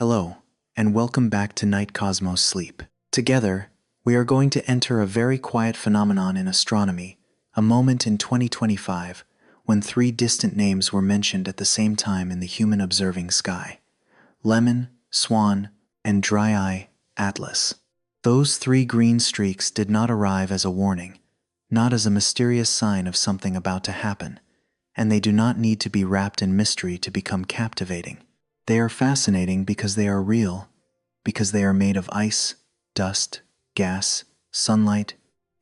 Hello, and welcome back to Night Cosmos Sleep. Together, we are going to enter a very quiet phenomenon in astronomy, a moment in 2025 when three distant names were mentioned at the same time in the human observing sky: Lemmon, SWAN, and Dry Eye Atlas. Those three green streaks did not arrive as a warning, not as a mysterious sign of something about to happen, and they do not need to be wrapped in mystery to become captivating. They are fascinating because they are real, because they are made of ice, dust, gas, sunlight,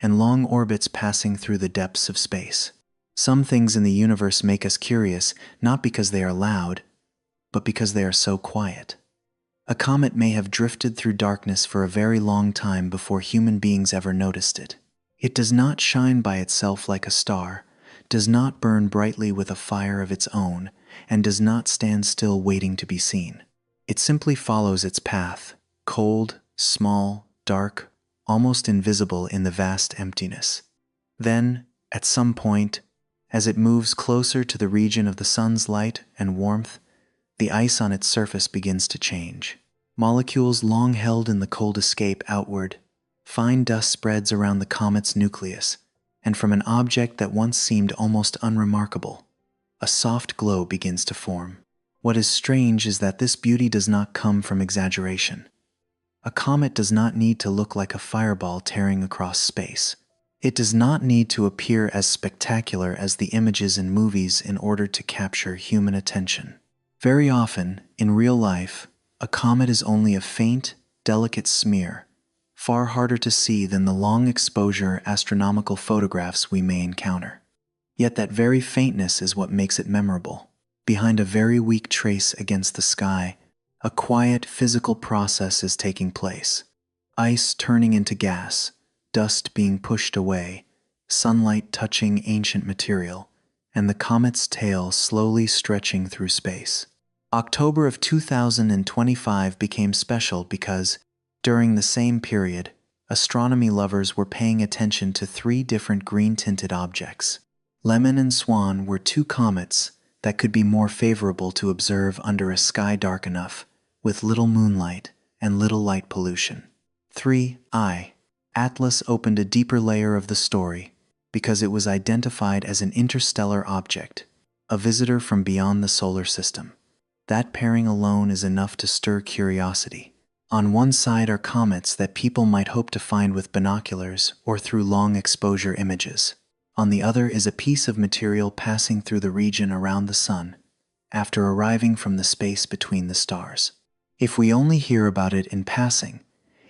and long orbits passing through the depths of space. Some things in the universe make us curious, not because they are loud, but because they are so quiet. A comet may have drifted through darkness for a very long time before human beings ever noticed it. It does not shine by itself like a star, does not burn brightly with a fire of its own, and does not stand still waiting to be seen. It simply follows its path, cold, small, dark, almost invisible in the vast emptiness. Then, at some point, as it moves closer to the region of the sun's light and warmth, the ice on its surface begins to change. Molecules long held in the cold escape outward. Fine dust spreads around the comet's nucleus, and from an object that once seemed almost unremarkable, a soft glow begins to form. What is strange is that this beauty does not come from exaggeration. A comet does not need to look like a fireball tearing across space. It does not need to appear as spectacular as the images in movies in order to capture human attention. Very often, in real life, a comet is only a faint, delicate smear, far harder to see than the long-exposure astronomical photographs we may encounter. Yet that very faintness is what makes it memorable. Behind a very weak trace against the sky, a quiet physical process is taking place. Ice turning into gas, dust being pushed away, sunlight touching ancient material, and the comet's tail slowly stretching through space. October of 2025 became special because, during the same period, astronomy lovers were paying attention to three different green-tinted objects. Lemmon and SWAN were two comets that could be more favorable to observe under a sky dark enough, with little moonlight and little light pollution. 3. Atlas opened a deeper layer of the story because it was identified as an interstellar object, a visitor from beyond the solar system. That pairing alone is enough to stir curiosity. On one side are comets that people might hope to find with binoculars or through long exposure images. On the other is a piece of material passing through the region around the sun, after arriving from the space between the stars. If we only hear about it in passing,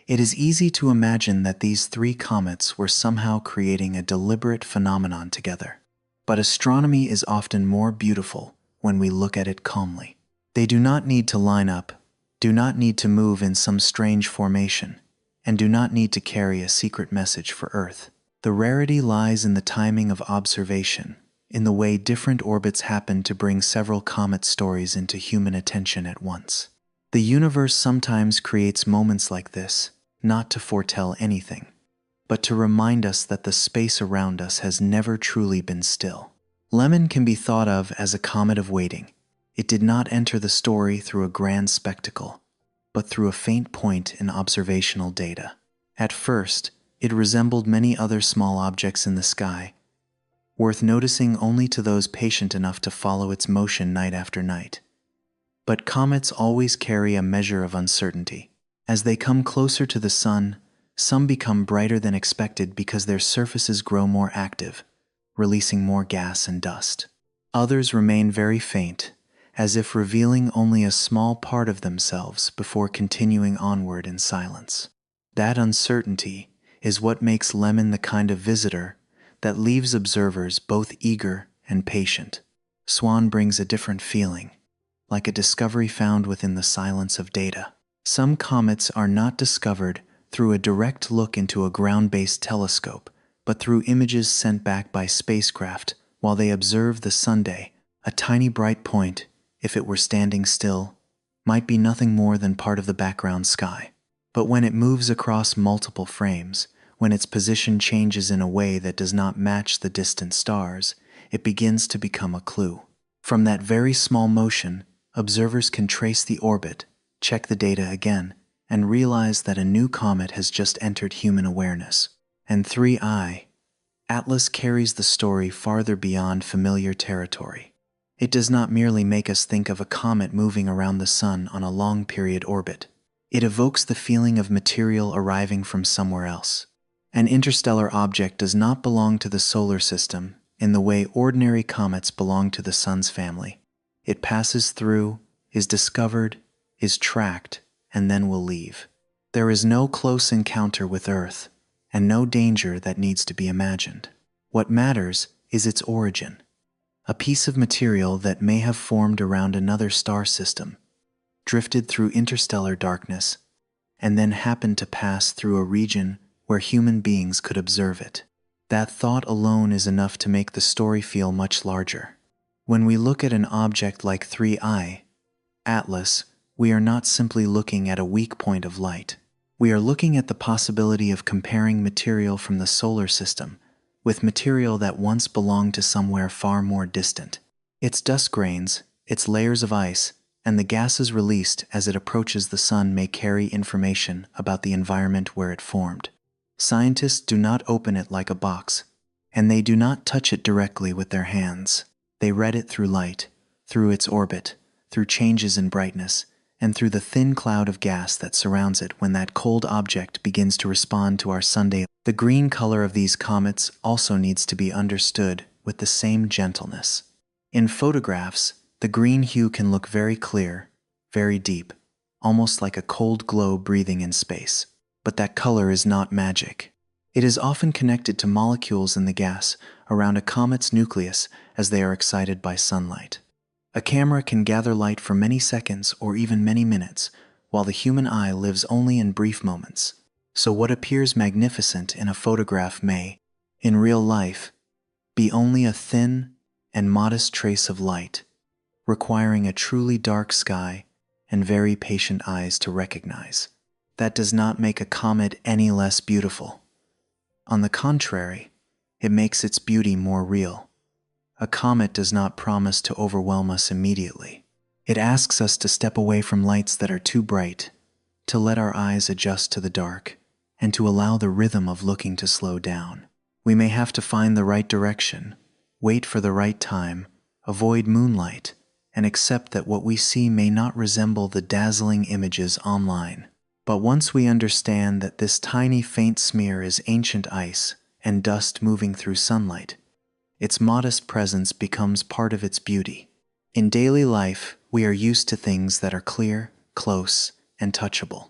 it is easy to imagine that these three comets were somehow creating a deliberate phenomenon together. But astronomy is often more beautiful when we look at it calmly. They do not need to line up, do not need to move in some strange formation, and do not need to carry a secret message for Earth. The rarity lies in the timing of observation, in the way different orbits happen to bring several comet stories into human attention at once. The universe sometimes creates moments like this, not to foretell anything, but to remind us that the space around us has never truly been still. Lemmon can be thought of as a comet of waiting. It did not enter the story through a grand spectacle, but through a faint point in observational data. At first, it resembled many other small objects in the sky, worth noticing only to those patient enough to follow its motion night after night. But comets always carry a measure of uncertainty. As they come closer to the sun, some become brighter than expected because their surfaces grow more active, releasing more gas and dust. Others remain very faint, as if revealing only a small part of themselves before continuing onward in silence. That uncertainty is what makes Lemmon the kind of visitor that leaves observers both eager and patient. SWAN brings a different feeling, like a discovery found within the silence of data. Some comets are not discovered through a direct look into a ground-based telescope, but through images sent back by spacecraft while they observe the sunday. A tiny bright point, if it were standing still, might be nothing more than part of the background sky. But when it moves across multiple frames, when its position changes in a way that does not match the distant stars, it begins to become a clue. From that very small motion, observers can trace the orbit, check the data again, and realize that a new comet has just entered human awareness. And 3I, Atlas carries the story farther beyond familiar territory. It does not merely make us think of a comet moving around the sun on a long-period orbit. It evokes the feeling of material arriving from somewhere else. An interstellar object does not belong to the solar system in the way ordinary comets belong to the sun's family. It passes through, is discovered, is tracked, and then will leave. There is no close encounter with Earth, and no danger that needs to be imagined. What matters is its origin. A piece of material that may have formed around another star system, drifted through interstellar darkness, and then happened to pass through a region where human beings could observe it. That thought alone is enough to make the story feel much larger. When we look at an object like 3I, Atlas, we are not simply looking at a weak point of light. We are looking at the possibility of comparing material from the solar system with material that once belonged to somewhere far more distant. Its dust grains, its layers of ice, and the gases released as it approaches the sun may carry information about the environment where it formed. Scientists do not open it like a box, and they do not touch it directly with their hands. They read it through light, through its orbit, through changes in brightness, and through the thin cloud of gas that surrounds it when that cold object begins to respond to our Sunday. The green color of these comets also needs to be understood with the same gentleness. In photographs, the green hue can look very clear, very deep, almost like a cold glow breathing in space. But that color is not magic. It is often connected to molecules in the gas around a comet's nucleus as they are excited by sunlight. A camera can gather light for many seconds or even many minutes, while the human eye lives only in brief moments. So what appears magnificent in a photograph may, in real life, be only a thin and modest trace of light, requiring a truly dark sky and very patient eyes to recognize. That does not make a comet any less beautiful. On the contrary, it makes its beauty more real. A comet does not promise to overwhelm us immediately. It asks us to step away from lights that are too bright, to let our eyes adjust to the dark, and to allow the rhythm of looking to slow down. We may have to find the right direction, wait for the right time, avoid moonlight, and accept that what we see may not resemble the dazzling images online. But once we understand that this tiny faint smear is ancient ice and dust moving through sunlight, its modest presence becomes part of its beauty. In daily life, we are used to things that are clear, close, and touchable.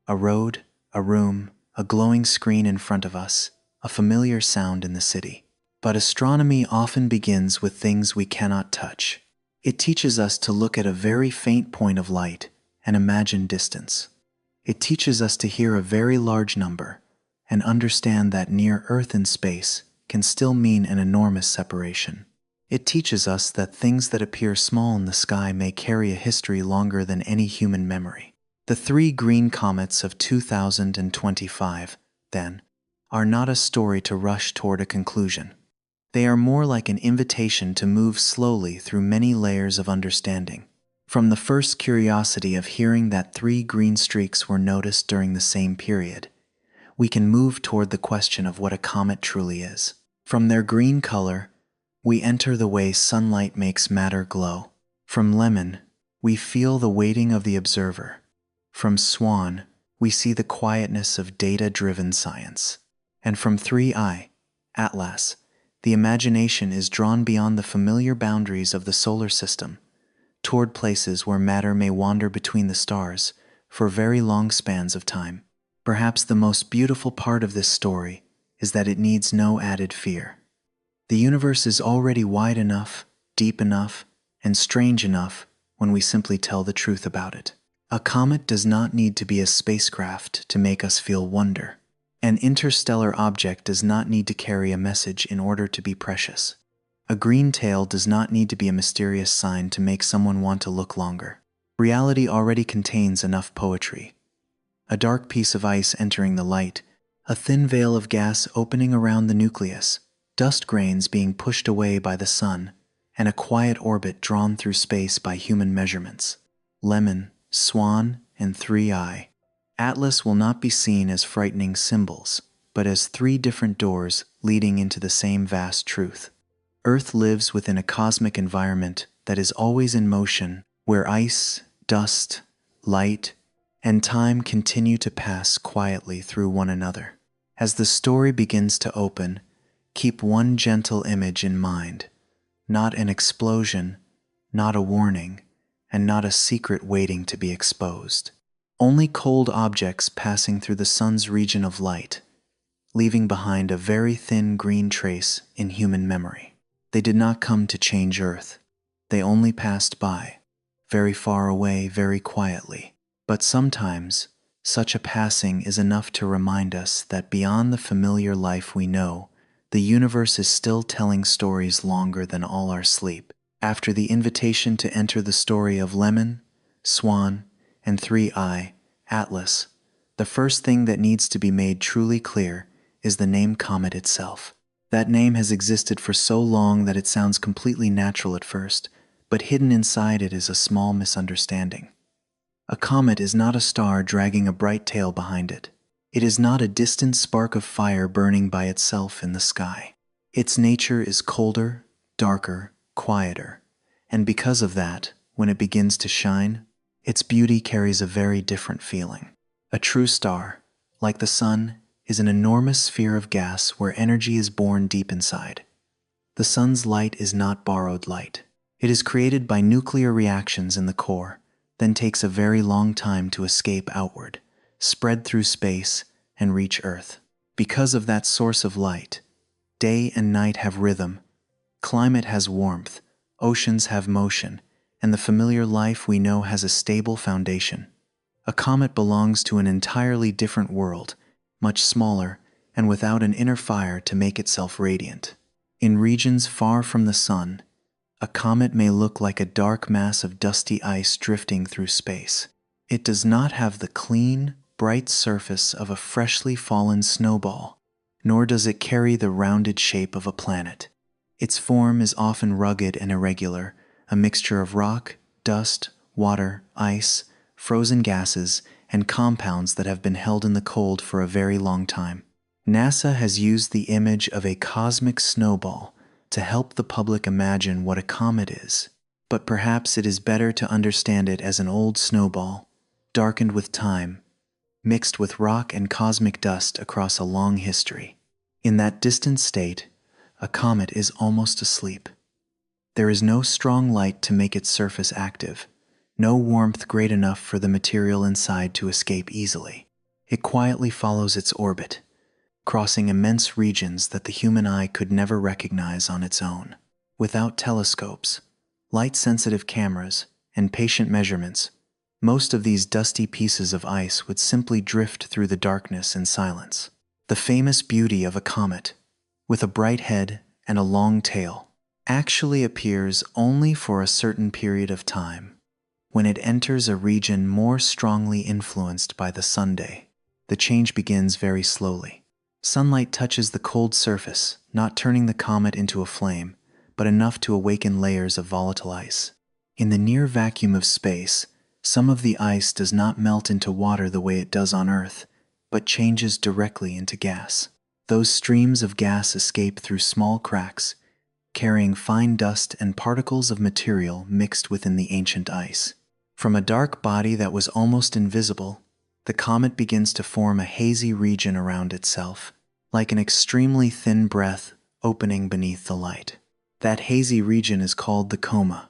A road, a room, a glowing screen in front of us, a familiar sound in the city. But astronomy often begins with things we cannot touch. It teaches us to look at a very faint point of light and imagine distance. It teaches us to hear a very large number and understand that near Earth in space can still mean an enormous separation. It teaches us that things that appear small in the sky may carry a history longer than any human memory. The 3 green comets of 2025, then, are not a story to rush toward a conclusion. They are more like an invitation to move slowly through many layers of understanding. From the first curiosity of hearing that 3 green streaks were noticed during the same period, we can move toward the question of what a comet truly is. From their green color, we enter the way sunlight makes matter glow. From Lemmon, we feel the waiting of the observer. From SWAN, we see the quietness of data-driven science. And from 3I, Atlas, the imagination is drawn beyond the familiar boundaries of the solar system, toward places where matter may wander between the stars for very long spans of time. Perhaps the most beautiful part of this story is that it needs no added fear. The universe is already wide enough, deep enough, and strange enough when we simply tell the truth about it. A comet does not need to be a spacecraft to make us feel wonder. An interstellar object does not need to carry a message in order to be precious. A green tail does not need to be a mysterious sign to make someone want to look longer. Reality already contains enough poetry. A dark piece of ice entering the light, a thin veil of gas opening around the nucleus, dust grains being pushed away by the sun, and a quiet orbit drawn through space by human measurements. Lemmon, SWAN, and 3i. Atlas will not be seen as frightening symbols, but as three different doors leading into the same vast truth. Earth lives within a cosmic environment that is always in motion, where ice, dust, light, and time continue to pass quietly through one another. As the story begins to open, keep one gentle image in mind: not an explosion, not a warning, and not a secret waiting to be exposed. Only cold objects passing through the sun's region of light, leaving behind a very thin green trace in human memory. They did not come to change Earth. They only passed by, very far away, very quietly. But sometimes, such a passing is enough to remind us that beyond the familiar life we know, the universe is still telling stories longer than all our sleep. After the invitation to enter the story of Lemmon, SWAN, and 3i, Atlas, the first thing that needs to be made truly clear is the name Comet itself. That name has existed for so long that it sounds completely natural at first, but hidden inside it is a small misunderstanding. A comet is not a star dragging a bright tail behind it. It is not a distant spark of fire burning by itself in the sky. Its nature is colder, darker, quieter, and because of that, when it begins to shine, its beauty carries a very different feeling. A true star, like the sun, is an enormous sphere of gas where energy is born deep inside. The sun's light is not borrowed light. It is created by nuclear reactions in the core, then takes a very long time to escape outward, spread through space, and reach Earth. Because of that source of light, day and night have rhythm, climate has warmth, oceans have motion, and the familiar life we know has a stable foundation. A comet belongs to an entirely different world, much smaller, and without an inner fire to make itself radiant. In regions far from the sun, a comet may look like a dark mass of dusty ice drifting through space. It does not have the clean, bright surface of a freshly fallen snowball, nor does it carry the rounded shape of a planet. Its form is often rugged and irregular, a mixture of rock, dust, water, ice, frozen gases, and compounds that have been held in the cold for a very long time. NASA has used the image of a cosmic snowball to help the public imagine what a comet is, but perhaps it is better to understand it as an old snowball, darkened with time, mixed with rock and cosmic dust across a long history. In that distant state, a comet is almost asleep. There is no strong light to make its surface active, no warmth great enough for the material inside to escape easily. It quietly follows its orbit, crossing immense regions that the human eye could never recognize on its own. Without telescopes, light-sensitive cameras, and patient measurements, most of these dusty pieces of ice would simply drift through the darkness in silence. The famous beauty of a comet, with a bright head and a long tail, actually appears only for a certain period of time, when it enters a region more strongly influenced by the sunday. The change begins very slowly. Sunlight touches the cold surface, not turning the comet into a flame, but enough to awaken layers of volatile ice. In the near vacuum of space, some of the ice does not melt into water the way it does on Earth, but changes directly into gas. Those streams of gas escape through small cracks, carrying fine dust and particles of material mixed within the ancient ice. From a dark body that was almost invisible, the comet begins to form a hazy region around itself, like an extremely thin breath opening beneath the light. That hazy region is called the coma.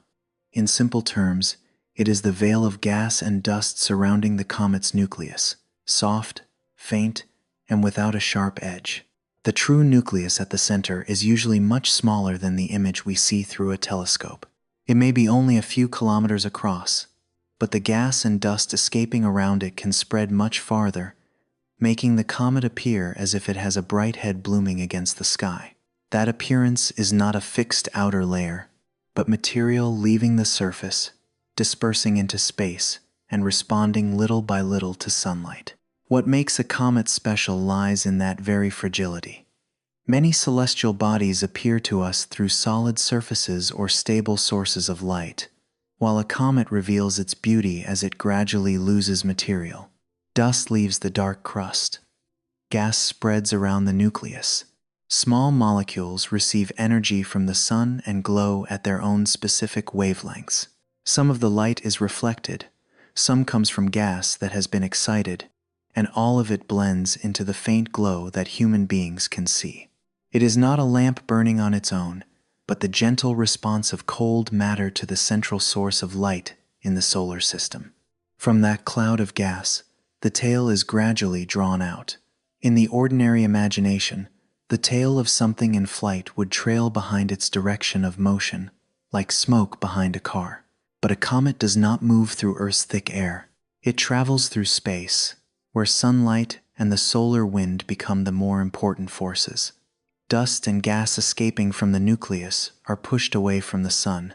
In simple terms, it is the veil of gas and dust surrounding the comet's nucleus, soft, faint, and without a sharp edge. The true nucleus at the center is usually much smaller than the image we see through a telescope. It may be only a few kilometers across, but the gas and dust escaping around it can spread much farther, making the comet appear as if it has a bright head blooming against the sky. That appearance is not a fixed outer layer, but material leaving the surface, dispersing into space, and responding little by little to sunlight. What makes a comet special lies in that very fragility. Many celestial bodies appear to us through solid surfaces or stable sources of light, while a comet reveals its beauty as it gradually loses material. Dust leaves the dark crust. Gas spreads around the nucleus. Small molecules receive energy from the sun and glow at their own specific wavelengths. Some of the light is reflected, some comes from gas that has been excited, and all of it blends into the faint glow that human beings can see. It is not a lamp burning on its own, but the gentle response of cold matter to the central source of light in the solar system. From that cloud of gas, the tail is gradually drawn out. In the ordinary imagination, the tail of something in flight would trail behind its direction of motion, like smoke behind a car. But a comet does not move through Earth's thick air. It travels through space, where sunlight and the solar wind become the more important forces. Dust and gas escaping from the nucleus are pushed away from the sun,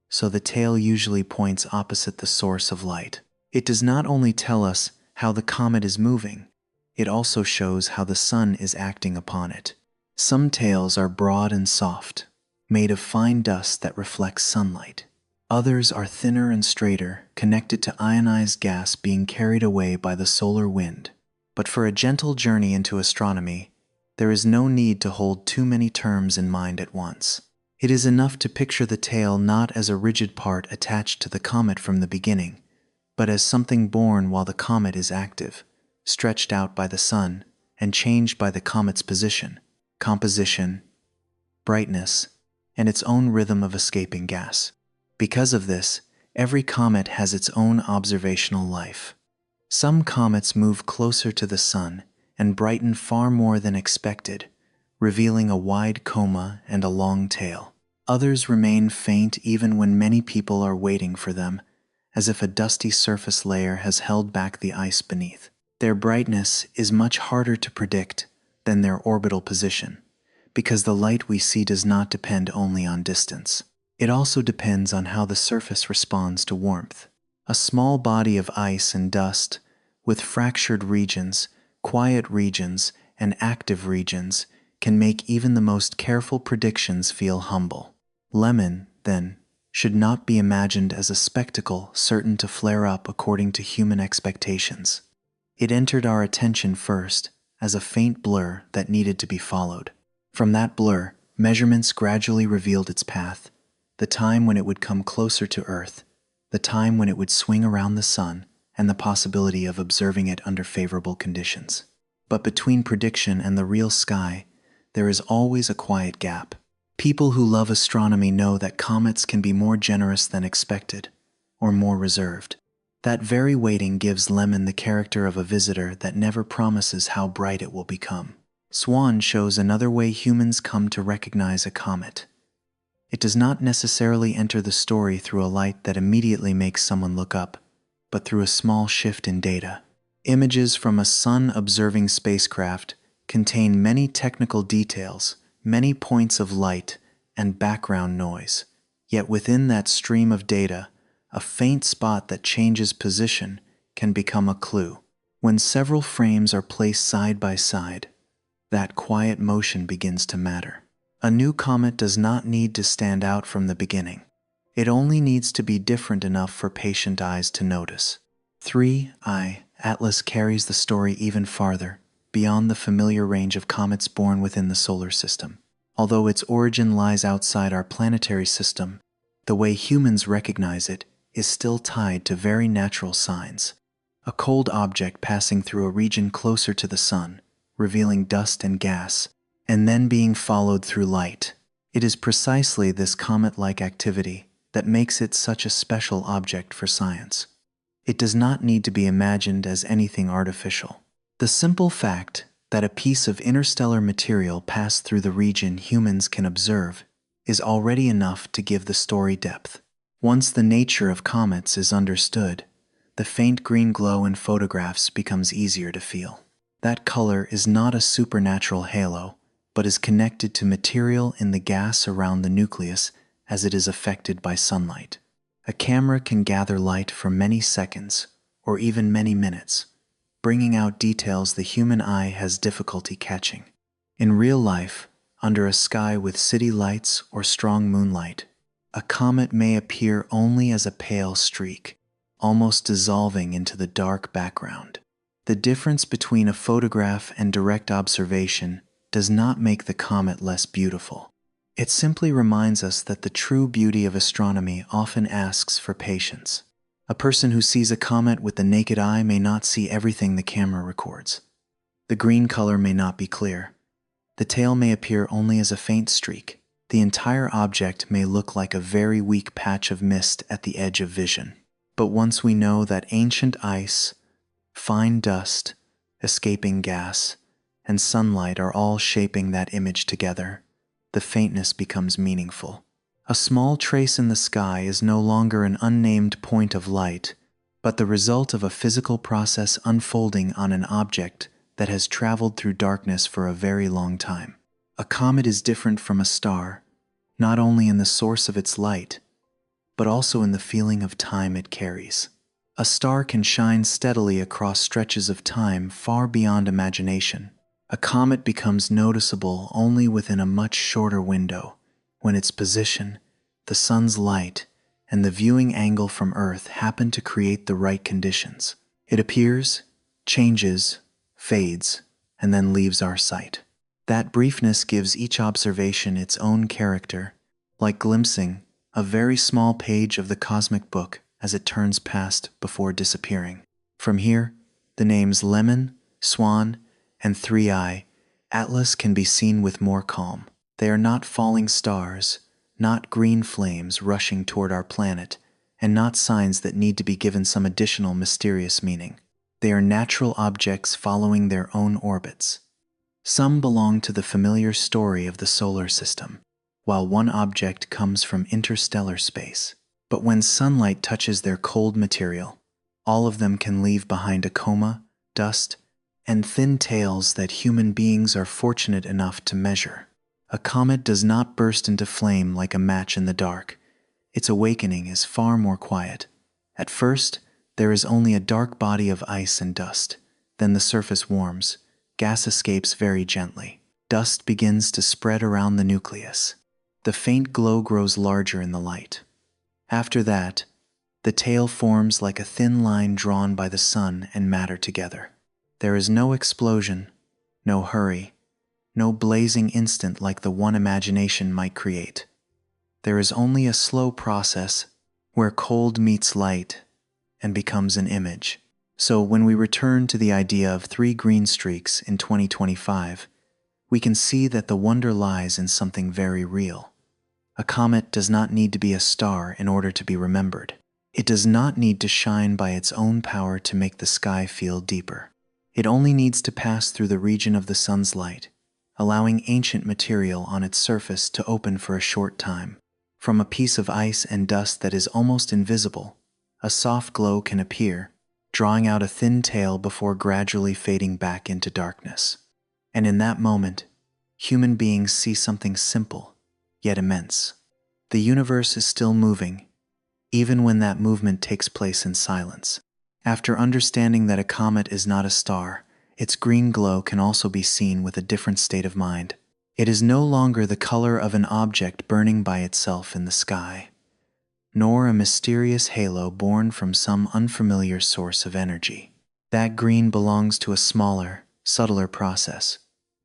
so the tail usually points opposite the source of light. It does not only tell us how the comet is moving, it also shows how the sun is acting upon it. Some tails are broad and soft, made of fine dust that reflects sunlight. Others are thinner and straighter, connected to ionized gas being carried away by the solar wind. But for a gentle journey into astronomy, there is no need to hold too many terms in mind at once. It is enough to picture the tail not as a rigid part attached to the comet from the beginning, but as something born while the comet is active, stretched out by the sun, and changed by the comet's position, composition, brightness, and its own rhythm of escaping gas. Because of this, every comet has its own observational life. Some comets move closer to the sun and brighten far more than expected, revealing a wide coma and a long tail. Others remain faint even when many people are waiting for them, as if a dusty surface layer has held back the ice beneath. Their brightness is much harder to predict than their orbital position, because the light we see does not depend only on distance. It also depends on how the surface responds to warmth. A small body of ice and dust, with fractured regions, quiet regions, and active regions, can make even the most careful predictions feel humble. Lemmon, then, should not be imagined as a spectacle certain to flare up according to human expectations. It entered our attention first as a faint blur that needed to be followed. From that blur, measurements gradually revealed its path, the time when it would come closer to Earth, the time when it would swing around the sun, and the possibility of observing it under favorable conditions. But between prediction and the real sky, there is always a quiet gap. People who love astronomy know that comets can be more generous than expected, or more reserved. That very waiting gives Lemmon the character of a visitor that never promises how bright it will become. SWAN shows another way humans come to recognize a comet. It does not necessarily enter the story through a light that immediately makes someone look up, but through a small shift in data. Images from a sun-observing spacecraft contain many technical details, many points of light, and background noise. Yet within that stream of data, a faint spot that changes position can become a clue. When several frames are placed side by side, that quiet motion begins to matter. A new comet does not need to stand out from the beginning. It only needs to be different enough for patient eyes to notice. 3I Atlas carries the story even farther, beyond the familiar range of comets born within the solar system. Although its origin lies outside our planetary system, the way humans recognize it is still tied to very natural signs. A cold object passing through a region closer to the sun, revealing dust and gas, and then being followed through light. It is precisely this comet-like activity that makes it such a special object for science. It does not need to be imagined as anything artificial. The simple fact that a piece of interstellar material passed through the region humans can observe is already enough to give the story depth. Once the nature of comets is understood, the faint green glow in photographs becomes easier to feel. That color is not a supernatural halo, but is connected to material in the gas around the nucleus as it is affected by sunlight. A camera can gather light for many seconds, or even many minutes, bringing out details the human eye has difficulty catching. In real life, under a sky with city lights or strong moonlight, A comet may appear only as a pale streak, almost dissolving into the dark background. The difference between a photograph and direct observation does not make the comet less beautiful. It simply reminds us that the true beauty of astronomy often asks for patience. A person who sees a comet with the naked eye may not see everything the camera records. The green color may not be clear. The tail may appear only as a faint streak. The entire object may look like a very weak patch of mist at the edge of vision. But once we know that ancient ice, fine dust, escaping gas, and sunlight are all shaping that image together, the faintness becomes meaningful. A small trace in the sky is no longer an unnamed point of light, but the result of a physical process unfolding on an object that has traveled through darkness for a very long time. A comet is different from a star, not only in the source of its light, but also in the feeling of time it carries. A star can shine steadily across stretches of time far beyond imagination. A comet becomes noticeable only within a much shorter window, when its position, the sun's light, and the viewing angle from Earth happen to create the right conditions. It appears, changes, fades, and then leaves our sight. That briefness gives each observation its own character, like glimpsing a very small page of the cosmic book as it turns past before disappearing. From here, the names Lemmon, SWAN, and 3i Atlas can be seen with more calm. They are not falling stars, not green flames rushing toward our planet, and not signs that need to be given some additional mysterious meaning. They are natural objects following their own orbits. Some belong to the familiar story of the solar system, while one object comes from interstellar space. But when sunlight touches their cold material, all of them can leave behind a coma, dust, and thin tails that human beings are fortunate enough to measure. A comet does not burst into flame like a match in the dark. Its awakening is far more quiet. At first, there is only a dark body of ice and dust. Then the surface warms. Gas escapes very gently. Dust begins to spread around the nucleus. The faint glow grows larger in the light. After that, the tail forms like a thin line drawn by the sun and matter together. There is no explosion, no hurry, no blazing instant like the one imagination might create. There is only a slow process where cold meets light and becomes an image. So when we return to the idea of 3 green streaks in 2025, we can see that the wonder lies in something very real. A comet does not need to be a star in order to be remembered. It does not need to shine by its own power to make the sky feel deeper. It only needs to pass through the region of the sun's light, allowing ancient material on its surface to open for a short time. From a piece of ice and dust that is almost invisible, a soft glow can appear, drawing out a thin tail before gradually fading back into darkness. And in that moment, human beings see something simple, yet immense. The universe is still moving, even when that movement takes place in silence. After understanding that a comet is not a star, its green glow can also be seen with a different state of mind. It is no longer the color of an object burning by itself in the sky, nor a mysterious halo born from some unfamiliar source of energy. That green belongs to a smaller, subtler process,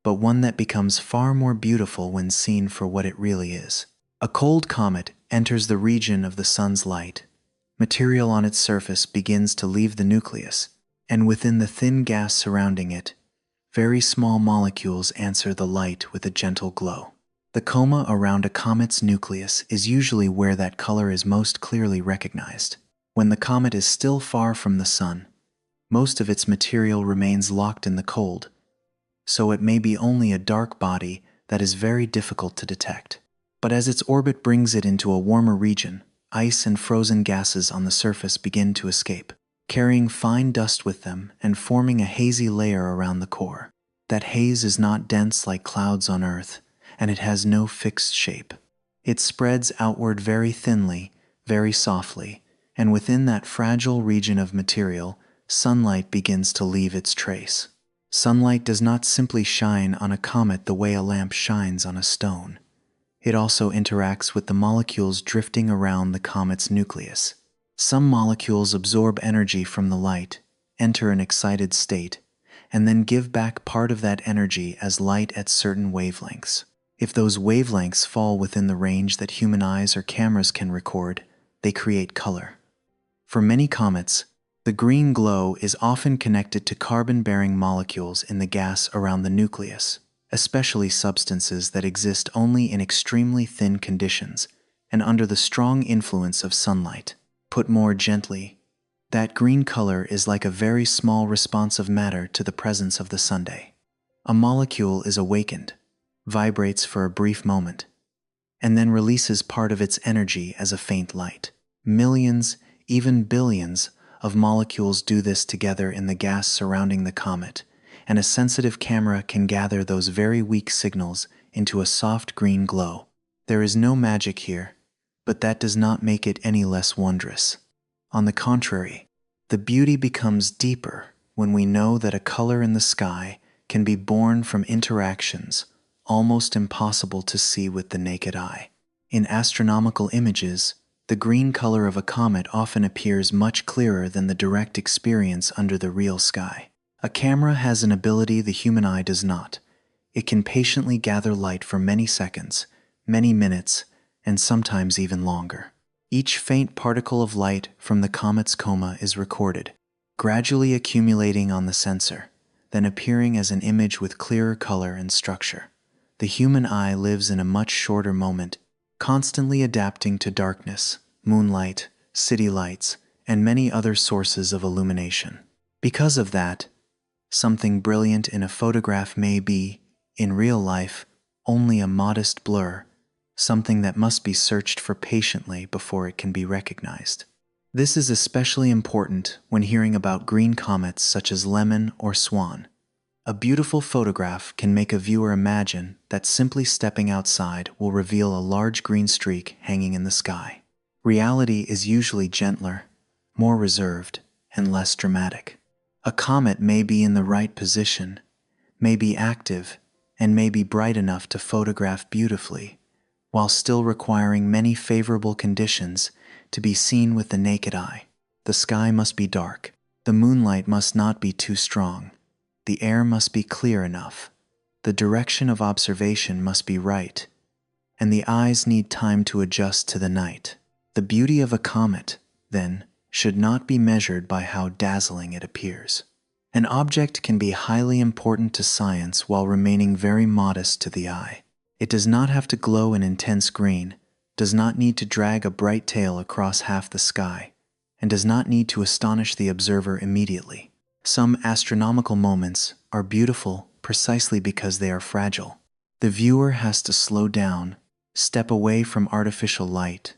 but one that becomes far more beautiful when seen for what it really is. A cold comet enters the region of the sun's light. Material on its surface begins to leave the nucleus, and within the thin gas surrounding it, very small molecules answer the light with a gentle glow. The coma around a comet's nucleus is usually where that color is most clearly recognized. When the comet is still far from the sun, most of its material remains locked in the cold, so it may be only a dark body that is very difficult to detect. But as its orbit brings it into a warmer region, ice and frozen gases on the surface begin to escape, carrying fine dust with them and forming a hazy layer around the core. That haze is not dense like clouds on Earth, and it has no fixed shape. It spreads outward very thinly, very softly, and within that fragile region of material, sunlight begins to leave its trace. Sunlight does not simply shine on a comet the way a lamp shines on a stone. It also interacts with the molecules drifting around the comet's nucleus. Some molecules absorb energy from the light, enter an excited state, and then give back part of that energy as light at certain wavelengths. If those wavelengths fall within the range that human eyes or cameras can record, they create color. For many comets, the green glow is often connected to carbon-bearing molecules in the gas around the nucleus, especially substances that exist only in extremely thin conditions and under the strong influence of sunlight. Put more gently, that green color is like a very small response of matter to the presence of the sunday. A molecule is awakened, vibrates for a brief moment, and then releases part of its energy as a faint light. Millions, even billions, of molecules do this together in the gas surrounding the comet, and a sensitive camera can gather those very weak signals into a soft green glow. There is no magic here, but that does not make it any less wondrous. On the contrary, the beauty becomes deeper when we know that a color in the sky can be born from interactions almost impossible to see with the naked eye. In astronomical images, the green color of a comet often appears much clearer than the direct experience under the real sky. A camera has an ability the human eye does not. It can patiently gather light for many seconds, many minutes, and sometimes even longer. Each faint particle of light from the comet's coma is recorded, gradually accumulating on the sensor, then appearing as an image with clearer color and structure. The human eye lives in a much shorter moment, constantly adapting to darkness, moonlight, city lights, and many other sources of illumination. Because of that, something brilliant in a photograph may be, in real life, only a modest blur, something that must be searched for patiently before it can be recognized. This is especially important when hearing about green comets such as Lemmon or SWAN. A beautiful photograph can make a viewer imagine that simply stepping outside will reveal a large green streak hanging in the sky. Reality is usually gentler, more reserved, and less dramatic. A comet may be in the right position, may be active, and may be bright enough to photograph beautifully, while still requiring many favorable conditions to be seen with the naked eye. The sky must be dark, the moonlight must not be too strong, the air must be clear enough, the direction of observation must be right, and the eyes need time to adjust to the night. The beauty of a comet, then, should not be measured by how dazzling it appears. An object can be highly important to science while remaining very modest to the eye. It does not have to glow an intense green, does not need to drag a bright tail across half the sky, and does not need to astonish the observer immediately. Some astronomical moments are beautiful precisely because they are fragile. The viewer has to slow down, step away from artificial light,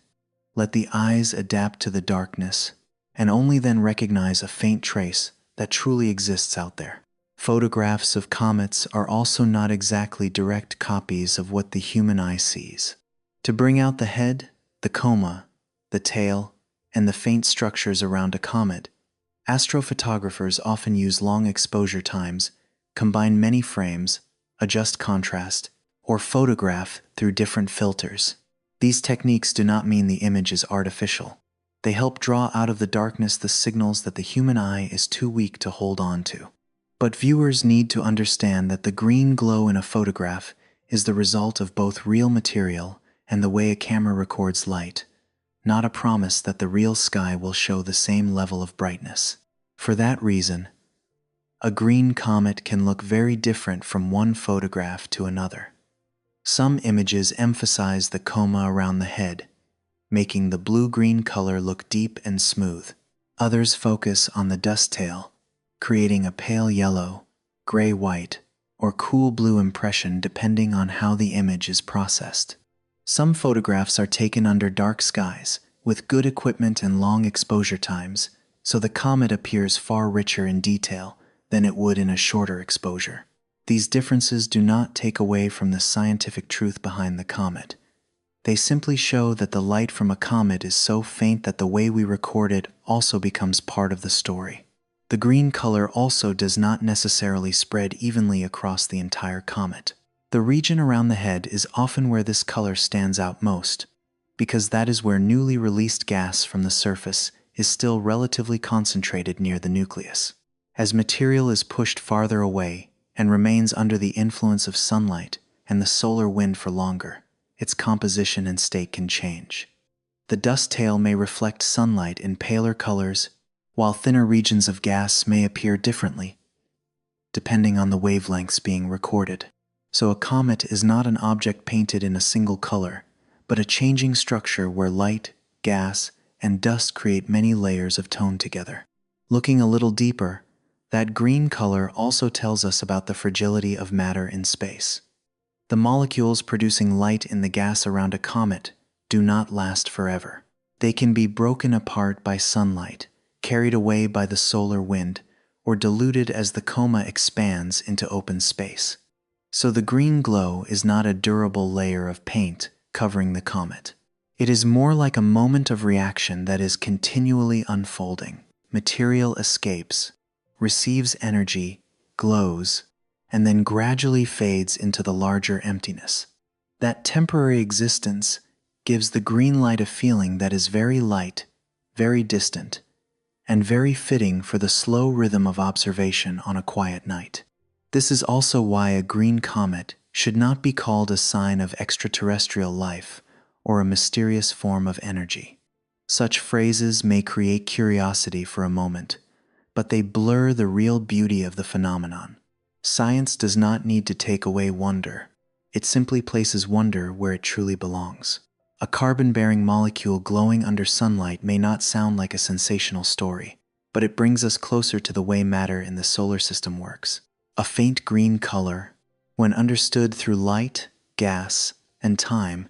let the eyes adapt to the darkness, and only then recognize a faint trace that truly exists out there. Photographs of comets are also not exactly direct copies of what the human eye sees. To bring out the head, the coma, the tail, and the faint structures around a comet, astrophotographers often use long exposure times, combine many frames, adjust contrast, or photograph through different filters. These techniques do not mean the image is artificial. They help draw out of the darkness the signals that the human eye is too weak to hold on to. But viewers need to understand that the green glow in a photograph is the result of both real material and the way a camera records light, not a promise that the real sky will show the same level of brightness. For that reason, a green comet can look very different from one photograph to another. Some images emphasize the coma around the head, making the blue-green color look deep and smooth. Others focus on the dust tail, creating a pale yellow, gray-white, or cool blue impression depending on how the image is processed. Some photographs are taken under dark skies, with good equipment and long exposure times, so the comet appears far richer in detail than it would in a shorter exposure. These differences do not take away from the scientific truth behind the comet. They simply show that the light from a comet is so faint that the way we record it also becomes part of the story. The green color also does not necessarily spread evenly across the entire comet. The region around the head is often where this color stands out most, because that is where newly released gas from the surface is still relatively concentrated near the nucleus. As material is pushed farther away and remains under the influence of sunlight and the solar wind for longer, its composition and state can change. The dust tail may reflect sunlight in paler colors, while thinner regions of gas may appear differently, depending on the wavelengths being recorded. So a comet is not an object painted in a single color, but a changing structure where light, gas, and dust create many layers of tone together. Looking a little deeper, that green color also tells us about the fragility of matter in space. The molecules producing light in the gas around a comet do not last forever. They can be broken apart by sunlight, carried away by the solar wind, or diluted as the coma expands into open space. So the green glow is not a durable layer of paint covering the comet. It is more like a moment of reaction that is continually unfolding. Material escapes, receives energy, glows, and then gradually fades into the larger emptiness. That temporary existence gives the green light a feeling that is very light, very distant, and very fitting for the slow rhythm of observation on a quiet night. This is also why a green comet should not be called a sign of extraterrestrial life or a mysterious form of energy. Such phrases may create curiosity for a moment, but they blur the real beauty of the phenomenon. Science does not need to take away wonder. It simply places wonder where it truly belongs. A carbon-bearing molecule glowing under sunlight may not sound like a sensational story, but it brings us closer to the way matter in the solar system works. A faint green color, when understood through light, gas, and time,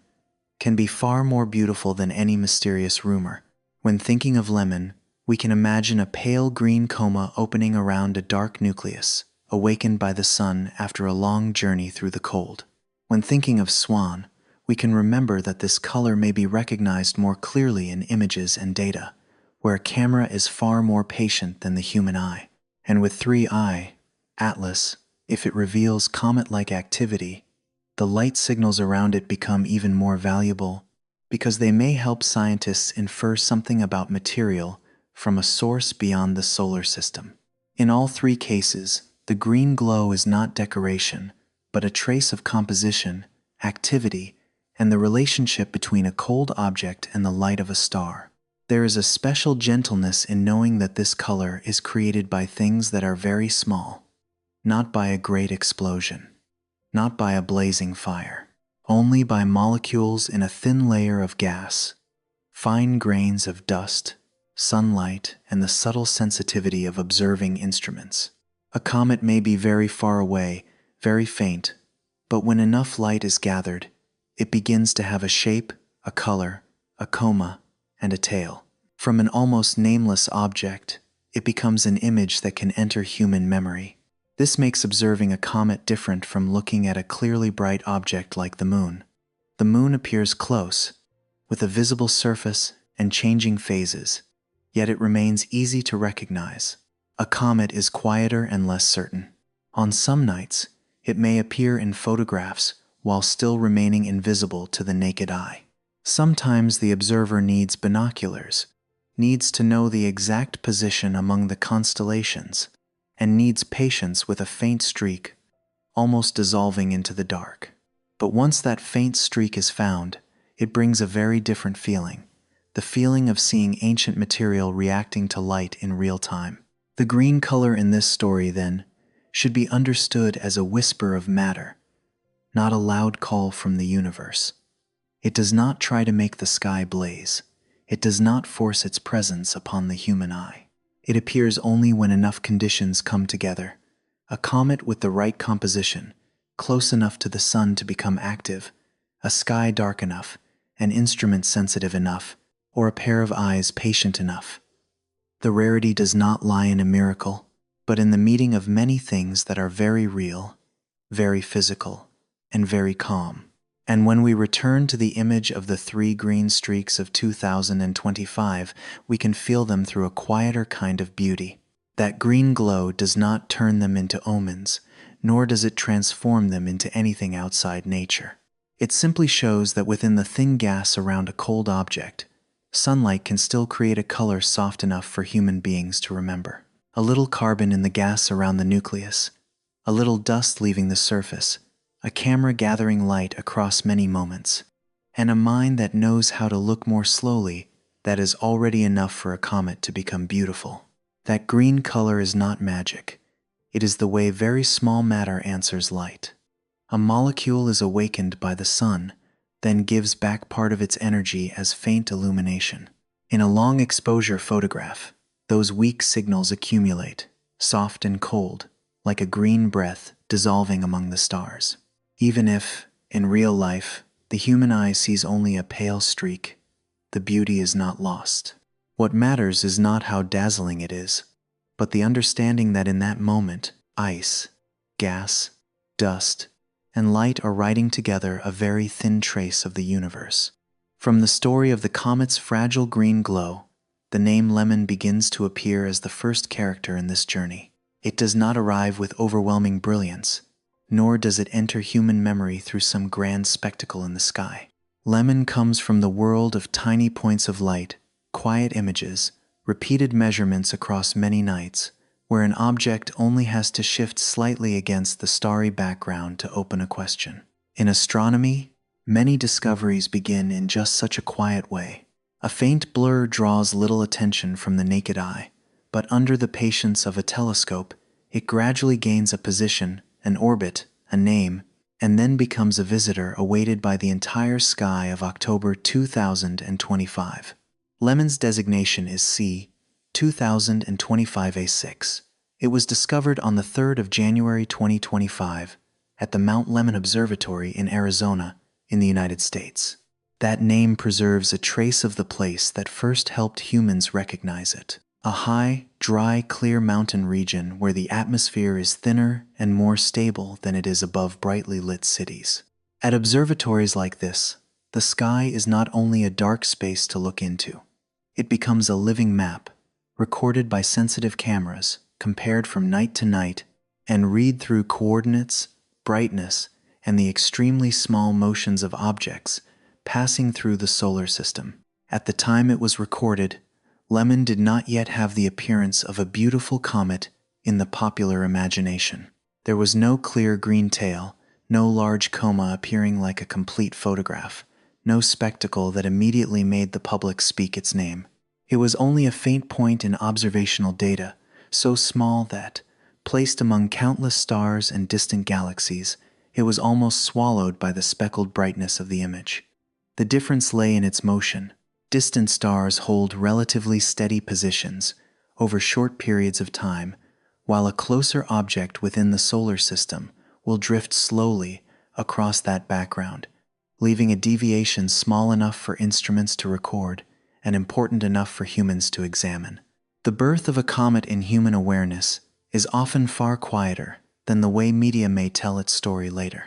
can be far more beautiful than any mysterious rumor. When thinking of Lemmon, we can imagine a pale green coma opening around a dark nucleus, awakened by the sun after a long journey through the cold. When thinking of SWAN, we can remember that this color may be recognized more clearly in images and data, where a camera is far more patient than the human eye. And with 3i, Atlas, if it reveals comet-like activity, the light signals around it become even more valuable because they may help scientists infer something about material from a source beyond the solar system. In all three cases, the green glow is not decoration, but a trace of composition, activity, and the relationship between a cold object and the light of a star. There is a special gentleness in knowing that this color is created by things that are very small, not by a great explosion, not by a blazing fire, only by molecules in a thin layer of gas, fine grains of dust, sunlight, and the subtle sensitivity of observing instruments. A comet may be very far away, very faint, but when enough light is gathered, it begins to have a shape, a color, a coma, and a tail. From an almost nameless object, it becomes an image that can enter human memory. This makes observing a comet different from looking at a clearly bright object like the moon. The moon appears close, with a visible surface and changing phases, yet it remains easy to recognize. A comet is quieter and less certain. On some nights, it may appear in photographs while still remaining invisible to the naked eye. Sometimes the observer needs binoculars, needs to know the exact position among the constellations, and needs patience with a faint streak, almost dissolving into the dark. But once that faint streak is found, it brings a very different feeling, the feeling of seeing ancient material reacting to light in real time. The green color in this story, then, should be understood as a whisper of matter, not a loud call from the universe. It does not try to make the sky blaze. It does not force its presence upon the human eye. It appears only when enough conditions come together. A comet with the right composition, close enough to the sun to become active, a sky dark enough, an instrument sensitive enough, or a pair of eyes patient enough. The rarity does not lie in a miracle, but in the meeting of many things that are very real, very physical, and very calm. And when we return to the image of the 3 green streaks of 2025, we can feel them through a quieter kind of beauty. That green glow does not turn them into omens, nor does it transform them into anything outside nature. It simply shows that within the thin gas around a cold object, sunlight can still create a color soft enough for human beings to remember. A little carbon in the gas around the nucleus, a little dust leaving the surface, a camera gathering light across many moments, and a mind that knows how to look more slowly, that is already enough for a comet to become beautiful. That green color is not magic. It is the way very small matter answers light. A molecule is awakened by the sun, then gives back part of its energy as faint illumination. In a long exposure photograph, those weak signals accumulate, soft and cold, like a green breath dissolving among the stars. Even if, in real life, the human eye sees only a pale streak, the beauty is not lost. What matters is not how dazzling it is, but the understanding that in that moment, ice, gas, dust, and light are writing together a very thin trace of the universe. From the story of the comet's fragile green glow, the name Lemmon begins to appear as the first character in this journey. It does not arrive with overwhelming brilliance, nor does it enter human memory through some grand spectacle in the sky. Lemmon comes from the world of tiny points of light, quiet images, repeated measurements across many nights, where an object only has to shift slightly against the starry background to open a question. In astronomy, many discoveries begin in just such a quiet way. A faint blur draws little attention from the naked eye, but under the patience of a telescope, it gradually gains a position, an orbit, a name, and then becomes a visitor awaited by the entire sky of October 2025. Lemmon's designation is C. 2025A6. It was discovered on the 3rd of January 2025 at the Mount Lemmon Observatory in Arizona, in the United States. That name preserves a trace of the place that first helped humans recognize it. A high, dry, clear mountain region where the atmosphere is thinner and more stable than it is above brightly lit cities. At observatories like this, the sky is not only a dark space to look into. It becomes a living map, recorded by sensitive cameras, compared from night to night, and read through coordinates, brightness, and the extremely small motions of objects passing through the solar system. At the time it was recorded, Lemmon did not yet have the appearance of a beautiful comet in the popular imagination. There was no clear green tail, no large coma appearing like a complete photograph, no spectacle that immediately made the public speak its name. It was only a faint point in observational data, so small that, placed among countless stars and distant galaxies, it was almost swallowed by the speckled brightness of the image. The difference lay in its motion. Distant stars hold relatively steady positions over short periods of time, while a closer object within the solar system will drift slowly across that background, leaving a deviation small enough for instruments to record and important enough for humans to examine. The birth of a comet in human awareness is often far quieter than the way media may tell its story later.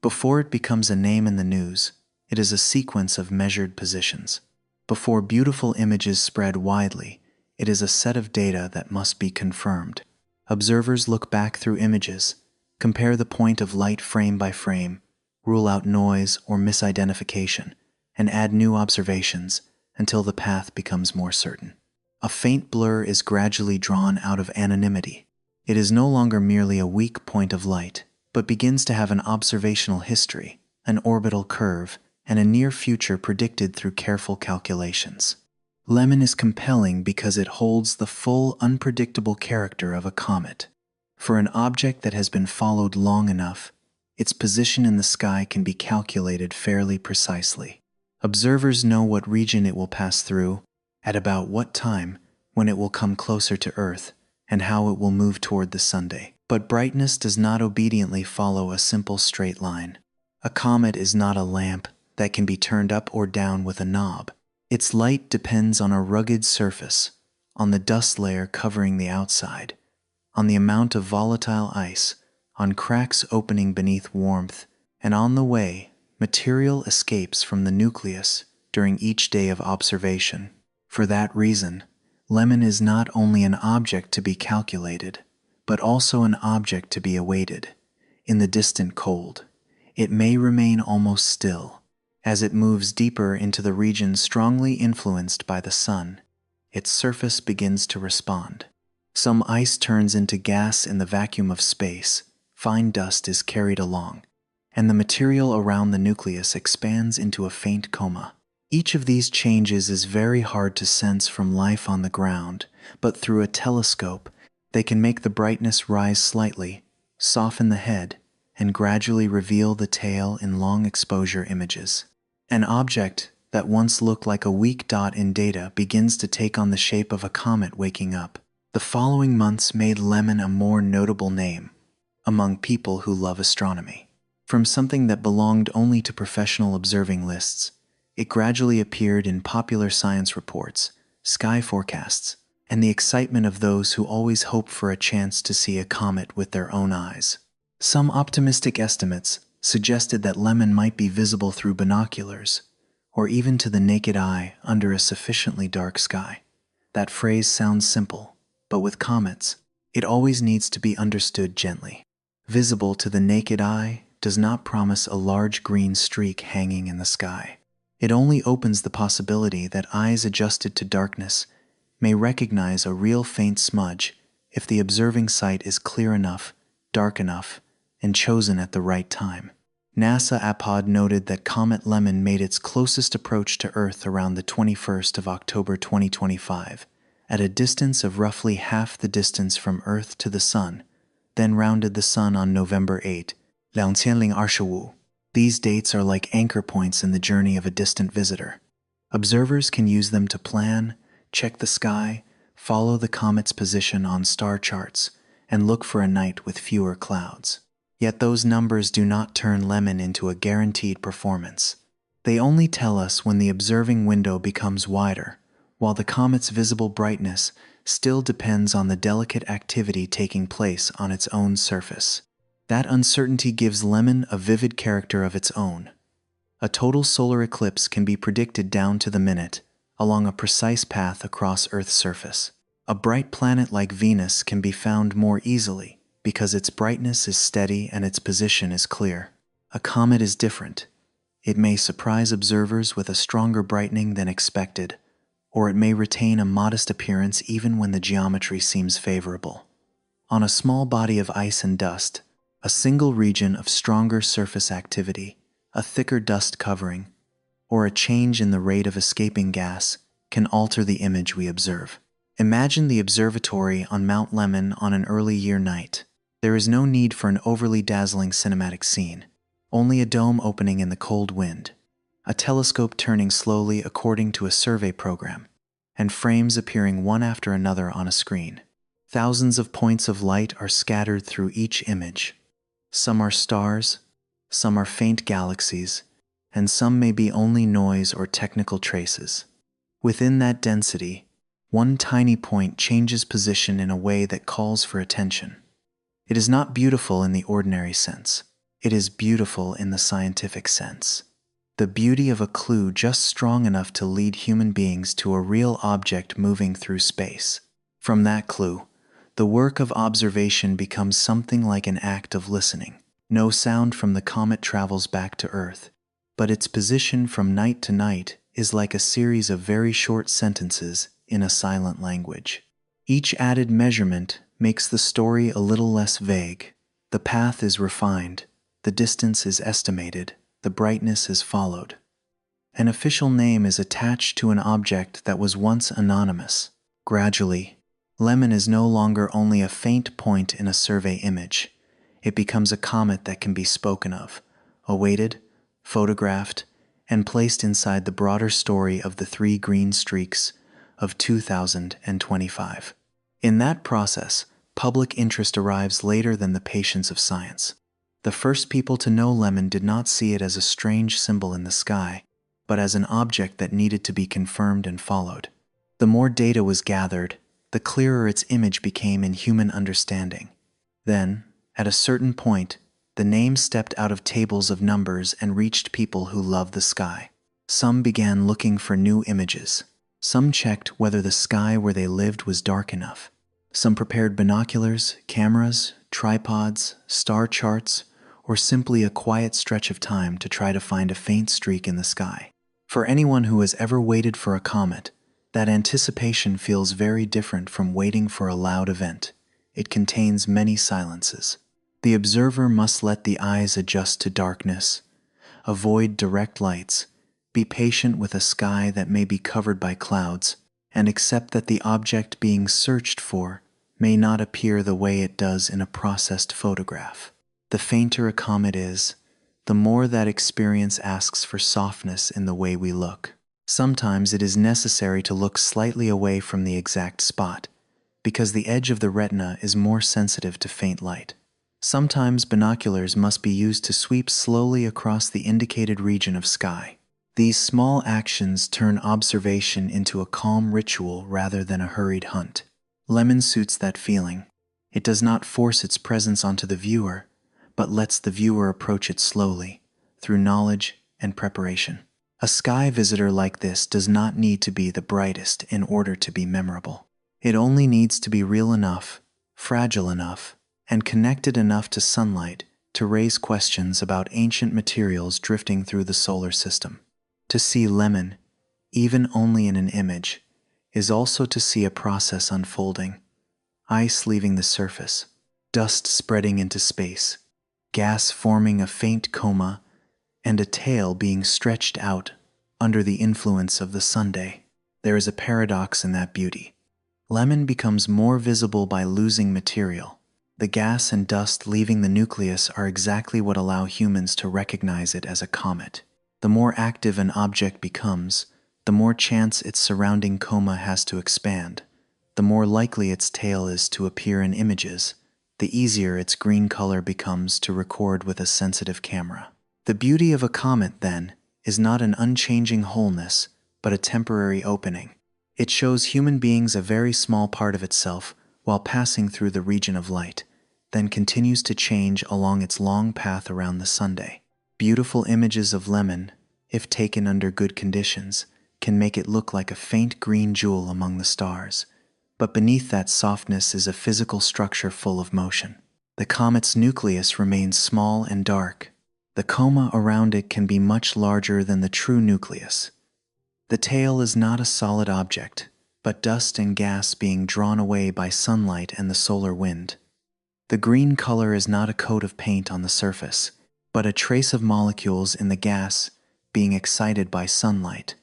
Before it becomes a name in the news, it is a sequence of measured positions. Before beautiful images spread widely, it is a set of data that must be confirmed. Observers look back through images, compare the point of light frame by frame, rule out noise or misidentification, and add new observations until the path becomes more certain. A faint blur is gradually drawn out of anonymity. It is no longer merely a weak point of light, but begins to have an observational history, an orbital curve, and a near future predicted through careful calculations. Lemmon is compelling because it holds the full, unpredictable character of a comet. For an object that has been followed long enough, its position in the sky can be calculated fairly precisely. Observers know what region it will pass through, at about what time, when it will come closer to Earth, and how it will move toward the Sunday. But brightness does not obediently follow a simple straight line. A comet is not a lamp that can be turned up or down with a knob. Its light depends on a rugged surface, on the dust layer covering the outside, on the amount of volatile ice, on cracks opening beneath warmth, and on the way material escapes from the nucleus during each day of observation. For that reason, Lemmon is not only an object to be calculated, but also an object to be awaited. In the distant cold, it may remain almost still. As it moves deeper into the region strongly influenced by the sun, its surface begins to respond. Some ice turns into gas in the vacuum of space, fine dust is carried along, and the material around the nucleus expands into a faint coma. Each of these changes is very hard to sense from life on the ground, but through a telescope, they can make the brightness rise slightly, soften the head, and gradually reveal the tail in long exposure images. An object that once looked like a weak dot in data begins to take on the shape of a comet waking up. The following months made Lemmon a more notable name among people who love astronomy. From something that belonged only to professional observing lists, it gradually appeared in popular science reports, sky forecasts, and the excitement of those who always hope for a chance to see a comet with their own eyes. Some optimistic estimates suggested that Lemmon might be visible through binoculars, or even to the naked eye under a sufficiently dark sky. That phrase sounds simple, but with comets, it always needs to be understood gently. Visible to the naked eye does not promise a large green streak hanging in the sky. It only opens the possibility that eyes adjusted to darkness may recognize a real faint smudge if the observing site is clear enough, dark enough, and chosen at the right time. NASA APOD noted that Comet Lemmon made its closest approach to Earth around the 21st of October 2025, at a distance of roughly half the distance from Earth to the Sun, then rounded the Sun on November 8, 2025. These dates are like anchor points in the journey of a distant visitor. Observers can use them to plan, check the sky, follow the comet's position on star charts, and look for a night with fewer clouds. Yet those numbers do not turn Lemmon into a guaranteed performance. They only tell us when the observing window becomes wider, while the comet's visible brightness still depends on the delicate activity taking place on its own surface. That uncertainty gives Lemmon a vivid character of its own. A total solar eclipse can be predicted down to the minute, along a precise path across Earth's surface. A bright planet like Venus can be found more easily because its brightness is steady and its position is clear. A comet is different. It may surprise observers with a stronger brightening than expected, or it may retain a modest appearance even when the geometry seems favorable. On a small body of ice and dust, a single region of stronger surface activity, a thicker dust covering, or a change in the rate of escaping gas can alter the image we observe. Imagine the observatory on Mount Lemmon on an early year night. There is no need for an overly dazzling cinematic scene, only a dome opening in the cold wind, a telescope turning slowly according to a survey program, and frames appearing one after another on a screen. Thousands of points of light are scattered through each image. Some are stars, some are faint galaxies, and some may be only noise or technical traces. Within that density, one tiny point changes position in a way that calls for attention. It is not beautiful in the ordinary sense. It is beautiful in the scientific sense. The beauty of a clue just strong enough to lead human beings to a real object moving through space. From that clue, the work of observation becomes something like an act of listening. No sound from the comet travels back to Earth, but its position from night to night is like a series of very short sentences in a silent language. Each added measurement makes the story a little less vague. The path is refined, the distance is estimated, the brightness is followed. An official name is attached to an object that was once anonymous. Gradually, Lemmon is no longer only a faint point in a survey image. It becomes a comet that can be spoken of, awaited, photographed, and placed inside the broader story of the three green streaks of 2025. In that process, public interest arrives later than the patience of science. The first people to know Lemmon did not see it as a strange symbol in the sky, but as an object that needed to be confirmed and followed. The more data was gathered, the clearer its image became in human understanding. Then, at a certain point, the name stepped out of tables of numbers and reached people who love the sky. Some began looking for new images. Some checked whether the sky where they lived was dark enough. Some prepared binoculars, cameras, tripods, star charts, or simply a quiet stretch of time to try to find a faint streak in the sky. For anyone who has ever waited for a comet, that anticipation feels very different from waiting for a loud event. It contains many silences. The observer must let the eyes adjust to darkness, avoid direct lights, be patient with a sky that may be covered by clouds, and accept that the object being searched for may not appear the way it does in a processed photograph. The fainter a comet is, the more that experience asks for softness in the way we look. Sometimes it is necessary to look slightly away from the exact spot, because the edge of the retina is more sensitive to faint light. Sometimes binoculars must be used to sweep slowly across the indicated region of sky. These small actions turn observation into a calm ritual rather than a hurried hunt. Lemmon suits that feeling. It does not force its presence onto the viewer, but lets the viewer approach it slowly, through knowledge and preparation. A sky visitor like this does not need to be the brightest in order to be memorable. It only needs to be real enough, fragile enough, and connected enough to sunlight to raise questions about ancient materials drifting through the solar system. To see Lemmon, even only in an image, is also to see a process unfolding: ice leaving the surface, dust spreading into space, gas forming a faint coma, and a tail being stretched out under the influence of the sunday. There is a paradox in that beauty. Lemmon becomes more visible by losing material. The gas and dust leaving the nucleus are exactly what allow humans to recognize it as a comet. The more active an object becomes, the more chance its surrounding coma has to expand. The more likely its tail is to appear in images, the easier its green color becomes to record with a sensitive camera. The beauty of a comet, then, is not an unchanging wholeness, but a temporary opening. It shows human beings a very small part of itself while passing through the region of light, then continues to change along its long path around the sunday. Beautiful images of Lemmon, if taken under good conditions, can make it look like a faint green jewel among the stars. But beneath that softness is a physical structure full of motion. The comet's nucleus remains small and dark. The coma around it can be much larger than the true nucleus. The tail is not a solid object, but dust and gas being drawn away by sunlight and the solar wind. The green color is not a coat of paint on the surface, but a trace of molecules in the gas being excited by sunlight.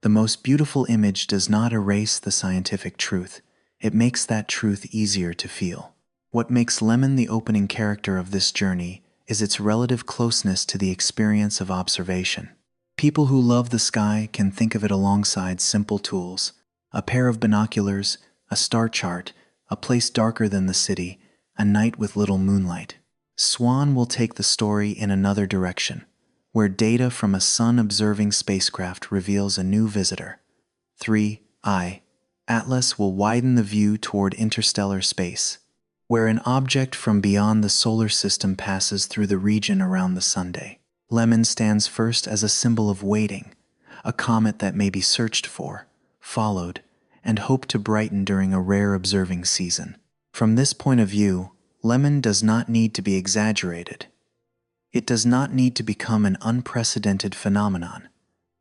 The most beautiful image does not erase the scientific truth. It makes that truth easier to feel. What makes Lemmon the opening character of this journey is its relative closeness to the experience of observation. People who love the sky can think of it alongside simple tools: a pair of binoculars, a star chart, a place darker than the city, a night with little moonlight. SWAN will take the story in another direction, where data from a sun-observing spacecraft reveals a new visitor. 3I Atlas will widen the view toward interstellar space, where an object from beyond the solar system passes through the region around the sunday. Lemmon stands first as a symbol of waiting, a comet that may be searched for, followed, and hoped to brighten during a rare observing season. From this point of view, Lemmon does not need to be exaggerated. It does not need to become an unprecedented phenomenon,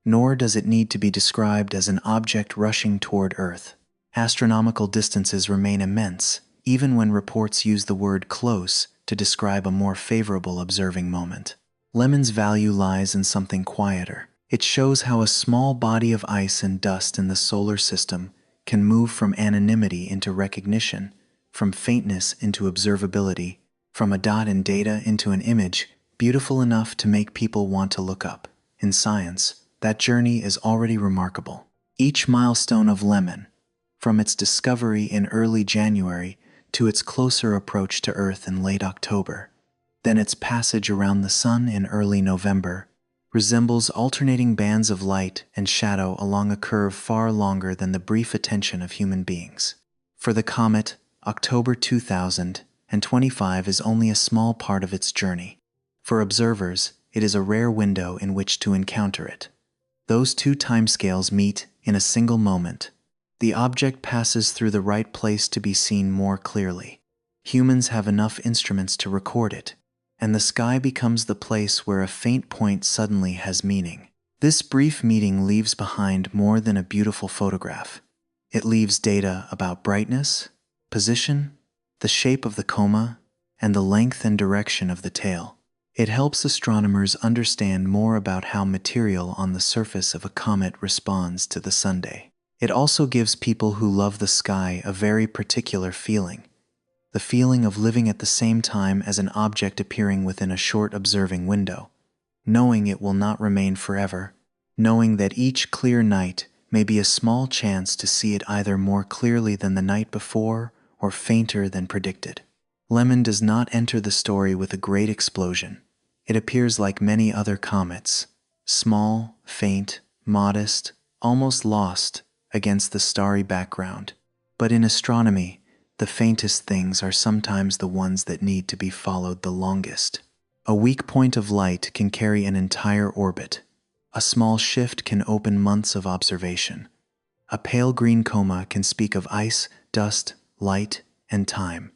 nor does it need to be described as an object rushing toward Earth. Astronomical distances remain immense, even when reports use the word close to describe a more favorable observing moment. Lemmon's value lies in something quieter. It shows how a small body of ice and dust in the solar system can move from anonymity into recognition, from faintness into observability, from a dot in data into an image beautiful enough to make people want to look up. In science, that journey is already remarkable. Each milestone of Lemmon, from its discovery in early January to its closer approach to Earth in late October, then its passage around the Sun in early November, resembles alternating bands of light and shadow along a curve far longer than the brief attention of human beings. For the comet, October 2025 is only a small part of its journey. For observers, it is a rare window in which to encounter it. Those two timescales meet in a single moment. The object passes through the right place to be seen more clearly. Humans have enough instruments to record it, and the sky becomes the place where a faint point suddenly has meaning. This brief meeting leaves behind more than a beautiful photograph. It leaves data about brightness, position, the shape of the coma, and the length and direction of the tail. It helps astronomers understand more about how material on the surface of a comet responds to the sunday. It also gives people who love the sky a very particular feeling, the feeling of living at the same time as an object appearing within a short observing window, knowing it will not remain forever, knowing that each clear night may be a small chance to see it either more clearly than the night before or fainter than predicted. Lemmon does not enter the story with a great explosion. It appears like many other comets, small, faint, modest, almost lost against the starry background. But in astronomy, the faintest things are sometimes the ones that need to be followed the longest. A weak point of light can carry an entire orbit. A small shift can open months of observation. A pale green coma can speak of ice, dust, light, and time.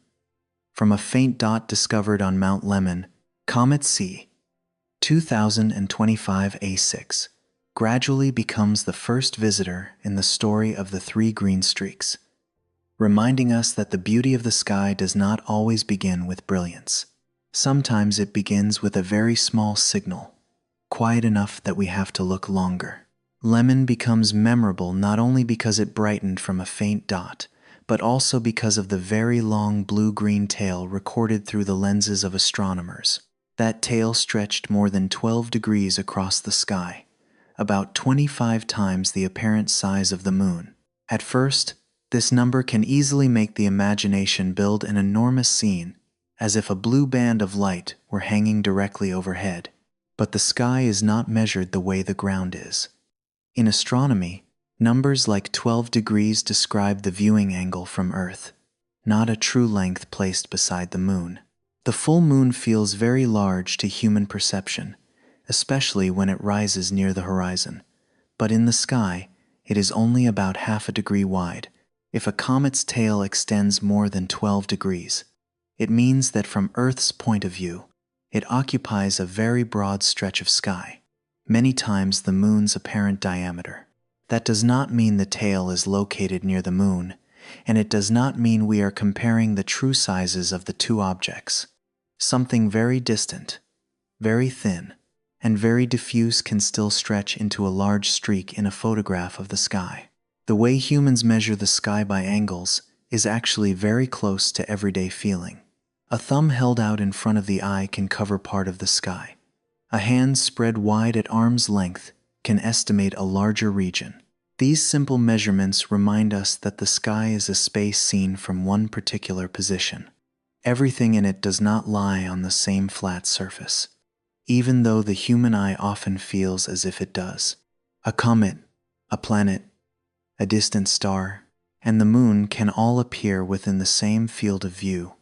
From a faint dot discovered on Mount Lemmon, Comet C 2025 A6 gradually becomes the first visitor in the story of the three green streaks, reminding us that the beauty of the sky does not always begin with brilliance. Sometimes it begins with a very small signal, quiet enough that we have to look longer. Lemmon becomes memorable not only because it brightened from a faint dot, but also because of the very long blue-green tail recorded through the lenses of astronomers. That tail stretched more than 12 degrees across the sky, about 25 times the apparent size of the moon. At first, this number can easily make the imagination build an enormous scene, as if a blue band of light were hanging directly overhead. But the sky is not measured the way the ground is. In astronomy, numbers like 12 degrees describe the viewing angle from Earth, not a true length placed beside the moon. The full moon feels very large to human perception, especially when it rises near the horizon. But in the sky, it is only about half a degree wide. If a comet's tail extends more than 12 degrees, it means that from Earth's point of view, it occupies a very broad stretch of sky, many times the moon's apparent diameter. That does not mean the tail is located near the moon, and it does not mean we are comparing the true sizes of the two objects. Something very distant, very thin, and very diffuse can still stretch into a large streak in a photograph of the sky. The way humans measure the sky by angles is actually very close to everyday feeling. A thumb held out in front of the eye can cover part of the sky. A hand spread wide at arm's length can estimate a larger region. These simple measurements remind us that the sky is a space seen from one particular position. Everything in it does not lie on the same flat surface, even though the human eye often feels as if it does. A comet, a planet, a distant star, and the moon can all appear within the same field of view,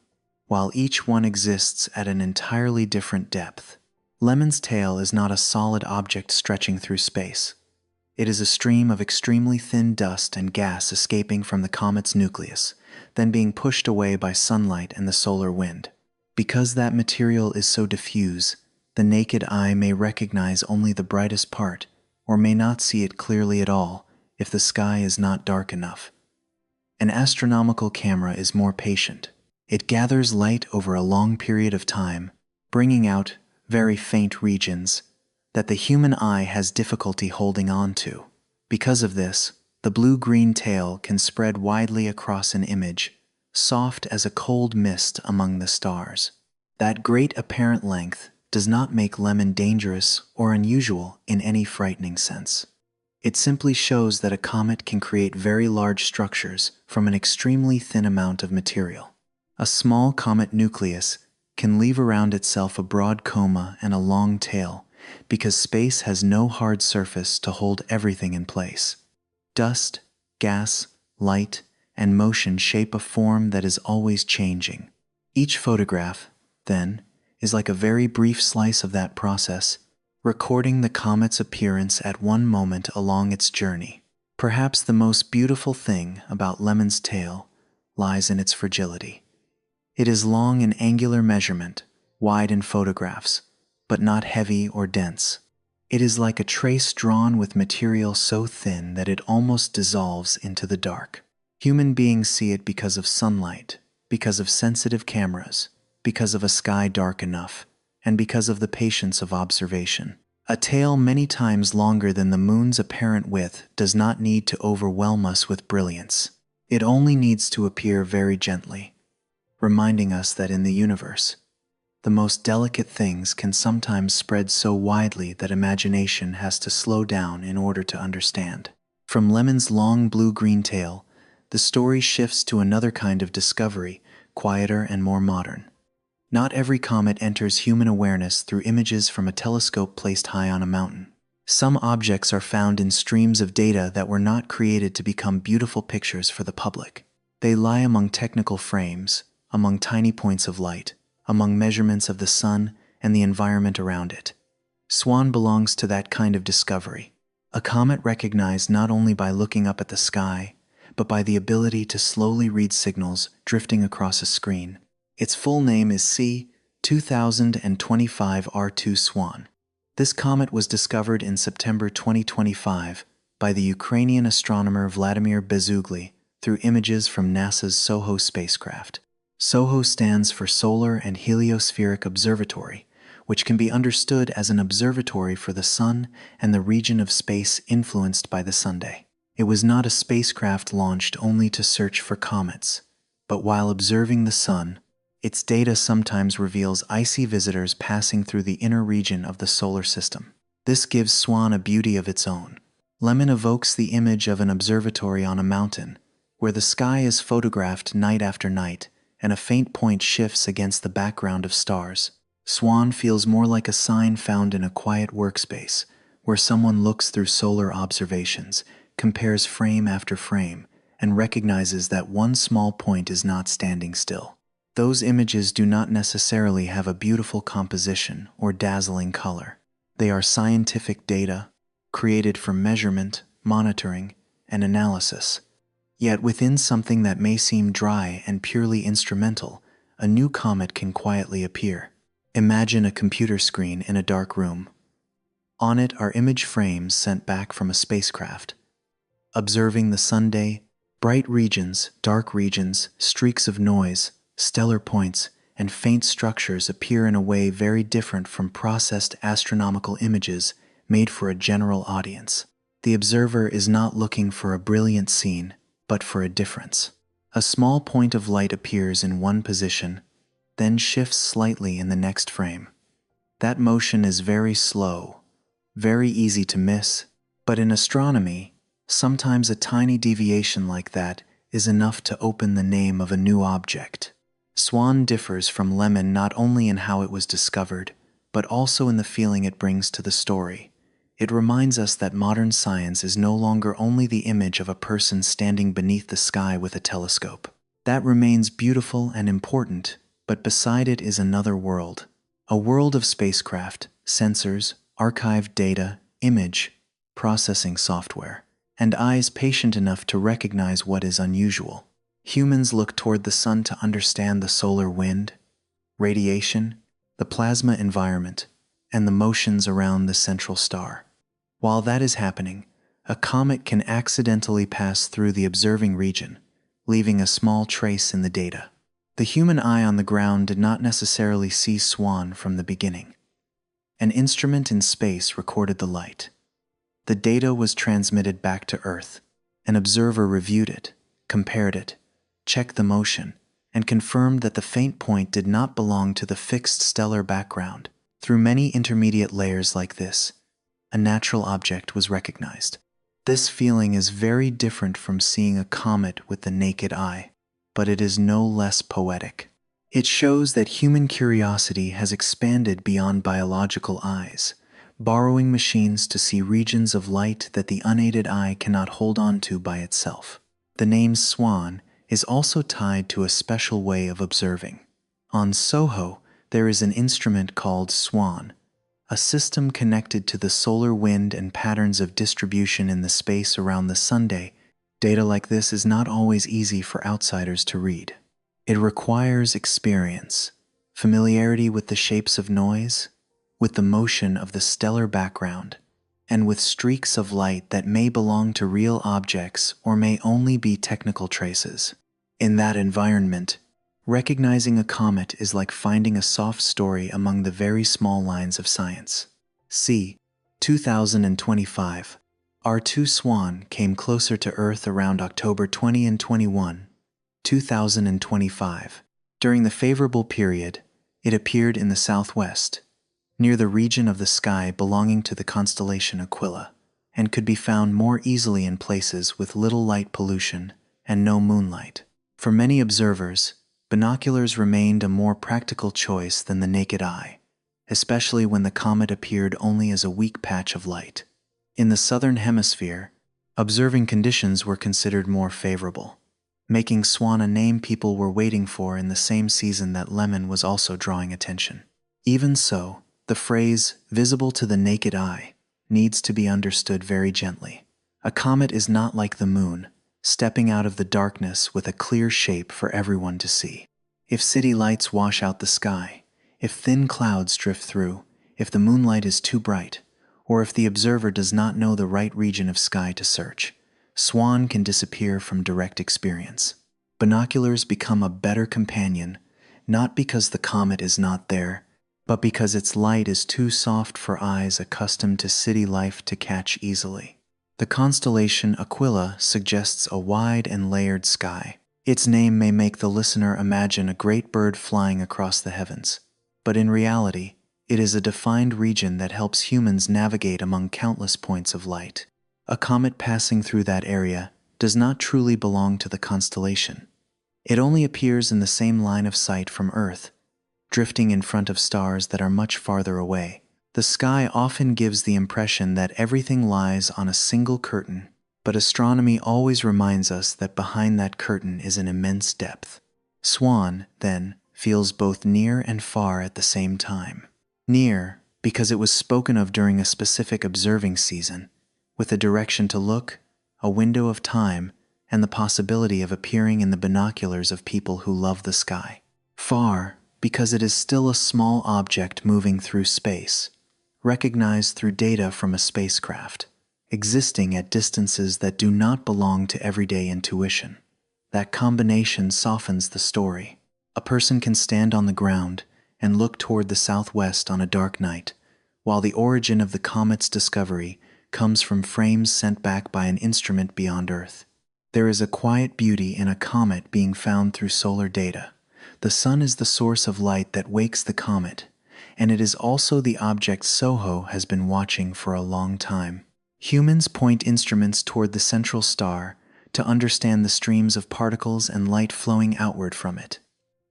while each one exists at an entirely different depth. Lemmon's tail is not a solid object stretching through space. It is a stream of extremely thin dust and gas escaping from the comet's nucleus, then being pushed away by sunlight and the solar wind. Because that material is so diffuse, the naked eye may recognize only the brightest part, or may not see it clearly at all if the sky is not dark enough. An astronomical camera is more patient. It gathers light over a long period of time, bringing out very faint regions that the human eye has difficulty holding on to. Because of this, the blue-green tail can spread widely across an image, soft as a cold mist among the stars. That great apparent length does not make Lemmon dangerous or unusual in any frightening sense. It simply shows that a comet can create very large structures from an extremely thin amount of material. A small comet nucleus can leave around itself a broad coma and a long tail because space has no hard surface to hold everything in place. Dust, gas, light, and motion shape a form that is always changing. Each photograph, then, is like a very brief slice of that process, recording the comet's appearance at one moment along its journey. Perhaps the most beautiful thing about Lemmon's tail lies in its fragility. It is long in angular measurement, wide in photographs, but not heavy or dense. It is like a trace drawn with material so thin that it almost dissolves into the dark. Human beings see it because of sunlight, because of sensitive cameras, because of a sky dark enough, and because of the patience of observation. A tail many times longer than the moon's apparent width does not need to overwhelm us with brilliance. It only needs to appear very gently, reminding us that in the universe, the most delicate things can sometimes spread so widely that imagination has to slow down in order to understand. From Lemmon's long blue-green tail, the story shifts to another kind of discovery, quieter and more modern. Not every comet enters human awareness through images from a telescope placed high on a mountain. Some objects are found in streams of data that were not created to become beautiful pictures for the public. They lie among technical frames, among tiny points of light, among measurements of the sun and the environment around it. SWAN belongs to that kind of discovery, a comet recognized not only by looking up at the sky, but by the ability to slowly read signals drifting across a screen. Its full name is C 2025 R2 SWAN. This comet was discovered in September 2025 by the Ukrainian astronomer Vladimir Bezugly through images from NASA's SOHO spacecraft. SOHO stands for Solar and Heliospheric Observatory, which can be understood as an observatory for the Sun and the region of space influenced by the Sunday. It was not a spacecraft launched only to search for comets, but while observing the Sun, its data sometimes reveals icy visitors passing through the inner region of the solar system. This gives SWAN a beauty of its own. Lemmon evokes the image of an observatory on a mountain, where the sky is photographed night after night, and a faint point shifts against the background of stars. SWAN feels more like a sign found in a quiet workspace, where someone looks through solar observations, compares frame after frame, and recognizes that one small point is not standing still. Those images do not necessarily have a beautiful composition or dazzling color. They are scientific data, created for measurement, monitoring, and analysis. Yet within something that may seem dry and purely instrumental, a new comet can quietly appear. Imagine a computer screen in a dark room. On it are image frames sent back from a spacecraft. Observing the Sunday, bright regions, dark regions, streaks of noise, stellar points, and faint structures appear in a way very different from processed astronomical images made for a general audience. The observer is not looking for a brilliant scene, but for a difference. A small point of light appears in one position, then shifts slightly in the next frame. That motion is very slow, very easy to miss, but in astronomy, sometimes a tiny deviation like that is enough to open the name of a new object. SWAN differs from Lemmon not only in how it was discovered, but also in the feeling it brings to the story. It reminds us that modern science is no longer only the image of a person standing beneath the sky with a telescope. That remains beautiful and important, but beside it is another world. A world of spacecraft, sensors, archived data, image, processing software, and eyes patient enough to recognize what is unusual. Humans look toward the sun to understand the solar wind, radiation, the plasma environment, and the motions around the central star. While that is happening, a comet can accidentally pass through the observing region, leaving a small trace in the data. The human eye on the ground did not necessarily see SWAN from the beginning. An instrument in space recorded the light. The data was transmitted back to Earth. An observer reviewed it, compared it, checked the motion, and confirmed that the faint point did not belong to the fixed stellar background. Through many intermediate layers like this, a natural object was recognized. This feeling is very different from seeing a comet with the naked eye, but it is no less poetic. It shows that human curiosity has expanded beyond biological eyes, borrowing machines to see regions of light that the unaided eye cannot hold on to by itself. The name SWAN is also tied to a special way of observing. On SOHO, there is an instrument called SWAN, a system connected to the solar wind and patterns of distribution in the space around the Sunday. Data like this is not always easy for outsiders to read. It requires experience, familiarity with the shapes of noise, with the motion of the stellar background, and with streaks of light that may belong to real objects or may only be technical traces. In that environment, recognizing a comet is like finding a soft story among the very small lines of science. C. 2025. R2 SWAN came closer to Earth around October 20 and 21, 2025. During the favorable period, it appeared in the southwest, near the region of the sky belonging to the constellation Aquila, and could be found more easily in places with little light pollution and no moonlight. For many observers, binoculars remained a more practical choice than the naked eye, especially when the comet appeared only as a weak patch of light. In the southern hemisphere, observing conditions were considered more favorable, making SWAN a name people were waiting for in the same season that Lemmon was also drawing attention. Even so, the phrase, visible to the naked eye, needs to be understood very gently. A comet is not like the moon, stepping out of the darkness with a clear shape for everyone to see. If city lights wash out the sky, if thin clouds drift through, if the moonlight is too bright, or if the observer does not know the right region of sky to search, SWAN can disappear from direct experience. Binoculars become a better companion, not because the comet is not there, but because its light is too soft for eyes accustomed to city life to catch easily. The constellation Aquila suggests a wide and layered sky. Its name may make the listener imagine a great bird flying across the heavens, but in reality, it is a defined region that helps humans navigate among countless points of light. A comet passing through that area does not truly belong to the constellation. It only appears in the same line of sight from Earth, drifting in front of stars that are much farther away. The sky often gives the impression that everything lies on a single curtain, but astronomy always reminds us that behind that curtain is an immense depth. SWAN, then, feels both near and far at the same time. Near, because it was spoken of during a specific observing season, with a direction to look, a window of time, and the possibility of appearing in the binoculars of people who love the sky. Far, because it is still a small object moving through space, recognized through data from a spacecraft, existing at distances that do not belong to everyday intuition. That combination softens the story. A person can stand on the ground and look toward the southwest on a dark night, while the origin of the comet's discovery comes from frames sent back by an instrument beyond Earth. There is a quiet beauty in a comet being found through solar data. The sun is the source of light that wakes the comet, and it is also the object SOHO has been watching for a long time. Humans point instruments toward the central star to understand the streams of particles and light flowing outward from it.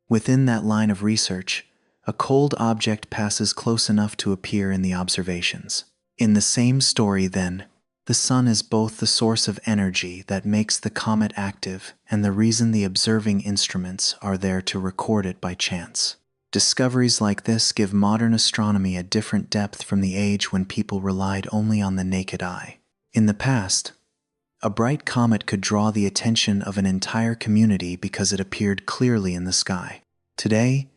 Within that line of research, a cold object passes close enough to appear in the observations. In the same story, then, the sun is both the source of energy that makes the comet active and the reason the observing instruments are there to record it by chance. Discoveries like this give modern astronomy a different depth from the age when people relied only on the naked eye. In the past, a bright comet could draw the attention of an entire community because it appeared clearly in the sky. Today,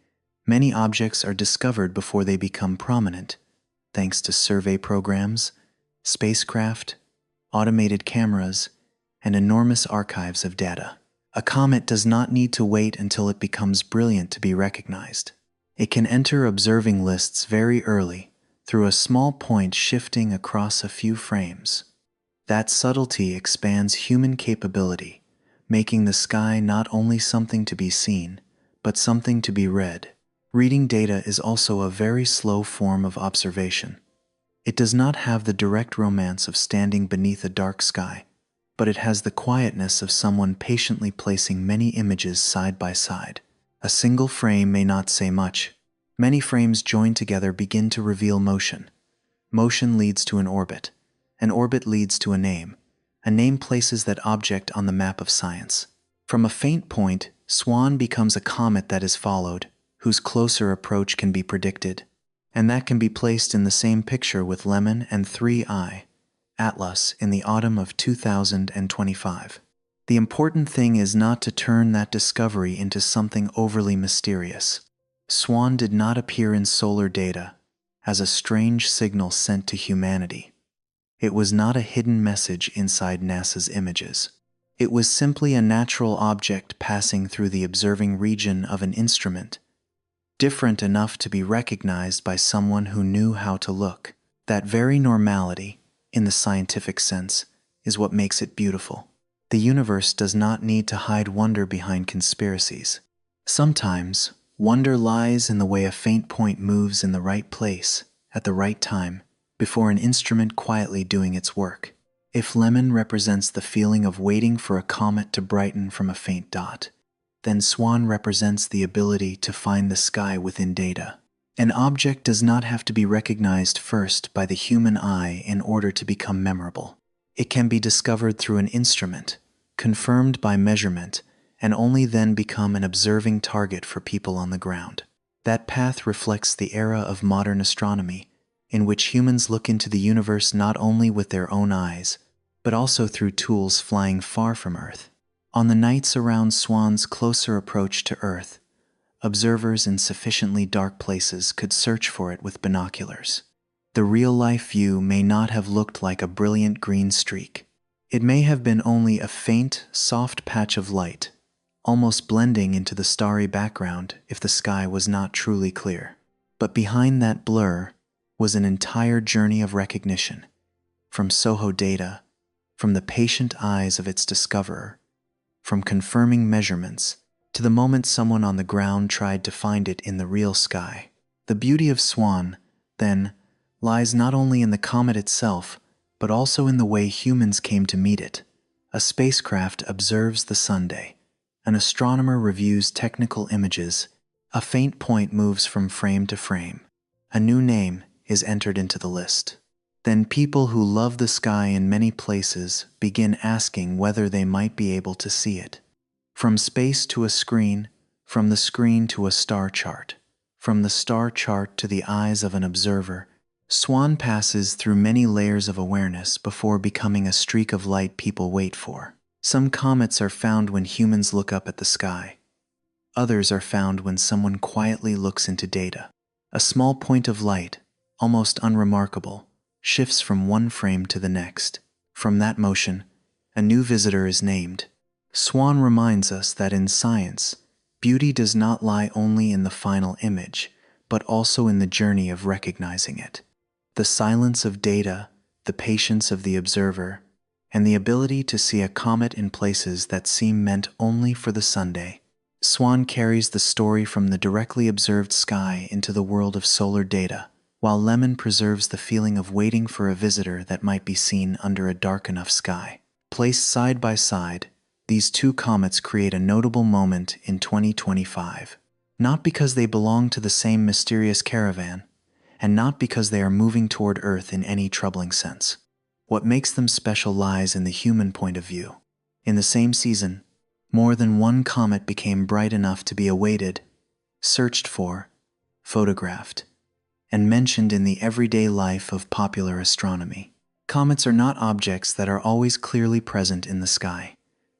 many objects are discovered before they become prominent, thanks to survey programs, spacecraft, automated cameras, and enormous archives of data. A comet does not need to wait until it becomes brilliant to be recognized. It can enter observing lists very early, through a small point shifting across a few frames. That subtlety expands human capability, making the sky not only something to be seen, but something to be read. Reading data is also a very slow form of observation. It does not have the direct romance of standing beneath a dark sky, but it has the quietness of someone patiently placing many images side by side. A single frame may not say much. Many frames joined together begin to reveal motion. Motion leads to an orbit. An orbit leads to a name. A name places that object on the map of science. From a faint point, SWAN becomes a comet that is followed, whose closer approach can be predicted. and that can be placed in the same picture with Lemmon and 3I, Atlas in the autumn of 2025. The important thing is not to turn that discovery into something overly mysterious. SWAN did not appear in solar data as a strange signal sent to humanity. It was not a hidden message inside NASA's images. It was simply a natural object passing through the observing region of an instrument, different enough to be recognized by someone who knew how to look. That very normality, in the scientific sense, is what makes it beautiful. The universe does not need to hide wonder behind conspiracies. Sometimes, wonder lies in the way a faint point moves in the right place, at the right time, before an instrument quietly doing its work. If Lemmon represents the feeling of waiting for a comet to brighten from a faint dot, then SWAN represents the ability to find the sky within data. An object does not have to be recognized first by the human eye in order to become memorable. It can be discovered through an instrument, confirmed by measurement, and only then become an observing target for people on the ground. That path reflects the era of modern astronomy, in which humans look into the universe not only with their own eyes, but also through tools flying far from Earth. On the nights around SWAN's closer approach to Earth, observers in sufficiently dark places could search for it with binoculars. The real-life view may not have looked like a brilliant green streak. It may have been only a faint, soft patch of light, almost blending into the starry background if the sky was not truly clear. But behind that blur was an entire journey of recognition, from SOHO data, from the patient eyes of its discoverer, from confirming measurements, to the moment someone on the ground tried to find it in the real sky. The beauty of SWAN, then, lies not only in the comet itself, but also in the way humans came to meet it. A spacecraft observes the Sunday. An astronomer reviews technical images. A faint point moves from frame to frame. A new name is entered into the list. Then people who love the sky in many places begin asking whether they might be able to see it. From space to a screen, from the screen to a star chart, from the star chart to the eyes of an observer, SWAN passes through many layers of awareness before becoming a streak of light people wait for. Some comets are found when humans look up at the sky. Others are found when someone quietly looks into data. A small point of light, almost unremarkable, shifts from one frame to the next. From that motion, a new visitor is named. SWAN reminds us that in science, beauty does not lie only in the final image, but also in the journey of recognizing it. The silence of data, the patience of the observer, and the ability to see a comet in places that seem meant only for the Sunday. SWAN carries the story from the directly observed sky into the world of solar data, while Lemmon preserves the feeling of waiting for a visitor that might be seen under a dark enough sky. Placed side by side, these two comets create a notable moment in 2025. Not because they belong to the same mysterious caravan, and not because they are moving toward Earth in any troubling sense. What makes them special lies in the human point of view. In the same season, more than one comet became bright enough to be awaited, searched for, photographed, and mentioned in the everyday life of popular astronomy. Comets are not objects that are always clearly present in the sky.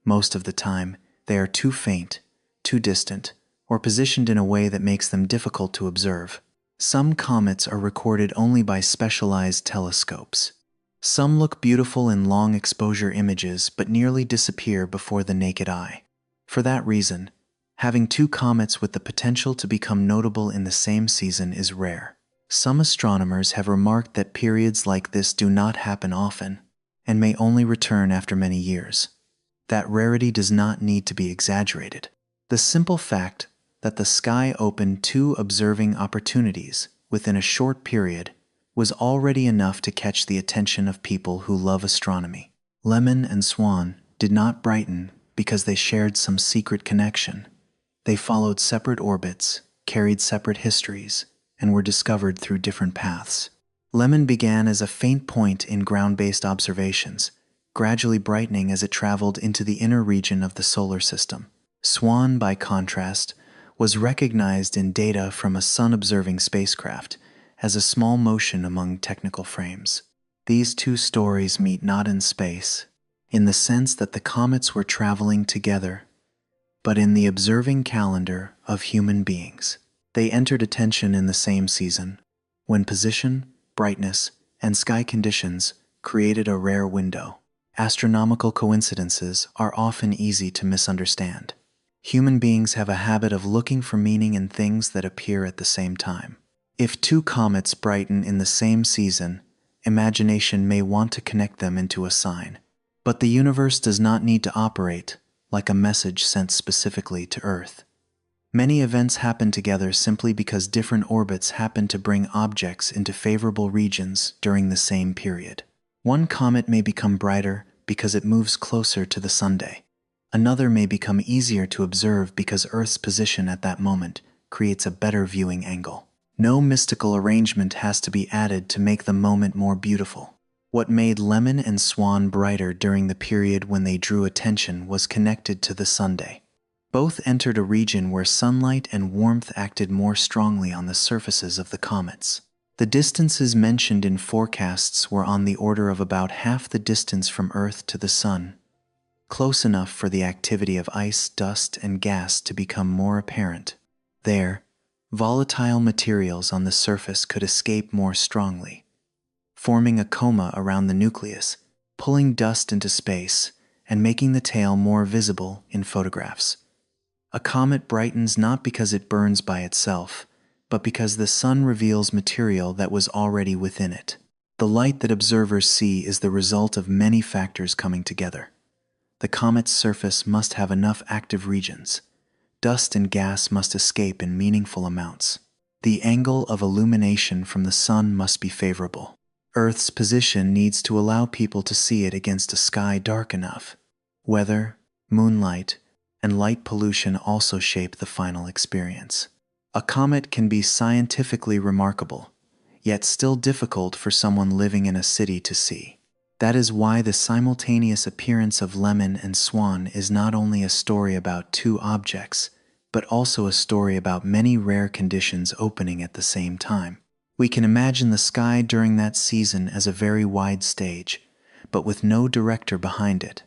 Most of the time, they are too faint, too distant, or positioned in a way that makes them difficult to observe. Some comets are recorded only by specialized telescopes. Some look beautiful in long exposure images but nearly disappear before the naked eye. For that reason, having two comets with the potential to become notable in the same season is rare. Some astronomers have remarked that periods like this do not happen often, and may only return after many years. That rarity does not need to be exaggerated. The simple fact that the sky opened two observing opportunities within a short period was already enough to catch the attention of people who love astronomy. Lemmon and SWAN did not brighten because they shared some secret connection. They followed separate orbits, carried separate histories, and were discovered through different paths. Lemmon began as a faint point in ground-based observations, gradually brightening as it traveled into the inner region of the solar system. SWAN, by contrast, was recognized in data from a sun-observing spacecraft as a small motion among technical frames. These two stories meet not in space, in the sense that the comets were traveling together, but in the observing calendar of human beings. They entered attention in the same season, when position, brightness, and sky conditions created a rare window. Astronomical coincidences are often easy to misunderstand. Human beings have a habit of looking for meaning in things that appear at the same time. If two comets brighten in the same season, imagination may want to connect them into a sign. But the universe does not need to operate like a message sent specifically to Earth. Many events happen together simply because different orbits happen to bring objects into favorable regions during the same period. One comet may become brighter because it moves closer to the Sunday. Another may become easier to observe because Earth's position at that moment creates a better viewing angle. No mystical arrangement has to be added to make the moment more beautiful. What made Lemmon and SWAN brighter during the period when they drew attention was connected to the Sunday. Both entered a region where sunlight and warmth acted more strongly on the surfaces of the comets. The distances mentioned in forecasts were on the order of about half the distance from Earth to the Sun, close enough for the activity of ice, dust, and gas to become more apparent. There, volatile materials on the surface could escape more strongly, forming a coma around the nucleus, pulling dust into space, and making the tail more visible in photographs. A comet brightens not because it burns by itself, but because the sun reveals material that was already within it. The light that observers see is the result of many factors coming together. The comet's surface must have enough active regions. Dust and gas must escape in meaningful amounts. The angle of illumination from the sun must be favorable. Earth's position needs to allow people to see it against a sky dark enough. Weather, moonlight, and light pollution also shape the final experience. A comet can be scientifically remarkable, yet still difficult for someone living in a city to see. That is why the simultaneous appearance of Lemmon and SWAN is not only a story about two objects, but also a story about many rare conditions opening at the same time. We can imagine the sky during that season as a very wide stage, but with no director behind it.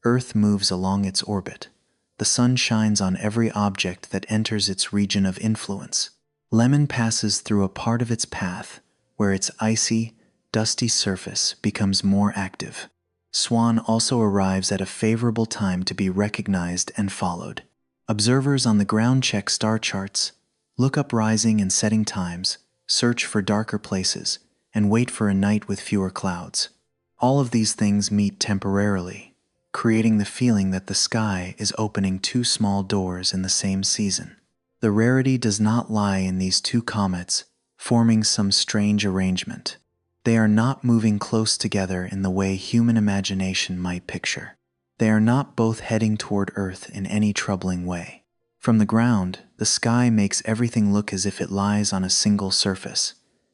Earth moves along its orbit. The sun shines on every object that enters its region of influence. Lemmon passes through a part of its path where its icy, dusty surface becomes more active. SWAN also arrives at a favorable time to be recognized and followed. Observers on the ground check star charts, look up rising and setting times, search for darker places, and wait for a night with fewer clouds. All of these things meet temporarily, creating the feeling that the sky is opening two small doors in the same season. The rarity does not lie in these two comets forming some strange arrangement. They are not moving close together in the way human imagination might picture. They are not both heading toward Earth in any troubling way. From the ground, the sky makes everything look as if it lies on a single surface,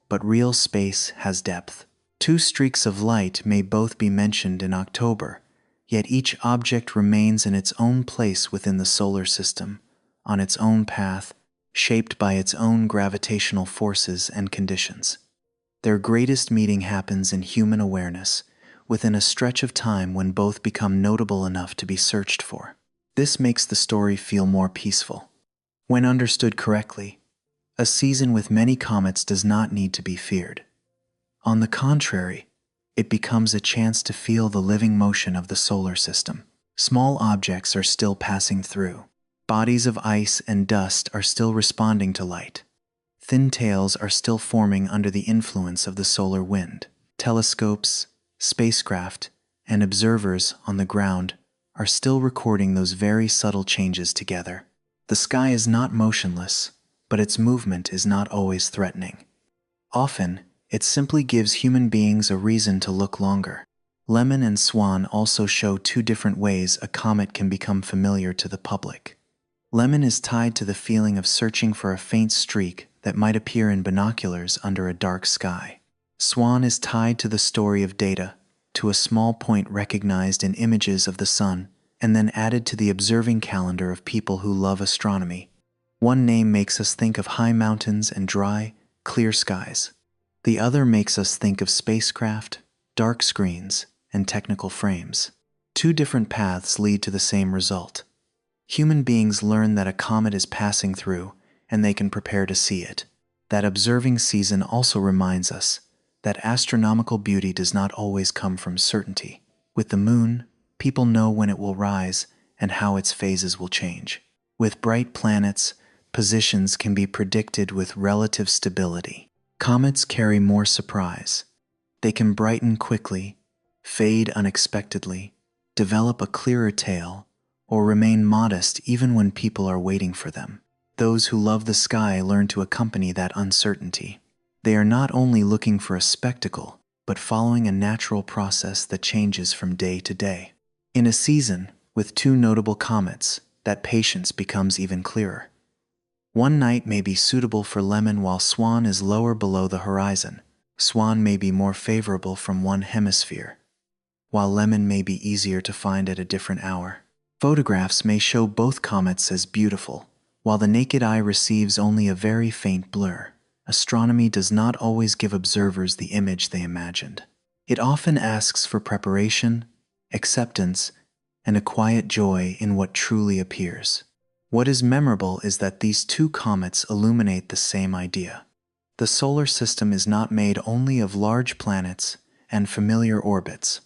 but real space has depth. Two streaks of light may both be mentioned in October, yet each object remains in its own place within the solar system, on its own path, shaped by its own gravitational forces and conditions. Their greatest meeting happens in human awareness, within a stretch of time when both become notable enough to be searched for. This makes the story feel more peaceful. When understood correctly, a season with many comets does not need to be feared. On the contrary, it becomes a chance to feel the living motion of the solar system. Small objects are still passing through. Bodies of ice and dust are still responding to light. Thin tails are still forming under the influence of the solar wind. Telescopes, spacecraft, and observers on the ground are still recording those very subtle changes together. The sky is not motionless, but its movement is not always threatening. Often, it simply gives human beings a reason to look longer. Lemmon and SWAN also show two different ways a comet can become familiar to the public. Lemmon is tied to the feeling of searching for a faint streak that might appear in binoculars under a dark sky. SWAN is tied to the story of data, to a small point recognized in images of the sun, and then added to the observing calendar of people who love astronomy. One name makes us think of high mountains and dry, clear skies. The other makes us think of spacecraft, dark screens, and technical frames. Two different paths lead to the same result. Human beings learn that a comet is passing through, and they can prepare to see it. That observing season also reminds us that astronomical beauty does not always come from certainty. With the moon, people know when it will rise and how its phases will change. With bright planets, positions can be predicted with relative stability. Comets carry more surprise. They can brighten quickly, fade unexpectedly, develop a clearer tail, or remain modest even when people are waiting for them. Those who love the sky learn to accompany that uncertainty. They are not only looking for a spectacle, but following a natural process that changes from day to day. In a season with two notable comets, that patience becomes even clearer. One night may be suitable for Lemmon while SWAN is lower below the horizon. SWAN may be more favorable from one hemisphere, while Lemmon may be easier to find at a different hour. Photographs may show both comets as beautiful, while the naked eye receives only a very faint blur. Astronomy does not always give observers the image they imagined. It often asks for preparation, acceptance, and a quiet joy in what truly appears. What is memorable is that these two comets illuminate the same idea. The solar system is not made only of large planets and familiar orbits.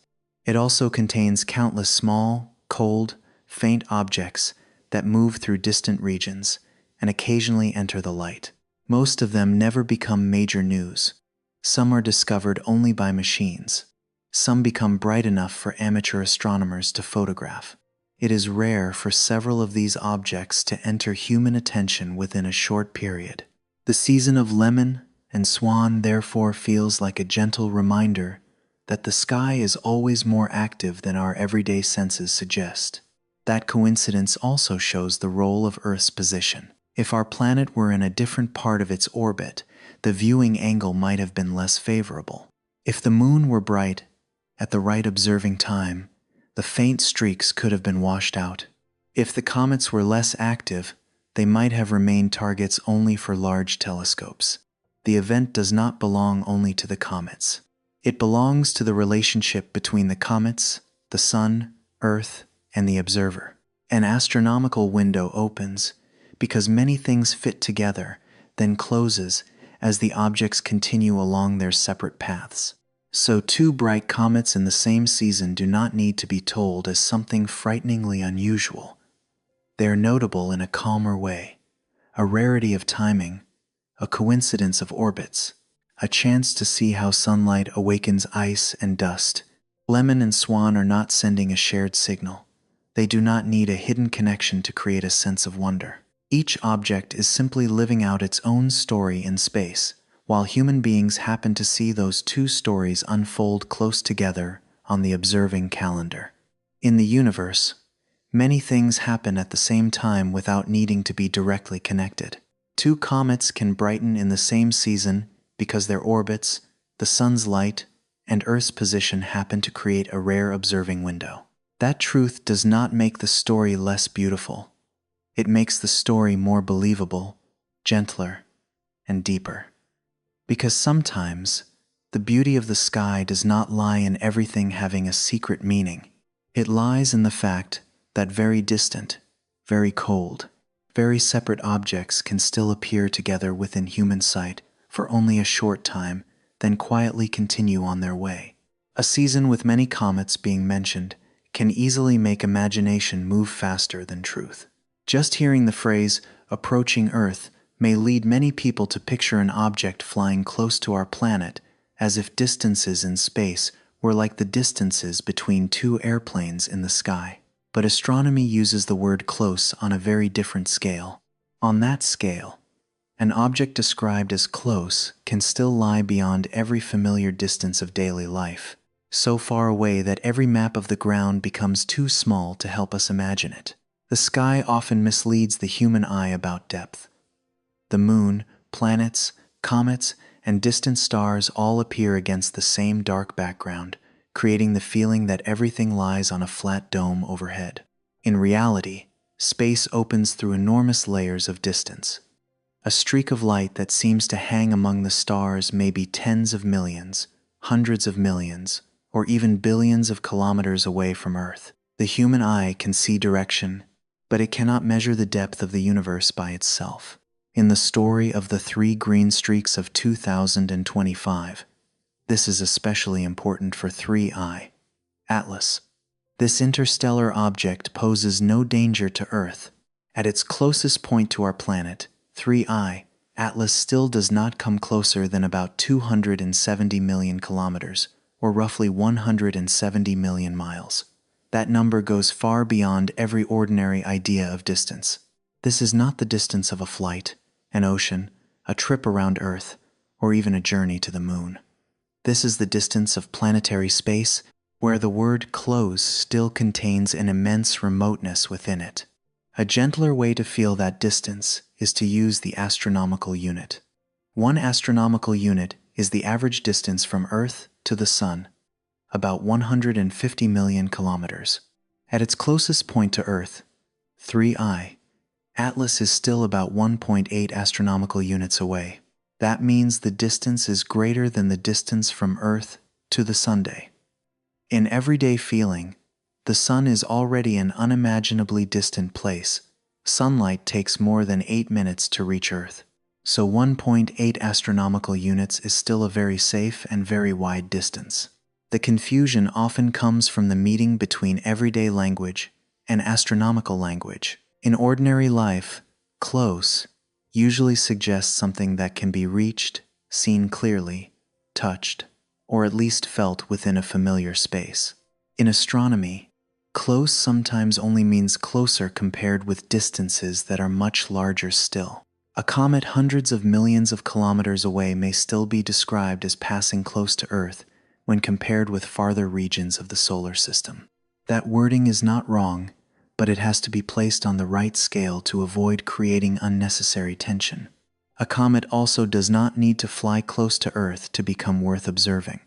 It also contains countless small, cold, faint objects that move through distant regions and occasionally enter the light. Most of them never become major news. Some are discovered only by machines. Some become bright enough for amateur astronomers to photograph. It is rare for several of these objects to enter human attention within a short period. The season of Lemmon and SWAN therefore feels like a gentle reminder that the sky is always more active than our everyday senses suggest. That coincidence also shows the role of Earth's position. If our planet were in a different part of its orbit, the viewing angle might have been less favorable. If the moon were bright at the right observing time, the faint streaks could have been washed out. If the comets were less active, they might have remained targets only for large telescopes. The event does not belong only to the comets. It belongs to the relationship between the comets, the Sun, Earth, and the observer. An astronomical window opens because many things fit together, then closes as the objects continue along their separate paths. So two bright comets in the same season do not need to be told as something frighteningly unusual. They are notable in a calmer way, a rarity of timing, a coincidence of orbits, a chance to see how sunlight awakens ice and dust. Lemmon and SWAN are not sending a shared signal. They do not need a hidden connection to create a sense of wonder. Each object is simply living out its own story in space, while human beings happen to see those two stories unfold close together on the observing calendar. In the universe, many things happen at the same time without needing to be directly connected. Two comets can brighten in the same season because their orbits, the sun's light, and Earth's position happen to create a rare observing window. That truth does not make the story less beautiful. It makes the story more believable, gentler, and deeper. Because sometimes, the beauty of the sky does not lie in everything having a secret meaning. It lies in the fact that very distant, very cold, very separate objects can still appear together within human sight for only a short time, then quietly continue on their way. A season with many comets being mentioned can easily make imagination move faster than truth. Just hearing the phrase, "approaching Earth," may lead many people to picture an object flying close to our planet, as if distances in space were like the distances between two airplanes in the sky. But astronomy uses the word close on a very different scale. On that scale, an object described as close can still lie beyond every familiar distance of daily life, so far away that every map of the ground becomes too small to help us imagine it. The sky often misleads the human eye about depth. The moon, planets, comets, and distant stars all appear against the same dark background, creating the feeling that everything lies on a flat dome overhead. In reality, space opens through enormous layers of distance. A streak of light that seems to hang among the stars may be tens of millions, hundreds of millions, or even billions of kilometers away from Earth. The human eye can see direction, but it cannot measure the depth of the universe by itself. In the story of the three green streaks of 2025, this is especially important for 3I, Atlas. This interstellar object poses no danger to Earth. At its closest point to our planet, 3I, Atlas still does not come closer than about 270 million kilometers, or roughly 170 million miles. That number goes far beyond every ordinary idea of distance. This is not the distance of a flight, an ocean, a trip around Earth, or even a journey to the moon. This is the distance of planetary space, where the word close still contains an immense remoteness within it. A gentler way to feel that distance is to use the astronomical unit. 1 astronomical unit is the average distance from Earth to the Sun, about 150 million kilometers. At its closest point to Earth, 3I, Atlas is still about 1.8 astronomical units away. That means the distance is greater than the distance from Earth to the Sunday. In everyday feeling, the Sun is already an unimaginably distant place. Sunlight takes more than 8 minutes to reach Earth, so 1.8 astronomical units is still a very safe and very wide distance. The confusion often comes from the meeting between everyday language and astronomical language. In ordinary life, close usually suggests something that can be reached, seen clearly, touched, or at least felt within a familiar space. In astronomy, close sometimes only means closer compared with distances that are much larger still. A comet hundreds of millions of kilometers away may still be described as passing close to Earth when compared with farther regions of the solar system. That wording is not wrong, but it has to be placed on the right scale to avoid creating unnecessary tension. A comet also does not need to fly close to Earth to become worth observing.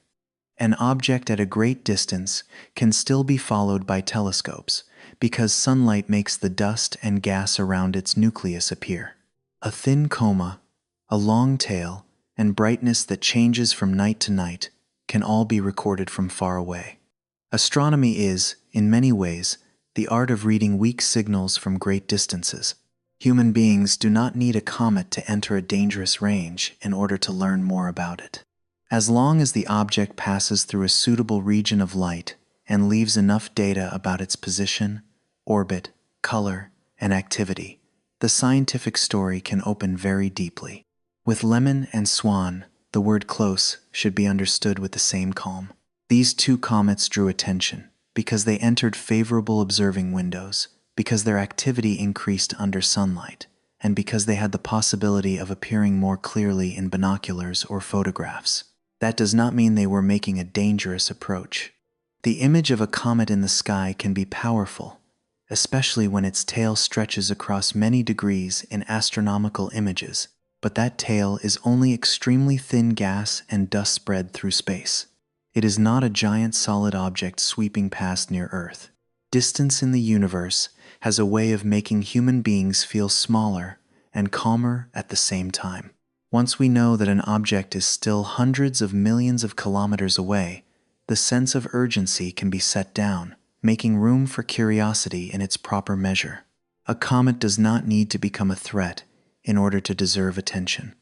An object at a great distance can still be followed by telescopes because sunlight makes the dust and gas around its nucleus appear. A thin coma, a long tail, and brightness that changes from night to night can all be recorded from far away. Astronomy is, in many ways, the art of reading weak signals from great distances. Human beings do not need a comet to enter a dangerous range in order to learn more about it. As long as the object passes through a suitable region of light and leaves enough data about its position, orbit, color, and activity, the scientific story can open very deeply. With Lemmon and SWAN, the word close should be understood with the same calm. These two comets drew attention because they entered favorable observing windows, because their activity increased under sunlight, and because they had the possibility of appearing more clearly in binoculars or photographs. That does not mean they were making a dangerous approach. The image of a comet in the sky can be powerful, especially when its tail stretches across many degrees in astronomical images, but that tail is only extremely thin gas and dust spread through space. It is not a giant solid object sweeping past near Earth. Distance in the universe has a way of making human beings feel smaller and calmer at the same time. Once we know that an object is still hundreds of millions of kilometers away, the sense of urgency can be set down, making room for curiosity in its proper measure. A comet does not need to become a threat in order to deserve attention.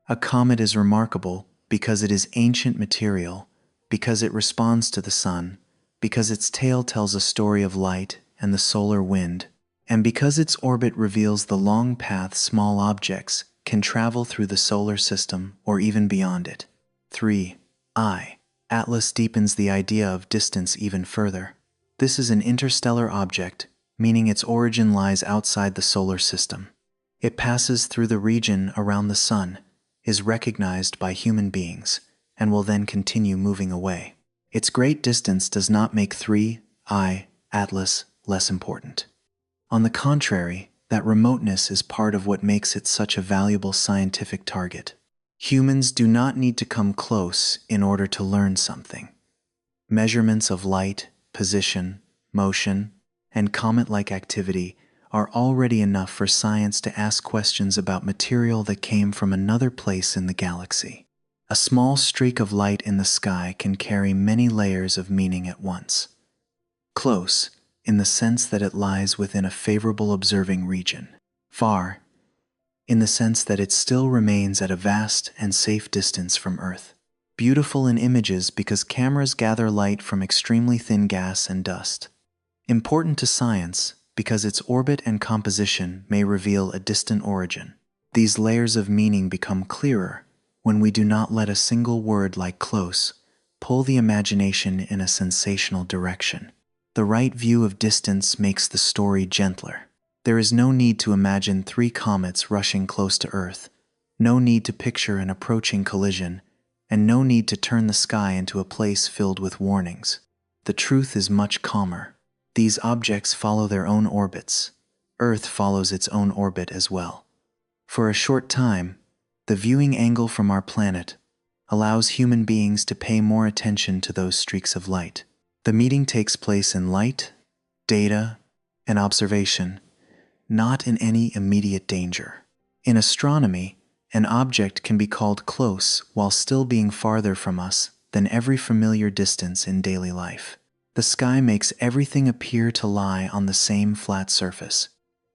A comet is remarkable because it is ancient material, because it responds to the sun, because its tail tells a story of light and the solar wind, and because its orbit reveals the long path small objects can travel through the solar system or even beyond it. 3I. Atlas deepens the idea of distance even further. This is an interstellar object, meaning its origin lies outside the solar system. It passes through the region around the sun, is recognized by human beings, and will then continue moving away. Its great distance does not make 3I, Atlas, less important. On the contrary, that remoteness is part of what makes it such a valuable scientific target. Humans do not need to come close in order to learn something. Measurements of light, position, motion, and comet-like activity are already enough for science to ask questions about material that came from another place in the galaxy. A small streak of light in the sky can carry many layers of meaning at once. Close, in the sense that it lies within a favorable observing region. Far, in the sense that it still remains at a vast and safe distance from Earth. Beautiful in images because cameras gather light from extremely thin gas and dust. Important to science because its orbit and composition may reveal a distant origin. These layers of meaning become clearer when we do not let a single word like close pull the imagination in a sensational direction. The right view of distance makes the story gentler. There is no need to imagine 3 comets rushing close to Earth, no need to picture an approaching collision, and no need to turn the sky into a place filled with warnings. The truth is much calmer. These objects follow their own orbits. Earth follows its own orbit as well. For a short time, the viewing angle from our planet allows human beings to pay more attention to those streaks of light. The meeting takes place in light, data, and observation, not in any immediate danger. In astronomy, an object can be called close while still being farther from us than every familiar distance in daily life. The sky makes everything appear to lie on the same flat surface,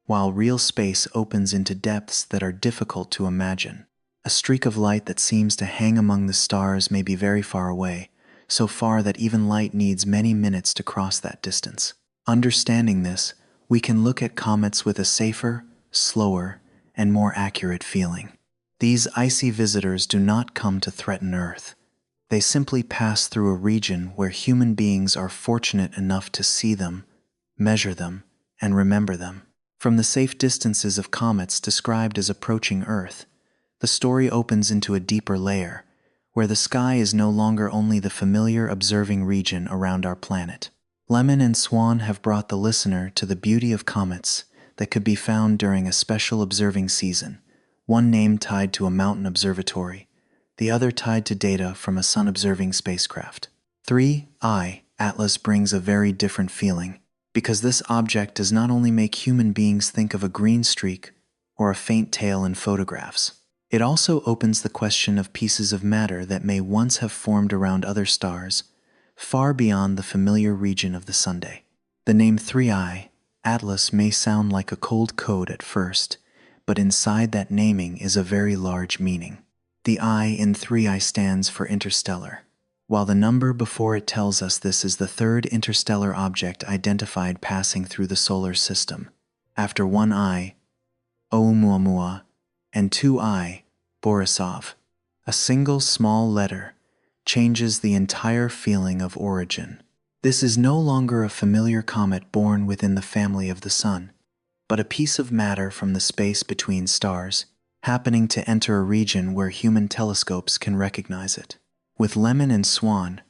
while real space opens into depths that are difficult to imagine. A streak of light that seems to hang among the stars may be very far away, so far that even light needs many minutes to cross that distance. Understanding this, we can look at comets with a safer, slower, and more accurate feeling. These icy visitors do not come to threaten Earth. They simply pass through a region where human beings are fortunate enough to see them, measure them, and remember them. From the safe distances of comets described as approaching Earth, the story opens into a deeper layer, where the sky is no longer only the familiar observing region around our planet. Lemmon and SWAN have brought the listener to the beauty of comets that could be found during a special observing season, one name tied to a mountain observatory, the other tied to data from a sun-observing spacecraft. 3I Atlas brings a very different feeling, because this object does not only make human beings think of a green streak or a faint tail in photographs. It also opens the question of pieces of matter that may once have formed around other stars, far beyond the familiar region of the Sunday. The name 3I Atlas may sound like a cold code at first, but inside that naming is a very large meaning. The I in 3I stands for interstellar, while the number before it tells us this is the 3rd interstellar object identified passing through the solar system, after 1I, Oumuamua, and 2I, Borisov. A single small letter changes the entire feeling of origin. This is no longer a familiar comet born within the family of the Sun, but a piece of matter from the space between stars, happening to enter a region where human telescopes can recognize it. With Lemmon and SWAN,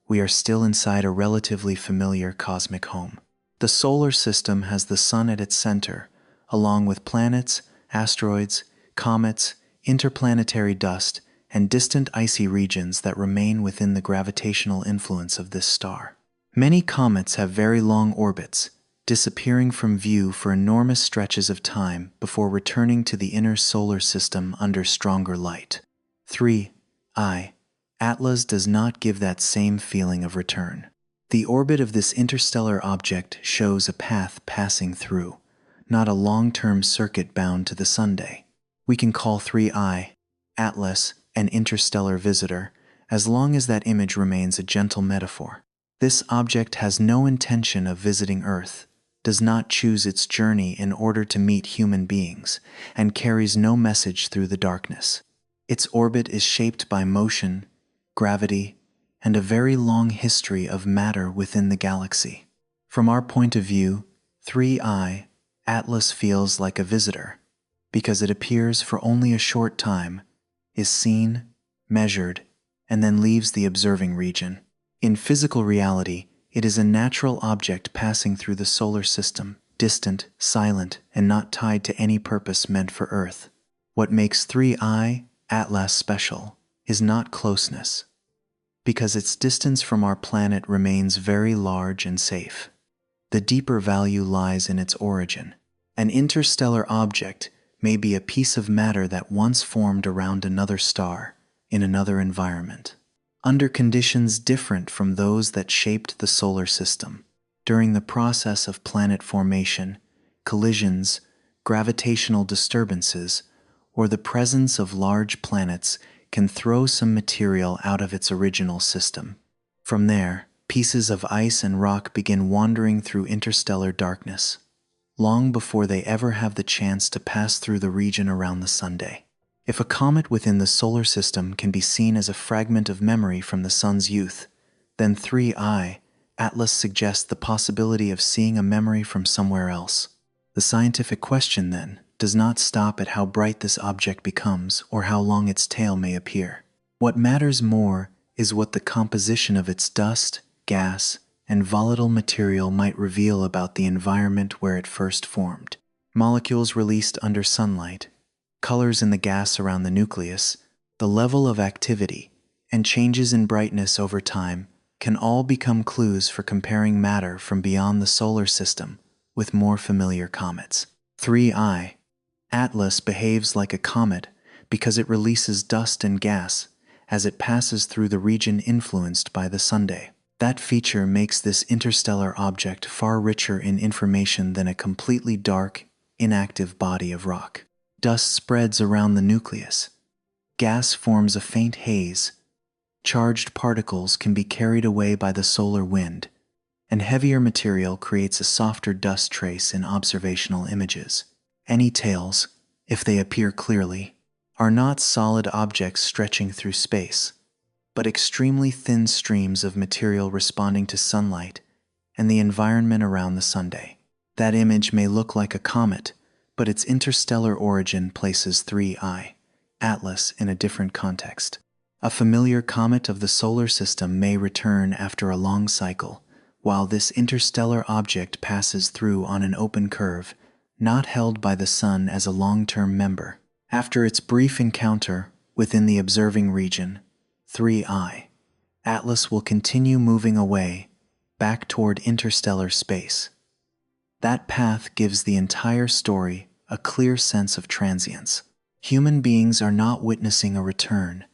we are still inside a relatively familiar cosmic home. The solar system has the Sun at its center, along with planets, asteroids, comets, interplanetary dust, and distant icy regions that remain within the gravitational influence of this star. Many comets have very long orbits, disappearing from view for enormous stretches of time before returning to the inner solar system under stronger light. 3I Atlas does not give that same feeling of return. The orbit of this interstellar object shows a path passing through, not a long-term circuit bound to the Sunday. We can call 3I Atlas an interstellar visitor, as long as that image remains a gentle metaphor. This object has no intention of visiting Earth, does not choose its journey in order to meet human beings, and carries no message through the darkness. Its orbit is shaped by motion, gravity, and a very long history of matter within the galaxy. From our point of view, 3I Atlas feels like a visitor, because it appears for only a short time, is seen, measured, and then leaves the observing region. In physical reality, it is a natural object passing through the solar system, distant, silent, and not tied to any purpose meant for Earth. What makes 3I Atlas special is not closeness, because its distance from our planet remains very large and safe. The deeper value lies in its origin. An interstellar object may be a piece of matter that once formed around another star in another environment, under conditions different from those that shaped the solar system. During the process of planet formation, collisions, gravitational disturbances, or the presence of large planets can throw some material out of its original system. From there, pieces of ice and rock begin wandering through interstellar darkness, long before they ever have the chance to pass through the region around the Sunday. If a comet within the solar system can be seen as a fragment of memory from the Sun's youth, then 3I Atlas suggests the possibility of seeing a memory from somewhere else. The scientific question, then, does not stop at how bright this object becomes or how long its tail may appear. What matters more is what the composition of its dust, gas, and volatile material might reveal about the environment where it first formed. Molecules released under sunlight, colors in the gas around the nucleus, the level of activity, and changes in brightness over time can all become clues for comparing matter from beyond the solar system with more familiar comets. 3I Atlas behaves like a comet because it releases dust and gas as it passes through the region influenced by the Sunday. That feature makes this interstellar object far richer in information than a completely dark, inactive body of rock. Dust spreads around the nucleus. Gas forms a faint haze. Charged particles can be carried away by the solar wind, and heavier material creates a softer dust trace in observational images. Any tails, if they appear clearly, are not solid objects stretching through space, but extremely thin streams of material responding to sunlight and the environment around the Sunday. That image may look like a comet, but its interstellar origin places 3I Atlas in a different context. A familiar comet of the solar system may return after a long cycle, while this interstellar object passes through on an open curve, not held by the Sun as a long-term member. After its brief encounter within the observing region, 3I Atlas will continue moving away, back toward interstellar space. That path gives the entire story a clear sense of transience. Human beings are not witnessing a return,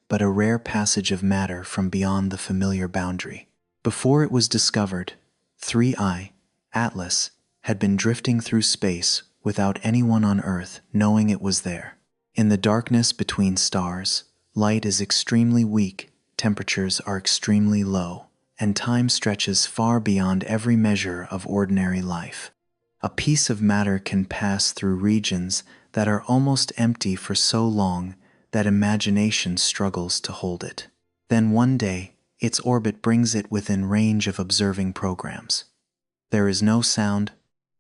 but a rare passage of matter from beyond the familiar boundary. Before it was discovered, 3I Atlas had been drifting through space without anyone on Earth knowing it was there. In the darkness between stars, light is extremely weak, temperatures are extremely low, and time stretches far beyond every measure of ordinary life. A piece of matter can pass through regions that are almost empty for so long that imagination struggles to hold it. Then one day, its orbit brings it within range of observing programs. There is no sound,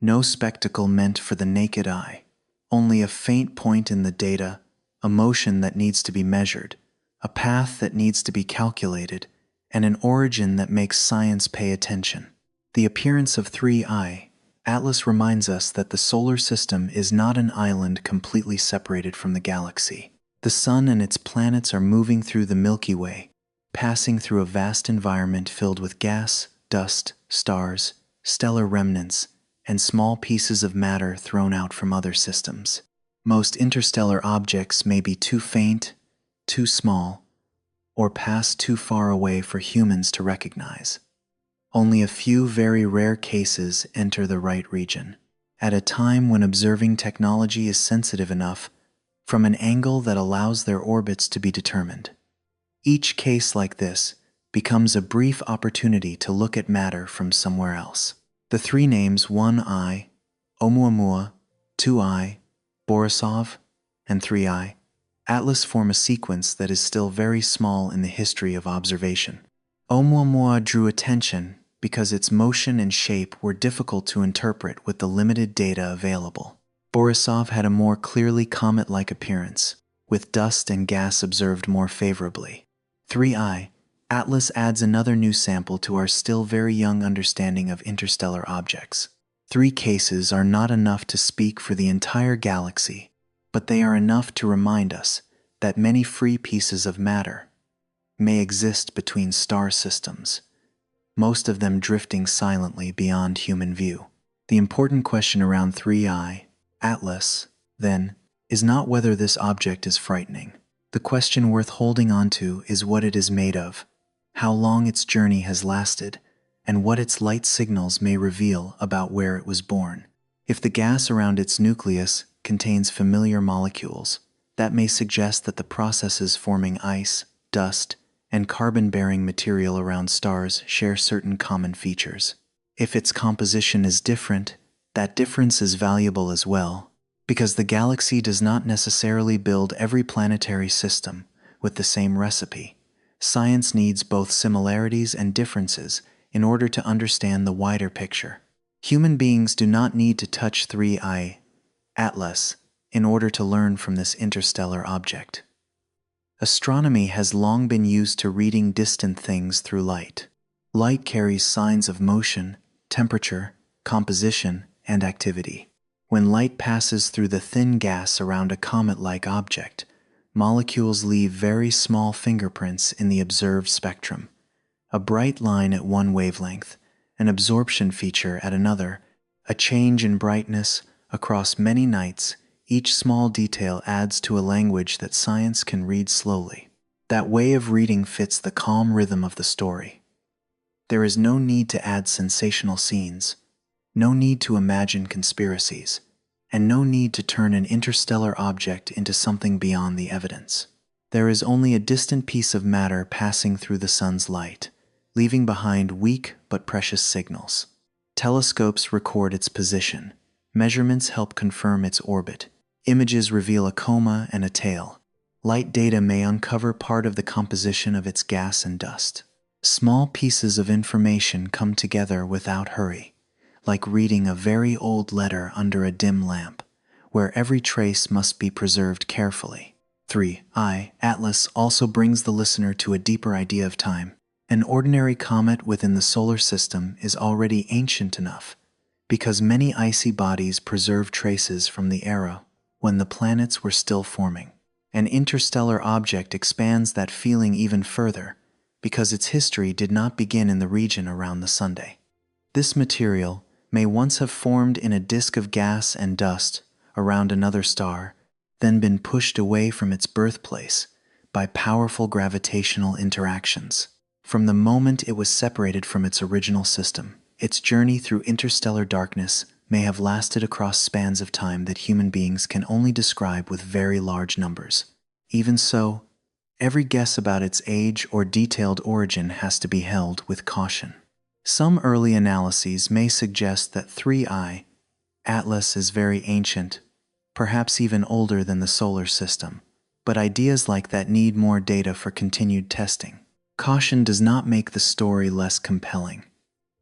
no spectacle meant for the naked eye, only a faint point in the data, a motion that needs to be measured, a path that needs to be calculated, and an origin that makes science pay attention. The appearance of 3I Atlas reminds us that the solar system is not an island completely separated from the galaxy. The Sun and its planets are moving through the Milky Way, passing through a vast environment filled with gas, dust, stars, stellar remnants, and small pieces of matter thrown out from other systems. Most interstellar objects may be too faint, too small, or pass too far away for humans to recognize. Only a few very rare cases enter the right region, at a time when observing technology is sensitive enough from an angle that allows their orbits to be determined. Each case like this becomes a brief opportunity to look at matter from somewhere else. The three names 1I, Oumuamua, 2I, Borisov, and 3I Atlas form a sequence that is still very small in the history of observation. Oumuamua drew attention because its motion and shape were difficult to interpret with the limited data available. Borisov had a more clearly comet-like appearance, with dust and gas observed more favorably. 3I Atlas adds another new sample to our still very young understanding of interstellar objects. 3 cases are not enough to speak for the entire galaxy, but they are enough to remind us that many free pieces of matter may exist between star systems, most of them drifting silently beyond human view. The important question around 3i, Atlas, then, is not whether this object is frightening. The question worth holding on to is what it is made of, how long its journey has lasted, and what its light signals may reveal about where it was born. If the gas around its nucleus contains familiar molecules, that may suggest that the processes forming ice, dust, and carbon-bearing material around stars share certain common features. If its composition is different, that difference is valuable as well, because the galaxy does not necessarily build every planetary system with the same recipe. Science needs both similarities and differences in order to understand the wider picture. Human beings do not need to touch 3i, Atlas, in order to learn from this interstellar object. Astronomy has long been used to reading distant things through light. Light carries signs of motion, temperature, composition, and activity. When light passes through the thin gas around a comet-like object, molecules leave very small fingerprints in the observed spectrum. A bright line at one wavelength, an absorption feature at another, a change in brightness across many nights. Each small detail adds to a language that science can read slowly. That way of reading fits the calm rhythm of the story. There is no need to add sensational scenes, no need to imagine conspiracies, and no need to turn an interstellar object into something beyond the evidence. There is only a distant piece of matter passing through the sun's light, leaving behind weak but precious signals. Telescopes record its position, measurements help confirm its orbit, images reveal a coma and a tail. Light data may uncover part of the composition of its gas and dust. Small pieces of information come together without hurry, like reading a very old letter under a dim lamp, where every trace must be preserved carefully. 3i, Atlas also brings the listener to a deeper idea of time. An ordinary comet within the solar system is already ancient enough, because many icy bodies preserve traces from the era when the planets were still forming. An interstellar object expands that feeling even further, because its history did not begin in the region around the Sunday. This material may once have formed in a disk of gas and dust around another star, then been pushed away from its birthplace by powerful gravitational interactions. From the moment it was separated from its original system, its journey through interstellar darkness may have lasted across spans of time that human beings can only describe with very large numbers. Even so, every guess about its age or detailed origin has to be held with caution. Some early analyses may suggest that 3i, Atlas, is very ancient, perhaps even older than the solar system, but ideas like that need more data for continued testing. Caution does not make the story less compelling.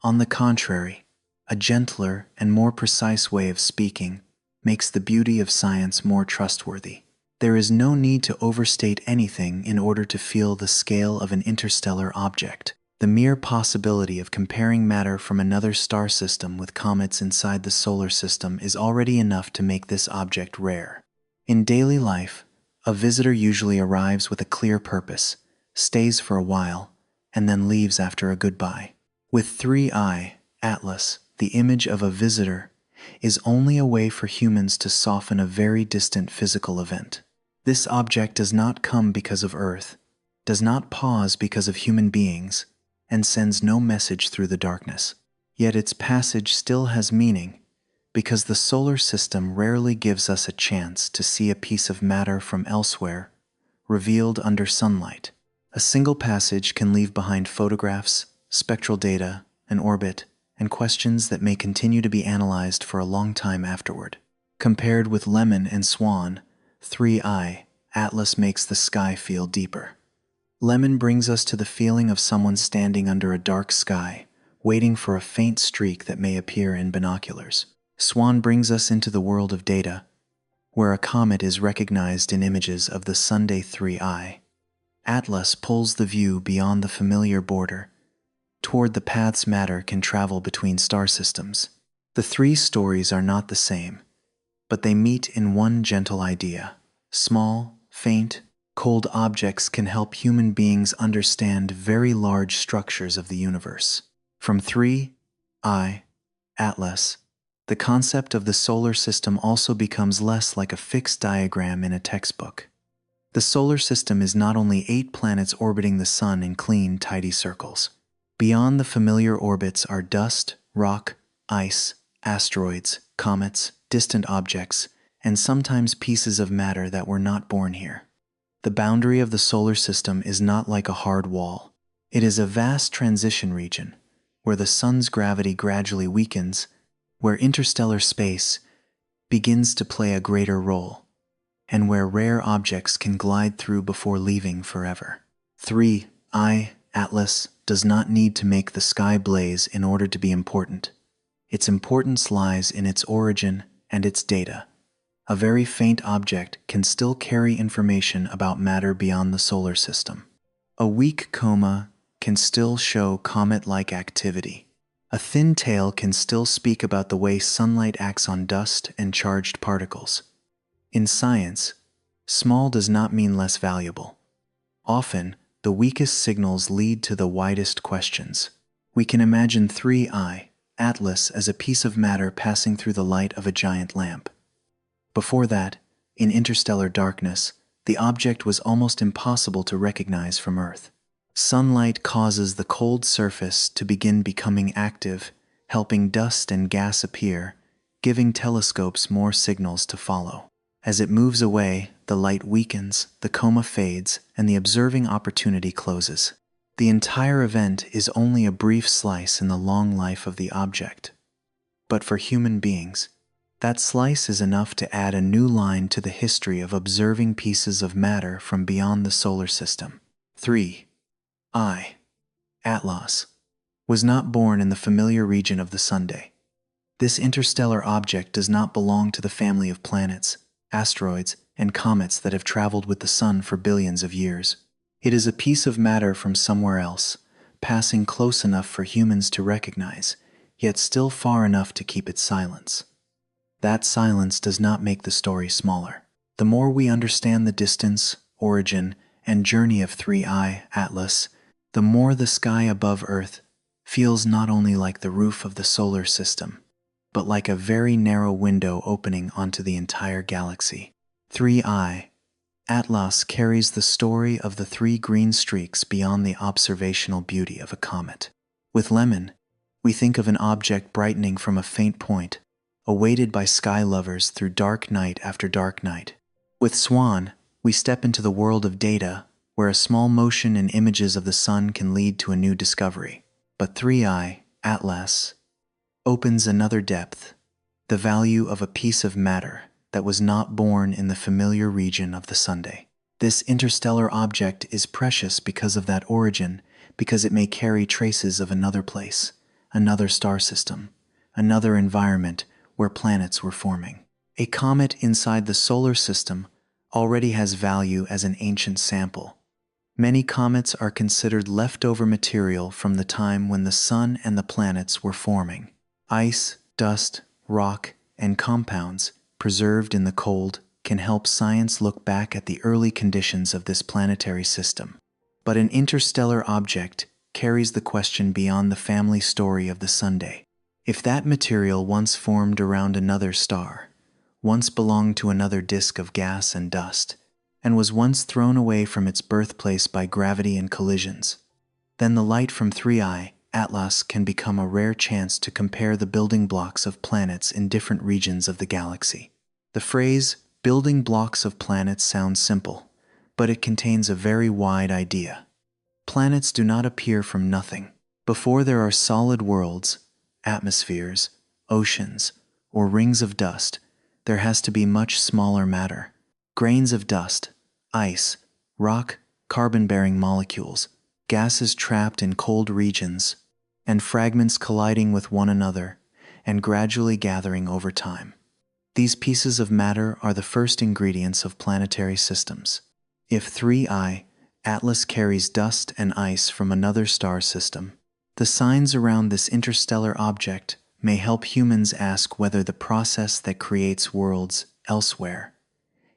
On the contrary, a gentler and more precise way of speaking makes the beauty of science more trustworthy. There is no need to overstate anything in order to feel the scale of an interstellar object. The mere possibility of comparing matter from another star system with comets inside the solar system is already enough to make this object rare. In daily life, a visitor usually arrives with a clear purpose, stays for a while, and then leaves after a goodbye. With 3i, Atlas, the image of a visitor is only a way for humans to soften a very distant physical event. This object does not come because of Earth, does not pause because of human beings, and sends no message through the darkness. Yet its passage still has meaning, because the solar system rarely gives us a chance to see a piece of matter from elsewhere, revealed under sunlight. A single passage can leave behind photographs, spectral data, an orbit, and questions that may continue to be analyzed for a long time afterward. Compared with Lemmon and SWAN, 3i, Atlas makes the sky feel deeper. Lemmon brings us to the feeling of someone standing under a dark sky, waiting for a faint streak that may appear in binoculars. SWAN brings us into the world of data, where a comet is recognized in images of the Sunday 3i. Atlas pulls the view beyond the familiar border, toward the paths matter can travel between star systems. The three stories are not the same, but they meet in one gentle idea. Small, faint, cold objects can help human beings understand very large structures of the universe. From 3i, Atlas, The concept of the solar system also becomes less like a fixed diagram in a textbook. The solar system is not only 8 planets orbiting the Sun in clean, tidy circles. Beyond the familiar orbits are dust, rock, ice, asteroids, comets, distant objects, and sometimes pieces of matter that were not born here. The boundary of the solar system is not like a hard wall. It is a vast transition region, where the Sun's gravity gradually weakens, where interstellar space begins to play a greater role, and where rare objects can glide through before leaving forever. 3I Atlas does not need to make the sky blaze in order to be important. Its importance lies in its origin and its data. A very faint object can still carry information about matter beyond the solar system. A weak coma can still show comet-like activity. A thin tail can still speak about the way sunlight acts on dust and charged particles. In science, small does not mean less valuable. Often, the weakest signals lead to the widest questions. We can imagine 3I Atlas as a piece of matter passing through the light of a giant lamp. Before that, in interstellar darkness, the object was almost impossible to recognize from Earth. Sunlight causes the cold surface to begin becoming active, helping dust and gas appear, giving telescopes more signals to follow. As it moves away, the light weakens, the coma fades, and the observing opportunity closes. The entire event is only a brief slice in the long life of the object. But for human beings, that slice is enough to add a new line to the history of observing pieces of matter from beyond the solar system. 3I Atlas was not born in the familiar region of the Sunday. This interstellar object does not belong to the family of planets, asteroids, and comets that have traveled with the Sun for billions of years. It is a piece of matter from somewhere else, passing close enough for humans to recognize, yet still far enough to keep its silence. That silence does not make the story smaller. The more we understand the distance, origin, and journey of 3I Atlas, the more the sky above Earth feels not only like the roof of the solar system, but like a very narrow window opening onto the entire galaxy. 3I Atlas carries the story of the 3 green streaks beyond the observational beauty of a comet. With Lemmon, we think of an object brightening from a faint point, awaited by sky lovers through dark night after dark night. With SWAN, we step into the world of data, where a small motion in images of the Sun can lead to a new discovery. But 3I Atlas opens another depth, the value of a piece of matter that was not born in the familiar region of the Sunday. This interstellar object is precious because of that origin, because it may carry traces of another place, another star system, another environment where planets were forming. A comet inside the solar system already has value as an ancient sample. Many comets are considered leftover material from the time when the Sun and the planets were forming. Ice, dust, rock, and compounds preserved in the cold can help science look back at the early conditions of this planetary system. But an interstellar object carries the question beyond the family story of the Sunday. If that material once formed around another star, once belonged to another disk of gas and dust, and was once thrown away from its birthplace by gravity and collisions, then the light from 3I Atlas can become a rare chance to compare the building blocks of planets in different regions of the galaxy. The phrase, building blocks of planets, sounds simple, but it contains a very wide idea. Planets do not appear from nothing. Before there are solid worlds, atmospheres, oceans, or rings of dust, there has to be much smaller matter. Grains of dust, ice, rock, carbon-bearing molecules, gases trapped in cold regions, and fragments colliding with one another and gradually gathering over time. These pieces of matter are the first ingredients of planetary systems. If 3I Atlas carries dust and ice from another star system, the signs around this interstellar object may help humans ask whether the process that creates worlds elsewhere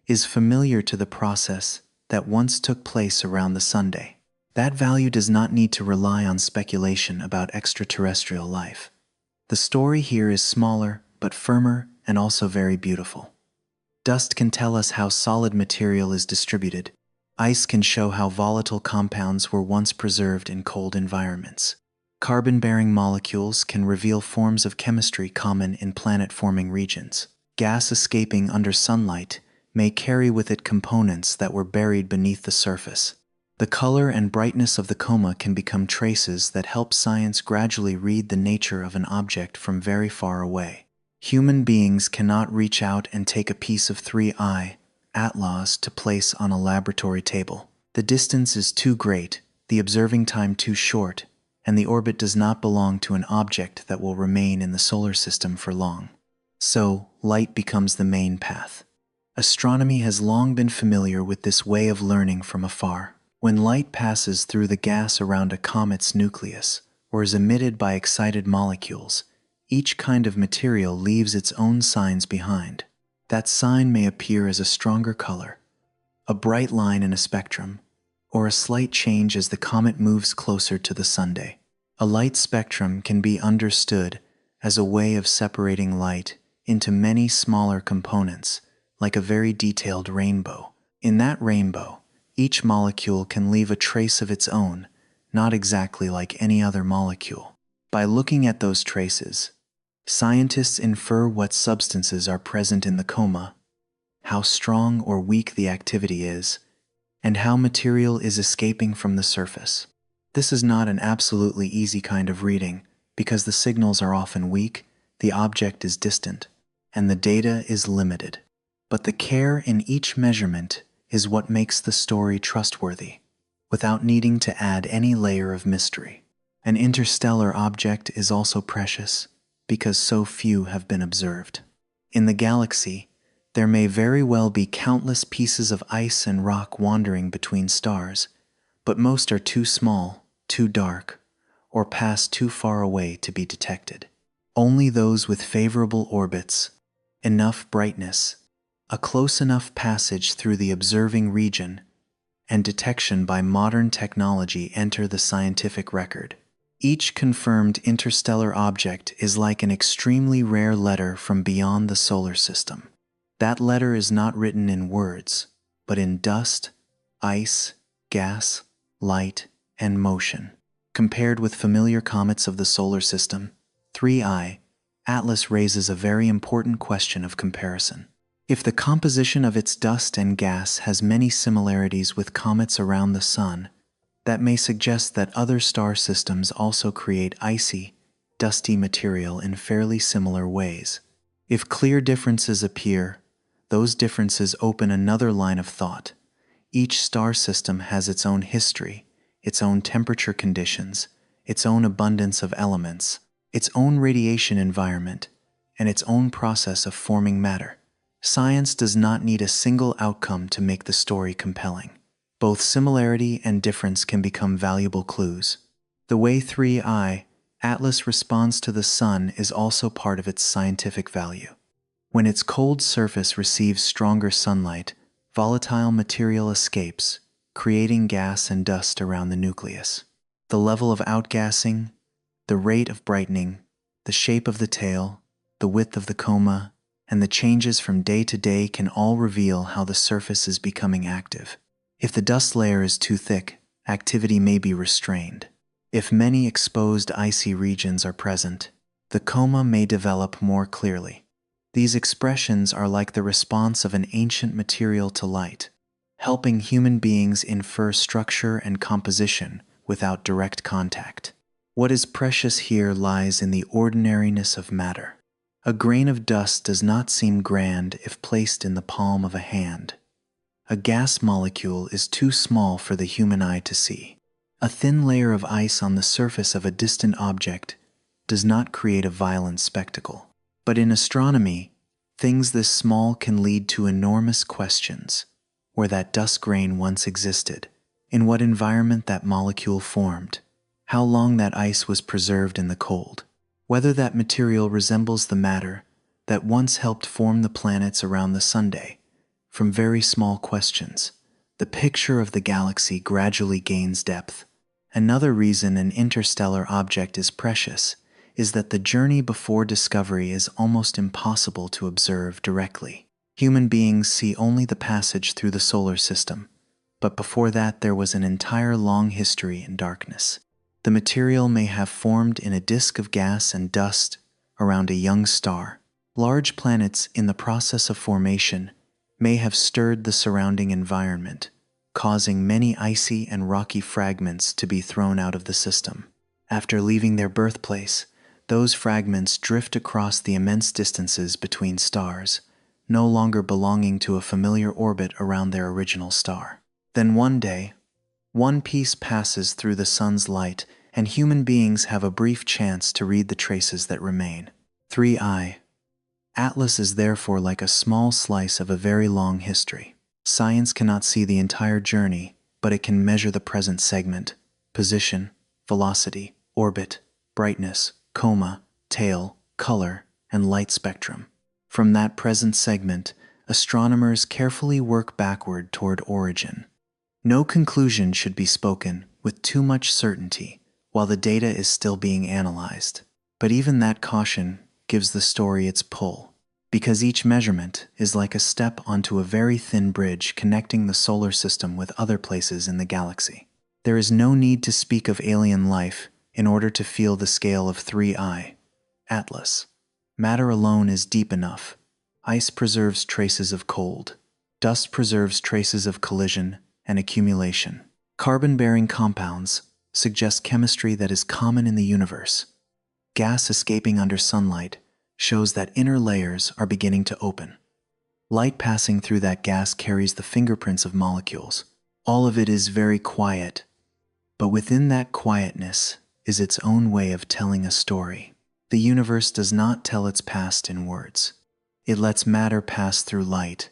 is familiar to the process that once took place around the Sunday. That value does not need to rely on speculation about extraterrestrial life. The story here is smaller, but firmer and also very beautiful. Dust can tell us how solid material is distributed. Ice can show how volatile compounds were once preserved in cold environments. Carbon-bearing molecules can reveal forms of chemistry common in planet-forming regions. Gas escaping under sunlight may carry with it components that were buried beneath the surface. The color and brightness of the coma can become traces that help science gradually read the nature of an object from very far away. Human beings cannot reach out and take a piece of 3I atlas to place on a laboratory table. The distance is too great, the observing time too short, and the orbit does not belong to an object that will remain in the solar system for long. So, light becomes the main path. Astronomy has long been familiar with this way of learning from afar. When light passes through the gas around a comet's nucleus, or is emitted by excited molecules, each kind of material leaves its own signs behind. That sign may appear as a stronger color, a bright line in a spectrum, or a slight change as the comet moves closer to the sunday. A light spectrum can be understood as a way of separating light into many smaller components, like a very detailed rainbow. In that rainbow, each molecule can leave a trace of its own, not exactly like any other molecule. By looking at those traces, scientists infer what substances are present in the coma, how strong or weak the activity is, and how material is escaping from the surface. This is not an absolutely easy kind of reading, because the signals are often weak, the object is distant, and the data is limited. But the care in each measurement is what makes the story trustworthy, without needing to add any layer of mystery. An interstellar object is also precious, because so few have been observed. In the galaxy, there may very well be countless pieces of ice and rock wandering between stars, but most are too small, too dark, or pass too far away to be detected. Only those with favorable orbits, enough brightness, a close enough passage through the observing region, and detection by modern technology enter the scientific record. Each confirmed interstellar object is like an extremely rare letter from beyond the solar system. That letter is not written in words, but in dust, ice, gas, light, and motion. Compared with familiar comets of the solar system, 3I Atlas raises a very important question of comparison. If the composition of its dust and gas has many similarities with comets around the Sun, that may suggest that other star systems also create icy, dusty material in fairly similar ways. If clear differences appear, those differences open another line of thought. Each star system has its own history, its own temperature conditions, its own abundance of elements, its own radiation environment, and its own process of forming matter. Science does not need a single outcome to make the story compelling. Both similarity and difference can become valuable clues. The way 3I Atlas responds to the Sun is also part of its scientific value. When its cold surface receives stronger sunlight, volatile material escapes, creating gas and dust around the nucleus. The level of outgassing, the rate of brightening, the shape of the tail, the width of the coma, and the changes from day to day can all reveal how the surface is becoming active. If the dust layer is too thick, activity may be restrained. If many exposed icy regions are present, the coma may develop more clearly. These expressions are like the response of an ancient material to light, helping human beings infer structure and composition without direct contact. What is precious here lies in the ordinariness of matter. A grain of dust does not seem grand if placed in the palm of a hand. A gas molecule is too small for the human eye to see. A thin layer of ice on the surface of a distant object does not create a violent spectacle. But in astronomy, things this small can lead to enormous questions. Where that dust grain once existed, in what environment that molecule formed, how long that ice was preserved in the cold, whether that material resembles the matter that once helped form the planets around the sunday. From very small questions, the picture of the galaxy gradually gains depth. Another reason an interstellar object is precious is that the journey before discovery is almost impossible to observe directly. Human beings see only the passage through the solar system, but before that there was an entire long history in darkness. The material may have formed in a disk of gas and dust around a young star. Large planets in the process of formation may have stirred the surrounding environment, causing many icy and rocky fragments to be thrown out of the system. After leaving their birthplace, those fragments drift across the immense distances between stars, no longer belonging to a familiar orbit around their original star. Then one day, one piece passes through the sun's light, and human beings have a brief chance to read the traces that remain. 3i. Atlas is therefore like a small slice of a very long history. Science cannot see the entire journey, but it can measure the present segment, position, velocity, orbit, brightness, coma, tail, color, and light spectrum. From that present segment, astronomers carefully work backward toward origin. No conclusion should be spoken with too much certainty while the data is still being analyzed. But even that caution gives the story its pull, because each measurement is like a step onto a very thin bridge connecting the solar system with other places in the galaxy. There is no need to speak of alien life in order to feel the scale of 3i. Atlas. Matter alone is deep enough. Ice preserves traces of cold. Dust preserves traces of collision and accumulation. Carbon-bearing compounds suggest chemistry that is common in the universe. Gas escaping under sunlight shows that inner layers are beginning to open. Light passing through that gas carries the fingerprints of molecules. All of it is very quiet, but within that quietness is its own way of telling a story. The universe does not tell its past in words. It lets matter pass through light,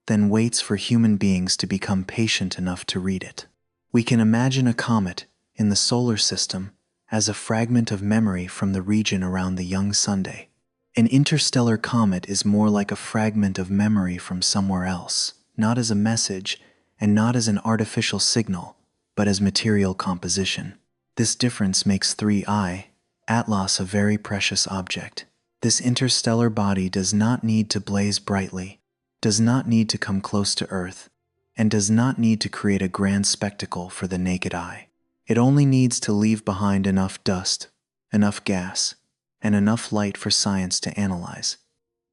then waits for human beings to become patient enough to read it. We can imagine a comet in the solar system as a fragment of memory from the region around the young Sunday. An interstellar comet is more like a fragment of memory from somewhere else, not as a message and not as an artificial signal, but as material composition. This difference makes 3i, Atlas, a very precious object. This interstellar body does not need to blaze brightly, does not need to come close to Earth, and does not need to create a grand spectacle for the naked eye. It only needs to leave behind enough dust, enough gas, and enough light for science to analyze.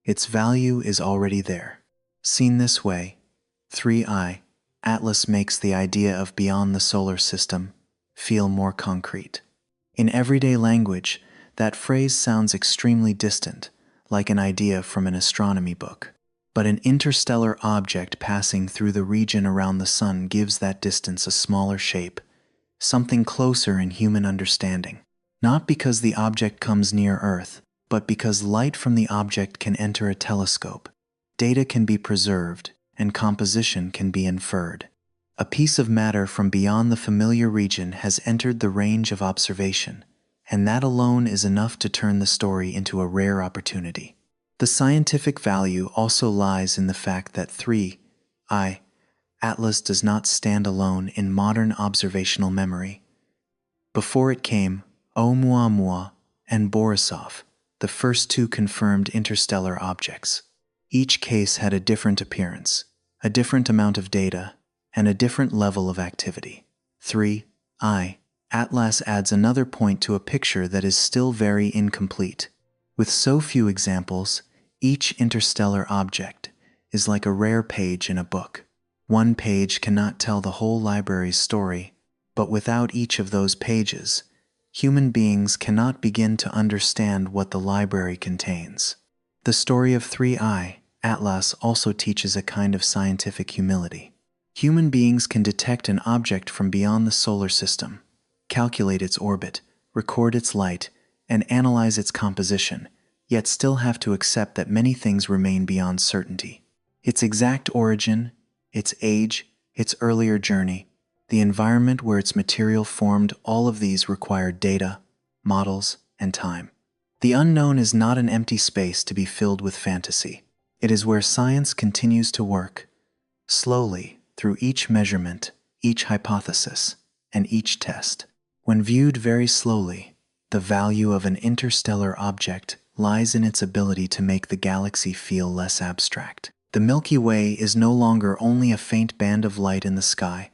Its value is already there. Seen this way, 3i, Atlas makes the idea of beyond the solar system feel more concrete. In everyday language, that phrase sounds extremely distant, like an idea from an astronomy book. But an interstellar object passing through the region around the sun gives that distance a smaller shape, something closer in human understanding. Not because the object comes near Earth, but because light from the object can enter a telescope. Data can be preserved, and composition can be inferred. A piece of matter from beyond the familiar region has entered the range of observation, and that alone is enough to turn the story into a rare opportunity. The scientific value also lies in the fact that 3i, Atlas, does not stand alone in modern observational memory. Before it came Oumuamua and Borisov, the first two confirmed interstellar objects. Each case had a different appearance, a different amount of data, and a different level of activity. 3i, Atlas adds another point to a picture that is still very incomplete. With so few examples, each interstellar object is like a rare page in a book. One page cannot tell the whole library's story, but without each of those pages, human beings cannot begin to understand what the library contains. The story of 3i, Atlas, also teaches a kind of scientific humility. Human beings can detect an object from beyond the solar system, calculate its orbit, record its light, and analyze its composition, yet still have to accept that many things remain beyond certainty. Its exact origin, its age, its earlier journey, the environment where its material formed, all of these require data, models, and time. The unknown is not an empty space to be filled with fantasy. It is where science continues to work, slowly, through each measurement, each hypothesis, and each test. When viewed very slowly, The value of an interstellar object lies in its ability to make the galaxy feel less abstract. The Milky Way is no longer only a faint band of light in the sky,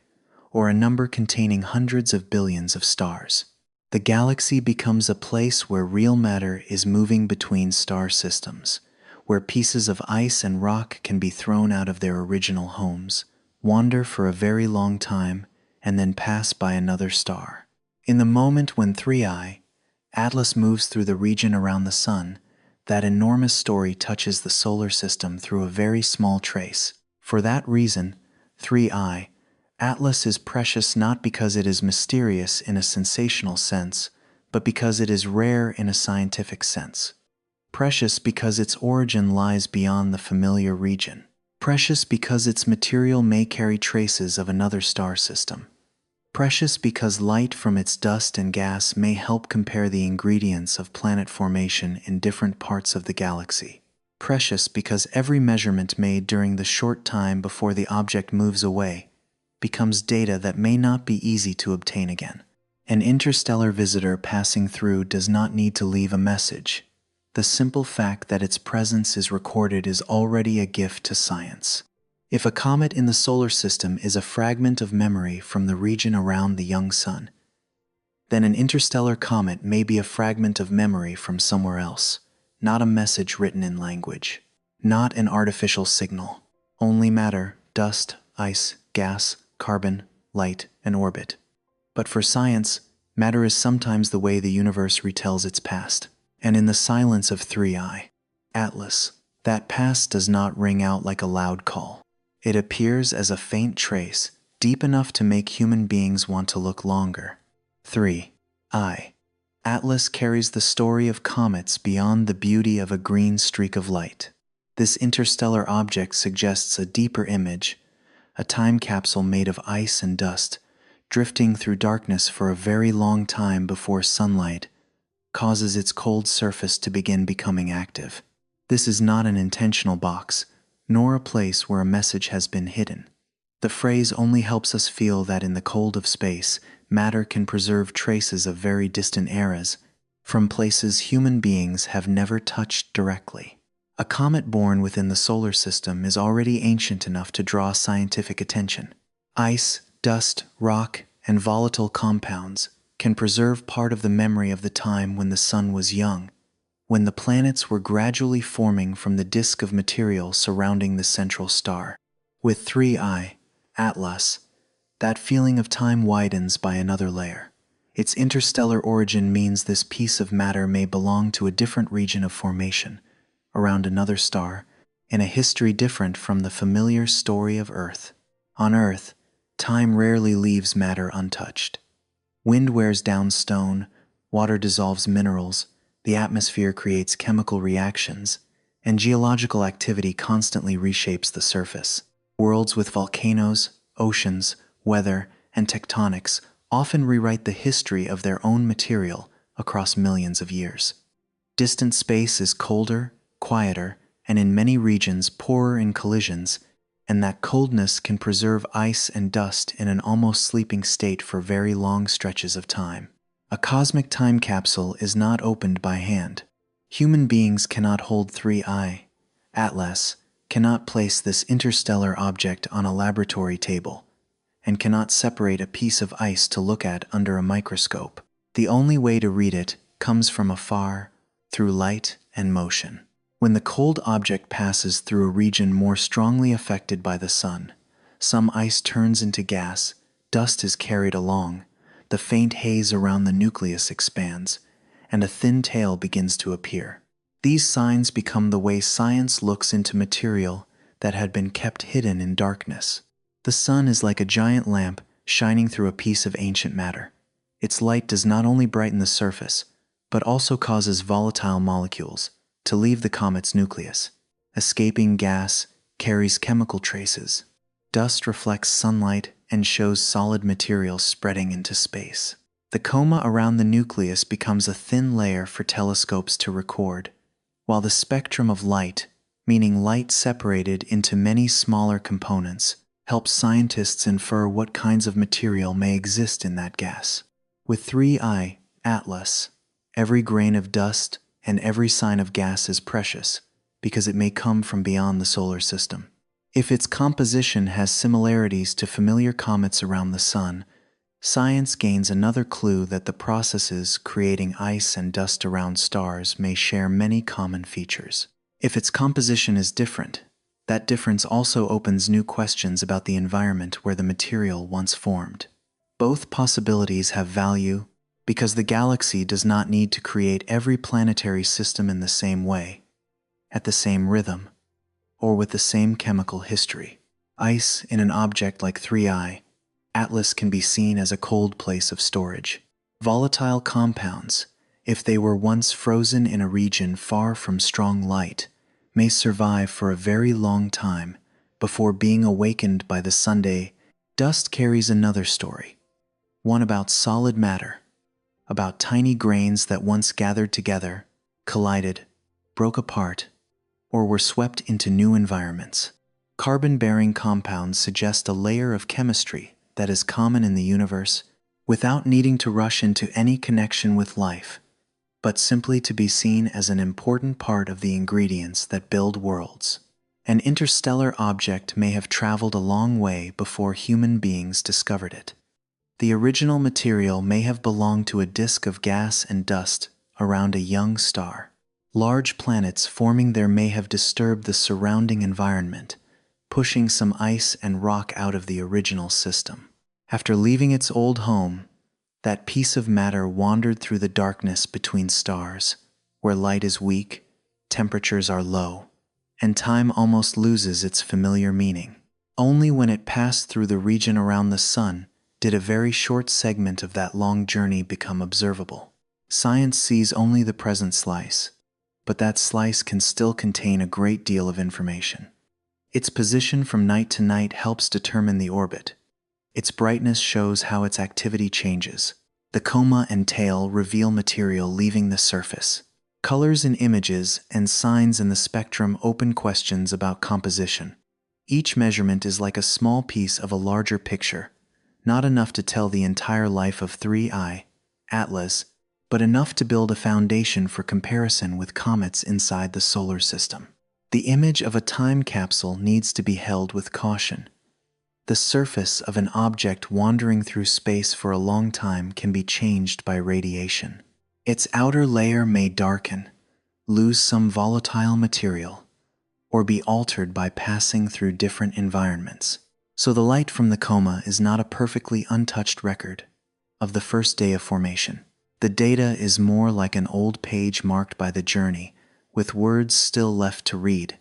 or a number containing hundreds of billions of stars. The galaxy becomes a place where real matter is moving between star systems, where pieces of ice and rock can be thrown out of their original homes, wander for a very long time, and then pass by another star. In the moment when 3I, Atlas moves through the region around the Sun, that enormous story touches the solar system through a very small trace. For that reason, 3I, Atlas is precious not because it is mysterious in a sensational sense, but because it is rare in a scientific sense. Precious because its origin lies beyond the familiar region. Precious because its material may carry traces of another star system. Precious because light from its dust and gas may help compare the ingredients of planet formation in different parts of the galaxy. Precious because every measurement made during the short time before the object moves away becomes data that may not be easy to obtain again. An interstellar visitor passing through does not need to leave a message. The simple fact that its presence is recorded is already a gift to science. If a comet in the solar system is a fragment of memory from the region around the young sun, then an interstellar comet may be a fragment of memory from somewhere else, not a message written in language, not an artificial signal. Only matter, dust, ice, gas, carbon, light, and orbit. But for science, matter is sometimes the way the universe retells its past. And in the silence of 3I, Atlas, that past does not ring out like a loud call. It appears as a faint trace, deep enough to make human beings want to look longer. 3I, Atlas carries the story of comets beyond the beauty of a green streak of light. This interstellar object suggests a deeper image, a time capsule made of ice and dust, drifting through darkness for a very long time before sunlight causes its cold surface to begin becoming active. This is not an intentional box, nor a place where a message has been hidden. The phrase only helps us feel that in the cold of space, matter can preserve traces of very distant eras, from places human beings have never touched directly. A comet born within the solar system is already ancient enough to draw scientific attention. Ice, dust, rock, and volatile compounds can preserve part of the memory of the time when the sun was young, when the planets were gradually forming from the disk of material surrounding the central star. With 3I, Atlas, that feeling of time widens by another layer. Its interstellar origin means this piece of matter may belong to a different region of formation, around another star, in a history different from the familiar story of Earth. On Earth, time rarely leaves matter untouched. Wind wears down stone, water dissolves minerals, the atmosphere creates chemical reactions, and geological activity constantly reshapes the surface. Worlds with volcanoes, oceans, weather, and tectonics often rewrite the history of their own material across millions of years. Distant space is colder, quieter, and in many regions poorer in collisions, and that coldness can preserve ice and dust in an almost sleeping state for very long stretches of time. A cosmic time capsule is not opened by hand. Human beings cannot hold 3I, Atlas, cannot place this interstellar object on a laboratory table, and cannot separate a piece of ice to look at under a microscope. The only way to read it comes from afar, through light and motion. When the cold object passes through a region more strongly affected by the sun, some ice turns into gas, dust is carried along, the faint haze around the nucleus expands, and a thin tail begins to appear. These signs become the way science looks into material that had been kept hidden in darkness. The sun is like a giant lamp shining through a piece of ancient matter. Its light does not only brighten the surface, but also causes volatile molecules to leave the comet's nucleus. Escaping gas carries chemical traces. Dust reflects sunlight and shows solid material spreading into space. The coma around the nucleus becomes a thin layer for telescopes to record, while the spectrum of light, meaning light separated into many smaller components, helps scientists infer what kinds of material may exist in that gas. With 3I, Atlas, Every grain of dust and every sign of gas is precious because it may come from beyond the solar system. If its composition has similarities to familiar comets around the Sun, science gains another clue that the processes creating ice and dust around stars may share many common features. If its composition is different, that difference also opens new questions about the environment where the material once formed. Both possibilities have value because the galaxy does not need to create every planetary system in the same way, at the same rhythm, or with the same chemical history. Ice in an object like 3I, Atlas can be seen as a cold place of storage. Volatile compounds, if they were once frozen in a region far from strong light, may survive for a very long time before being awakened by the Sunday. Dust carries another story, one about solid matter, about tiny grains that once gathered together, collided, broke apart, or were swept into new environments. Carbon-bearing compounds suggest a layer of chemistry that is common in the universe without needing to rush into any connection with life, but simply to be seen as an important part of the ingredients that build worlds. An interstellar object may have traveled a long way before human beings discovered it. The original material may have belonged to a disk of gas and dust around a young star. Large planets forming there may have disturbed the surrounding environment, pushing some ice and rock out of the original system. After leaving its old home, that piece of matter wandered through the darkness between stars, where light is weak, temperatures are low, and time almost loses its familiar meaning. Only when it passed through the region around the Sun did a very short segment of that long journey become observable. Science sees only the present slice, but that slice can still contain a great deal of information. Its position from night to night helps determine the orbit. Its brightness shows how its activity changes. The coma and tail reveal material leaving the surface. Colors in images and signs in the spectrum open questions about composition. Each measurement is like a small piece of a larger picture, not enough to tell the entire life of 3I, Atlas, but enough to build a foundation for comparison with comets inside the solar system. The image of a time capsule needs to be held with caution. The surface of an object wandering through space for a long time can be changed by radiation. Its outer layer may darken, lose some volatile material, or be altered by passing through different environments. So the light from the coma is not a perfectly untouched record of the first day of formation. The data is more like an old page marked by the journey, with words still left to read.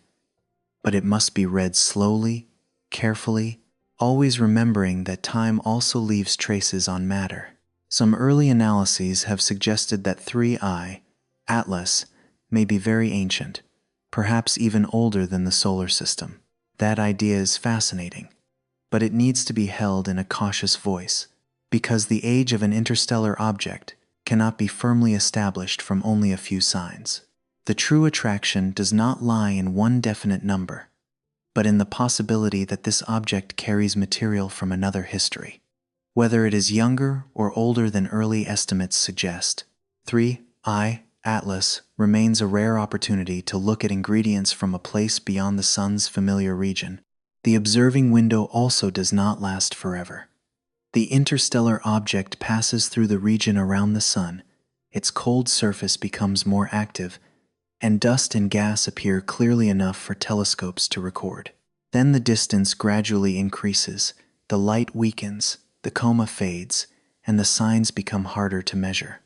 But it must be read slowly, carefully, always remembering that time also leaves traces on matter. Some early analyses have suggested that 3I, Atlas, may be very ancient, perhaps even older than the solar system. That idea is fascinating, but it needs to be held in a cautious voice, because the age of an interstellar object cannot be firmly established from only a few signs. The true attraction does not lie in one definite number, but in the possibility that this object carries material from another history. Whether it is younger or older than early estimates suggest, 3I, Atlas, remains a rare opportunity to look at ingredients from a place beyond the Sun's familiar region. The observing window also does not last forever. The interstellar object passes through the region around the Sun, its cold surface becomes more active, and dust and gas appear clearly enough for telescopes to record. Then the distance gradually increases, the light weakens, the coma fades, and the signs become harder to measure.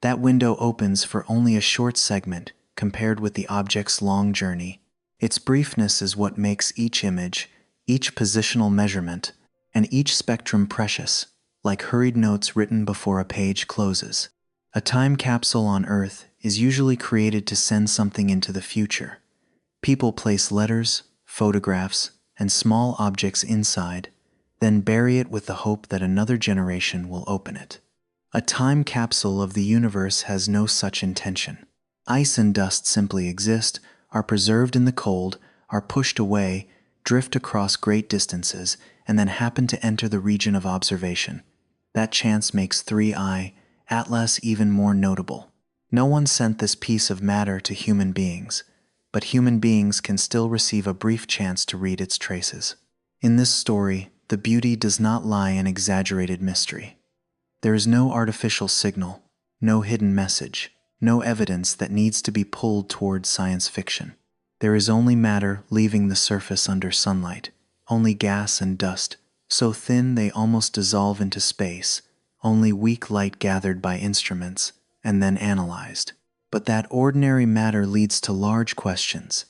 That window opens for only a short segment compared with the object's long journey. Its briefness is what makes each image, each positional measurement, and each spectrum precious, like hurried notes written before a page closes. A time capsule on Earth is usually created to send something into the future. People place letters, photographs, and small objects inside, then bury it with the hope that another generation will open it. A time capsule of the universe has no such intention. Ice and dust simply exist, are preserved in the cold, are pushed away, drift across great distances, and then happen to enter the region of observation. That chance makes 3I, Atlas even more notable. No one sent this piece of matter to human beings, but human beings can still receive a brief chance to read its traces. In this story, the beauty does not lie in exaggerated mystery. There is no artificial signal, no hidden message, no evidence that needs to be pulled towards science fiction. There is only matter leaving the surface under sunlight, only gas and dust, so thin they almost dissolve into space, only weak light gathered by instruments and then analyzed. But that ordinary matter leads to large questions: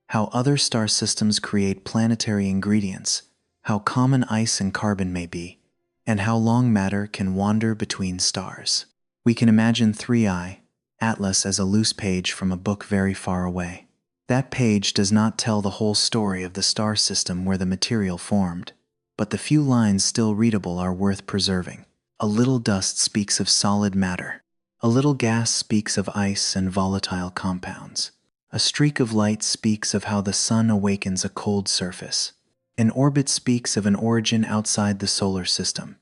how other star systems create planetary ingredients, how common ice and carbon may be, and how long matter can wander between stars. We can imagine 3i, Atlas, as a loose page from a book very far away. That page does not tell the whole story of the star system where the material formed, but the few lines still readable are worth preserving. A little dust speaks of solid matter. A little gas speaks of ice and volatile compounds. A streak of light speaks of how the sun awakens a cold surface. An orbit speaks of an origin outside the solar system.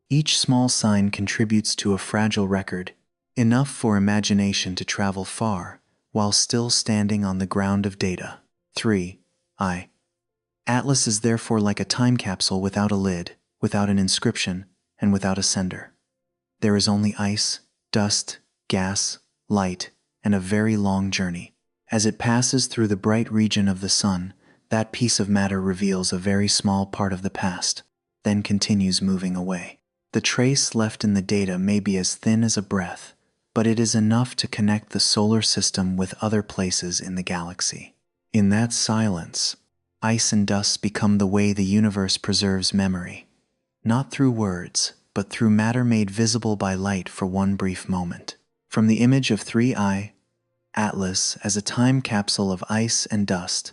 Each small sign contributes to a fragile record, enough for imagination to travel far, while still standing on the ground of data. 3i. Atlas is therefore like a time capsule without a lid, without an inscription, and without a sender. There is only ice, dust, gas, light, and a very long journey. As it passes through the bright region of the sun, that piece of matter reveals a very small part of the past, then continues moving away. The trace left in the data may be as thin as a breath, but it is enough to connect the solar system with other places in the galaxy. In that silence, ice and dust become the way the universe preserves memory, not through words, but through matter made visible by light for one brief moment. From the image of 3i, Atlas as a time capsule of ice and dust,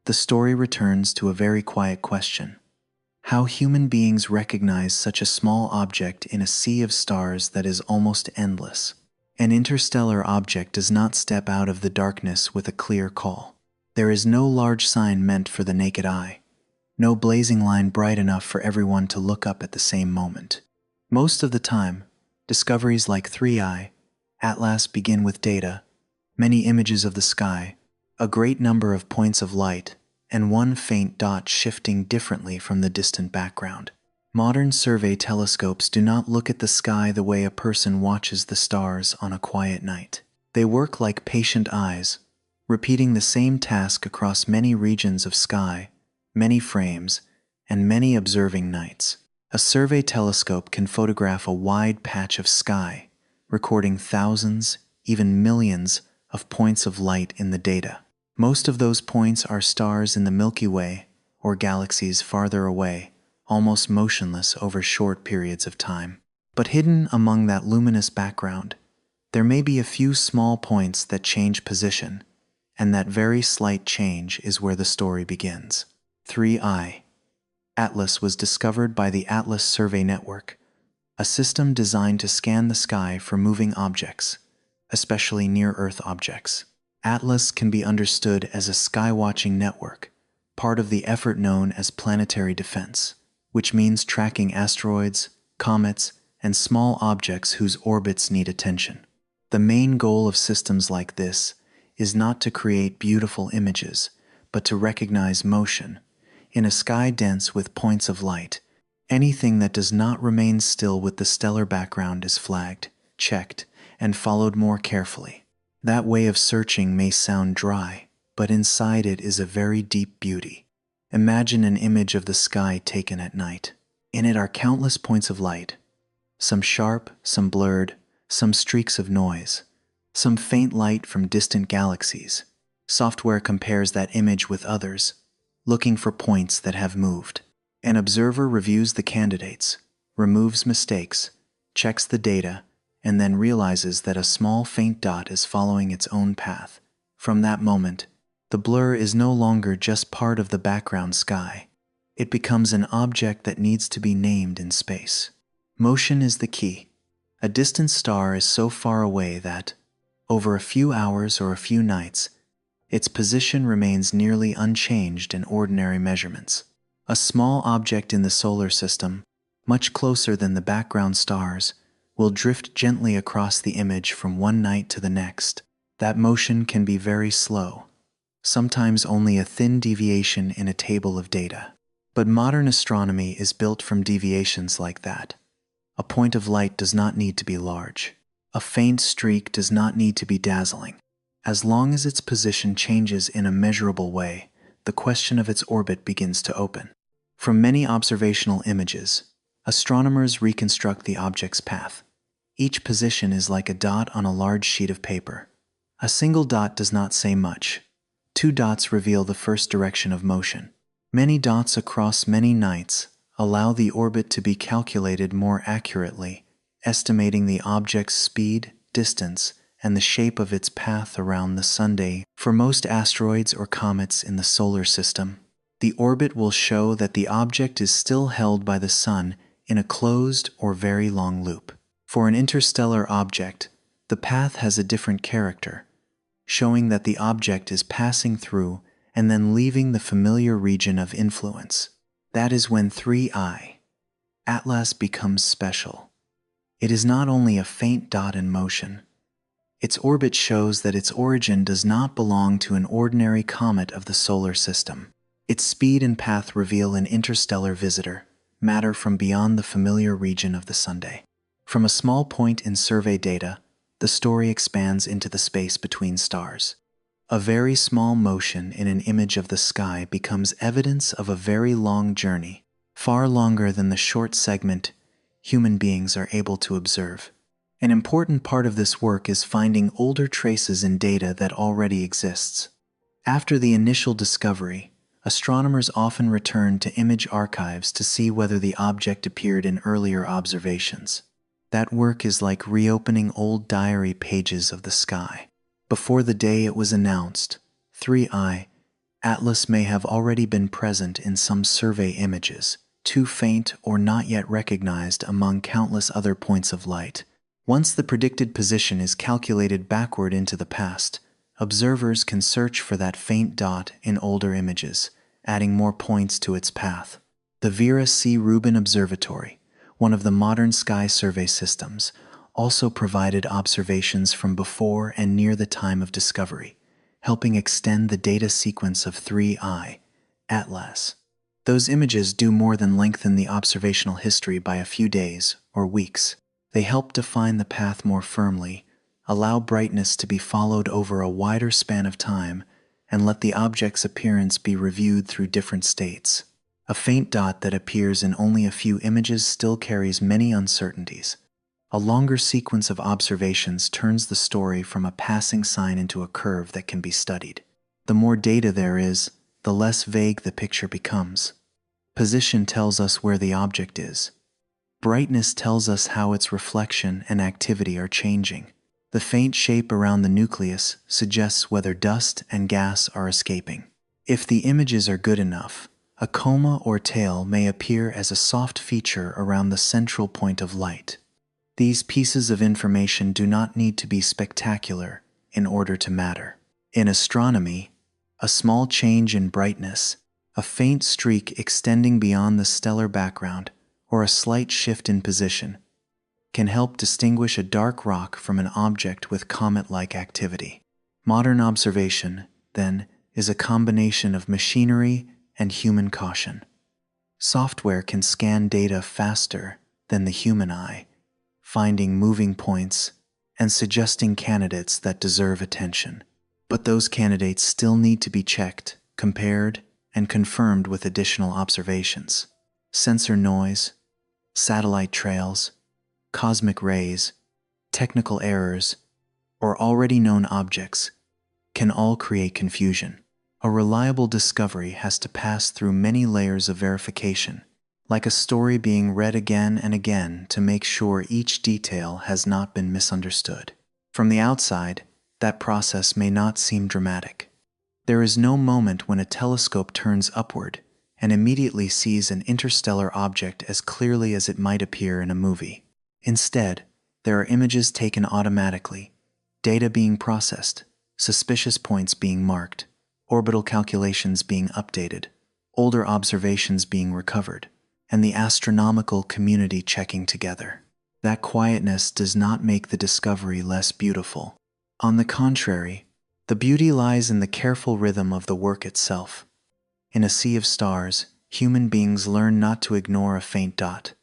the story returns to a very quiet question: how human beings recognize such a small object in a sea of stars that is almost endless. An interstellar object does not step out of the darkness with a clear call. There is no large sign meant for the naked eye, no blazing line bright enough for everyone to look up at the same moment. Most of the time, discoveries like 3i, Atlas begin with data, many images of the sky, a great number of points of light, and one faint dot shifting differently from the distant background. Modern survey telescopes do not look at the sky the way a person watches the stars on a quiet night. They work like patient eyes, repeating the same task across many regions of sky, many frames, and many observing nights. A survey telescope can photograph a wide patch of sky, recording thousands, even millions, of points of light in the data. Most of those points are stars in the Milky Way or galaxies farther away, almost motionless over short periods of time. But hidden among that luminous background, there may be a few small points that change position, and that very slight change is where the story begins. 3i. Atlas was discovered by the Atlas Survey Network, a system designed to scan the sky for moving objects, especially near-Earth objects. Atlas can be understood as a skywatching network, part of the effort known as planetary defense, which means tracking asteroids, comets, and small objects whose orbits need attention. The main goal of systems like this is not to create beautiful images, but to recognize motion. In a sky dense with points of light, anything that does not remain still with the stellar background is flagged, checked, and followed more carefully. That way of searching may sound dry, but inside it is a very deep beauty. Imagine an image of the sky taken at night. In it are countless points of light, some sharp, some blurred, some streaks of noise, some faint light from distant galaxies. Software compares that image with others, looking for points that have moved. An observer reviews the candidates, removes mistakes, checks the data, and then realizes that a small faint dot is following its own path. From that moment, the blur is no longer just part of the background sky. It becomes an object that needs to be named in space. Motion is the key. A distant star is so far away that, over a few hours or a few nights, its position remains nearly unchanged in ordinary measurements. A small object in the solar system, much closer than the background stars, will drift gently across the image from one night to the next. That motion can be very slow, sometimes only a thin deviation in a table of data. But modern astronomy is built from deviations like that. A point of light does not need to be large. A faint streak does not need to be dazzling. As long as its position changes in a measurable way, the question of its orbit begins to open. From many observational images, astronomers reconstruct the object's path. Each position is like a dot on a large sheet of paper. A single dot does not say much. 2 dots reveal the first direction of motion. Many dots across many nights allow the orbit to be calculated more accurately, estimating the object's speed, distance, and the shape of its path around the Sun. For most asteroids or comets in the solar system, the orbit will show that the object is still held by the Sun in a closed or very long loop. For an interstellar object, the path has a different character, showing that the object is passing through and then leaving the familiar region of influence. That is when 3I, Atlas, becomes special. It is not only a faint dot in motion. Its orbit shows that its origin does not belong to an ordinary comet of the solar system. Its speed and path reveal an interstellar visitor, matter from beyond the familiar region of the Sun. From a small point in survey data, the story expands into the space between stars. A very small motion in an image of the sky becomes evidence of a very long journey, far longer than the short segment human beings are able to observe. An important part of this work is finding older traces in data that already exists. After the initial discovery, astronomers often return to image archives to see whether the object appeared in earlier observations. That work is like reopening old diary pages of the sky. Before the day it was announced, 3I, Atlas may have already been present in some survey images, too faint or not yet recognized among countless other points of light. Once the predicted position is calculated backward into the past, observers can search for that faint dot in older images, adding more points to its path. The Vera C. Rubin Observatory, one of the modern sky survey systems, also provided observations from before and near the time of discovery, helping extend the data sequence of 3I, Atlas. Those images do more than lengthen the observational history by a few days or weeks. They help define the path more firmly, allow brightness to be followed over a wider span of time, and let the object's appearance be reviewed through different states. A faint dot that appears in only a few images still carries many uncertainties. A longer sequence of observations turns the story from a passing sign into a curve that can be studied. The more data there is, the less vague the picture becomes. Position tells us where the object is. Brightness tells us how its reflection and activity are changing. The faint shape around the nucleus suggests whether dust and gas are escaping. If the images are good enough, a coma or tail may appear as a soft feature around the central point of light. These pieces of information do not need to be spectacular in order to matter. In astronomy, a small change in brightness, a faint streak extending beyond the stellar background, or a slight shift in position can help distinguish a dark rock from an object with comet-like activity. Modern observation, then, is a combination of machinery and human caution. Software can scan data faster than the human eye, finding moving points and suggesting candidates that deserve attention. But those candidates still need to be checked, compared, and confirmed with additional observations. Sensor noise, satellite trails, cosmic rays, technical errors, or already known objects can all create confusion. A reliable discovery has to pass through many layers of verification, like a story being read again and again to make sure each detail has not been misunderstood. From the outside, that process may not seem dramatic. There is no moment when a telescope turns upward and immediately sees an interstellar object as clearly as it might appear in a movie. Instead, there are images taken automatically, data being processed, suspicious points being marked, orbital calculations being updated, older observations being recovered, and the astronomical community checking together. That quietness does not make the discovery less beautiful. On the contrary, the beauty lies in the careful rhythm of the work itself. In a sea of stars, human beings learn not to ignore a faint dot,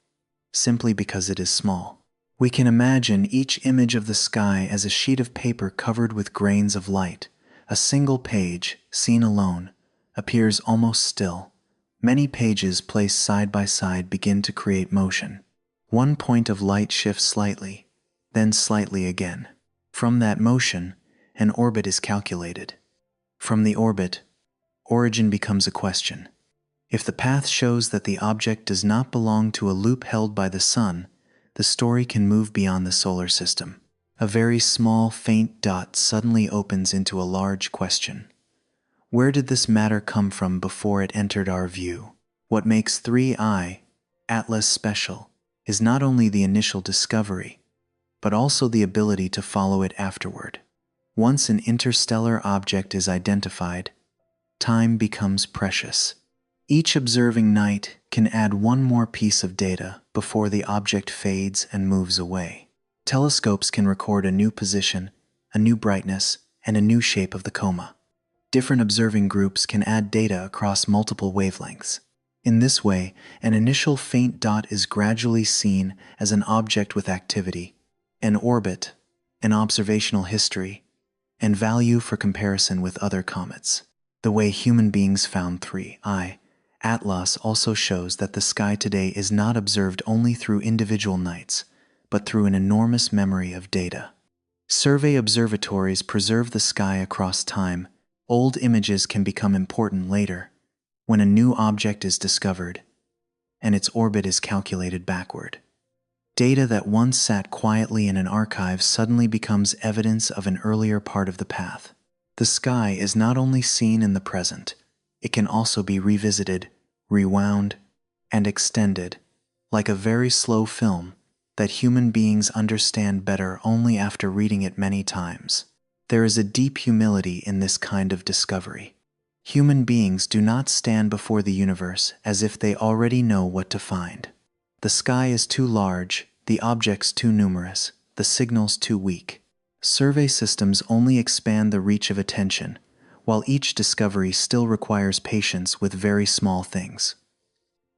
simply because it is small. We can imagine each image of the sky as a sheet of paper covered with grains of light. A single page, seen alone, appears almost still. Many pages placed side by side begin to create motion. One point of light shifts slightly, then slightly again. From that motion, an orbit is calculated. From the orbit, origin becomes a question. If the path shows that the object does not belong to a loop held by the sun, the story can move beyond the solar system. A very small, faint dot suddenly opens into a large question. Where did this matter come from before it entered our view? What makes 3I, Atlas, special is not only the initial discovery, but also the ability to follow it afterward. Once an interstellar object is identified, time becomes precious. Each observing night can add one more piece of data before the object fades and moves away. Telescopes can record a new position, a new brightness, and a new shape of the coma. Different observing groups can add data across multiple wavelengths. In this way, an initial faint dot is gradually seen as an object with activity, an orbit, an observational history, and value for comparison with other comets. The way human beings found 3I, Atlas also shows that the sky today is not observed only through individual nights, but through an enormous memory of data. Survey observatories preserve the sky across time. Old images can become important later, when a new object is discovered and its orbit is calculated backward. Data that once sat quietly in an archive suddenly becomes evidence of an earlier part of the path. The sky is not only seen in the present, it can also be revisited, rewound, and extended, like a very slow film that human beings understand better only after reading it many times. There is a deep humility in this kind of discovery. Human beings do not stand before the universe as if they already know what to find. The sky is too large, the objects too numerous, the signals too weak. Survey systems only expand the reach of attention, while each discovery still requires patience with very small things.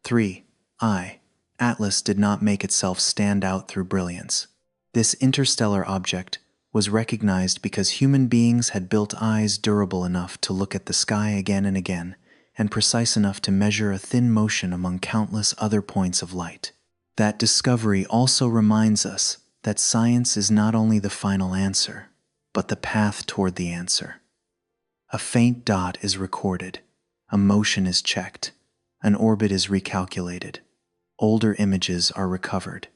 3I, Atlas did not make itself stand out through brilliance. This interstellar object was recognized because human beings had built eyes durable enough to look at the sky again and again, and precise enough to measure a thin motion among countless other points of light. That discovery also reminds us that science is not only the final answer, but the path toward the answer. A faint dot is recorded, a motion is checked, an orbit is recalculated, older images are recovered,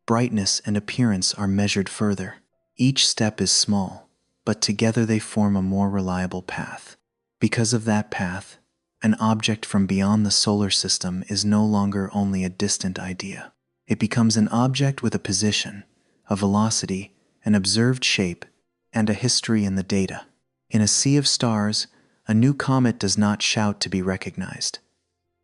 brightness and appearance are measured further. Each step is small, but together they form a more reliable path. Because of that path, an object from beyond the solar system is no longer only a distant idea. It becomes an object with a position, a velocity, an observed shape, and a history in the data. In a sea of stars, a new comet does not shout to be recognized.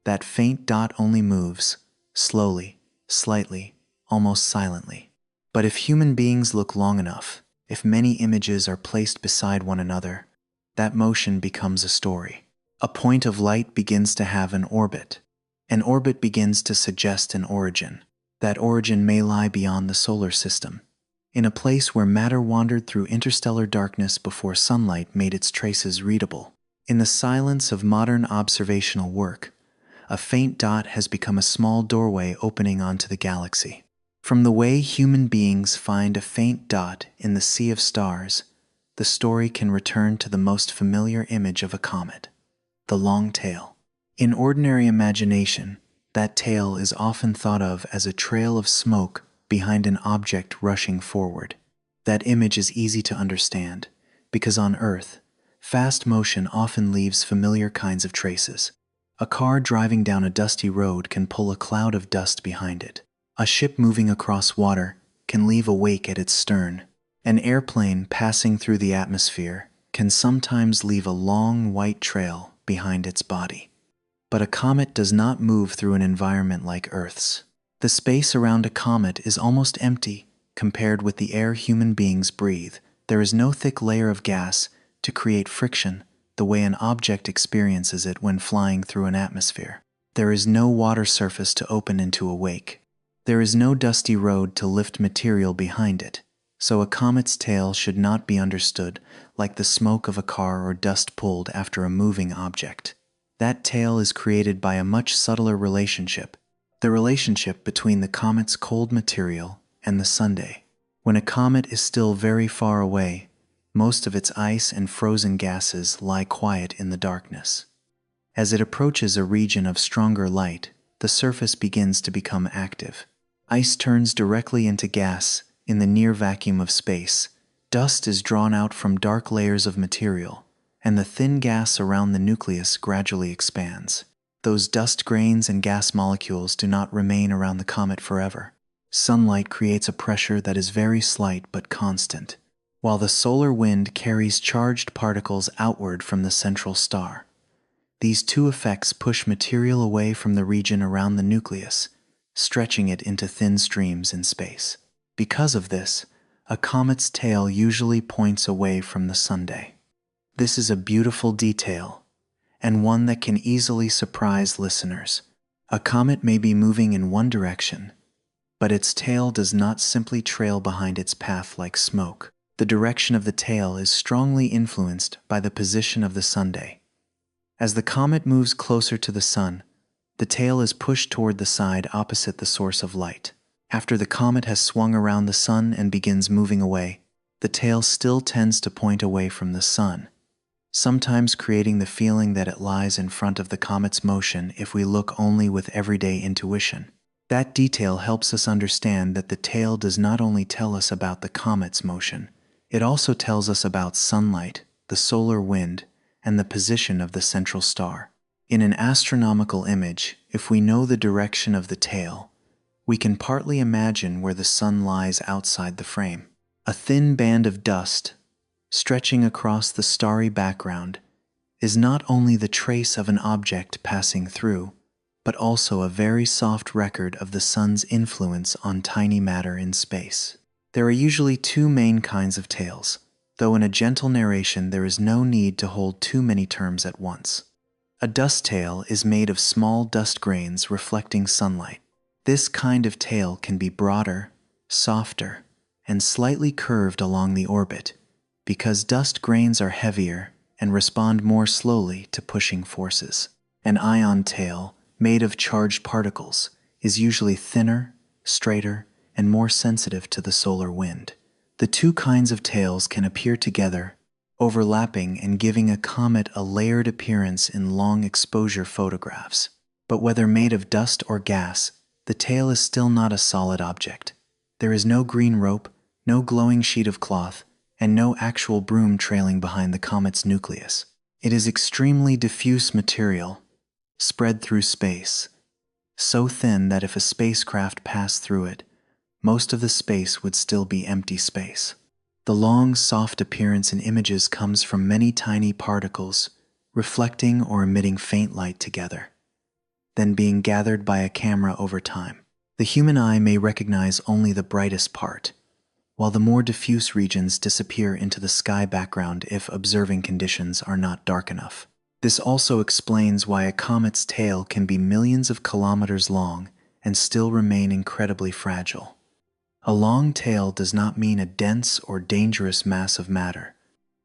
That faint dot only moves, slowly, slightly, almost silently. But if human beings look long enough, if many images are placed beside one another, that motion becomes a story. A point of light begins to have an orbit. An orbit begins to suggest an origin. That origin may lie beyond the solar system, in a place where matter wandered through interstellar darkness before sunlight made its traces readable. In the silence of modern observational work, a faint dot has become a small doorway opening onto the galaxy. From the way human beings find a faint dot in the sea of stars, the story can return to the most familiar image of a comet, the long tail. In ordinary imagination, that tail is often thought of as a trail of smoke behind an object rushing forward. That image is easy to understand, because on Earth, fast motion often leaves familiar kinds of traces. A car driving down a dusty road can pull a cloud of dust behind it. A ship moving across water can leave a wake at its stern. An airplane passing through the atmosphere can sometimes leave a long white trail behind its body. But a comet does not move through an environment like Earth's. The space around a comet is almost empty compared with the air human beings breathe. There is no thick layer of gas to create friction the way an object experiences it when flying through an atmosphere. There is no water surface to open into a wake. There is no dusty road to lift material behind it. So a comet's tail should not be understood like the smoke of a car or dust pulled after a moving object. That tail is created by a much subtler relationship, the relationship between the comet's cold material and the sunday. When a comet is still very far away, most of its ice and frozen gases lie quiet in the darkness. As it approaches a region of stronger light, the surface begins to become active. Ice turns directly into gas in the near vacuum of space. Dust is drawn out from dark layers of material, and the thin gas around the nucleus gradually expands. Those dust grains and gas molecules do not remain around the comet forever. Sunlight creates a pressure that is very slight but constant, while the solar wind carries charged particles outward from the central star. These two effects push material away from the region around the nucleus, stretching it into thin streams in space. Because of this, a comet's tail usually points away from the sunday. This is a beautiful detail, and one that can easily surprise listeners. A comet may be moving in one direction, but its tail does not simply trail behind its path like smoke. The direction of the tail is strongly influenced by the position of the sunday. As the comet moves closer to the sun, the tail is pushed toward the side opposite the source of light. After the comet has swung around the sun and begins moving away, the tail still tends to point away from the sun, sometimes creating the feeling that it lies in front of the comet's motion if we look only with everyday intuition. That detail helps us understand that the tail does not only tell us about the comet's motion, it also tells us about sunlight, the solar wind, and the position of the central star. In an astronomical image, if we know the direction of the tail, we can partly imagine where the sun lies outside the frame. A thin band of dust, stretching across the starry background, is not only the trace of an object passing through, but also a very soft record of the sun's influence on tiny matter in space. There are usually two main kinds of tails, though in a gentle narration there is no need to hold too many terms at once. A dust tail is made of small dust grains reflecting sunlight. This kind of tail can be broader, softer, and slightly curved along the orbit, because dust grains are heavier and respond more slowly to pushing forces. An ion tail, made of charged particles, is usually thinner, straighter, and more sensitive to the solar wind. The two kinds of tails can appear together, overlapping and giving a comet a layered appearance in long exposure photographs. But whether made of dust or gas, the tail is still not a solid object. There is no green rope, no glowing sheet of cloth, and no actual broom trailing behind the comet's nucleus. It is extremely diffuse material, spread through space, so thin that if a spacecraft passed through it, most of the space would still be empty space. The long, soft appearance in images comes from many tiny particles, reflecting or emitting faint light together, then being gathered by a camera over time. The human eye may recognize only the brightest part, while the more diffuse regions disappear into the sky background if observing conditions are not dark enough. This also explains why a comet's tail can be millions of kilometers long and still remain incredibly fragile. A long tail does not mean a dense or dangerous mass of matter.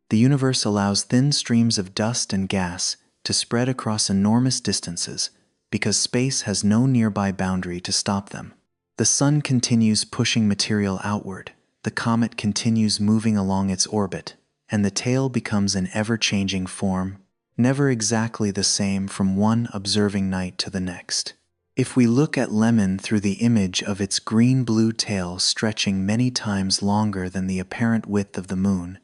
The universe allows thin streams of dust and gas to spread across enormous distances because space has no nearby boundary to stop them. The sun continues pushing material outward, the comet continues moving along its orbit, and the tail becomes an ever-changing form, never exactly the same from one observing night to the next. If we look at Lemmon through the image of its green-blue tail stretching many times longer than the apparent width of the moon,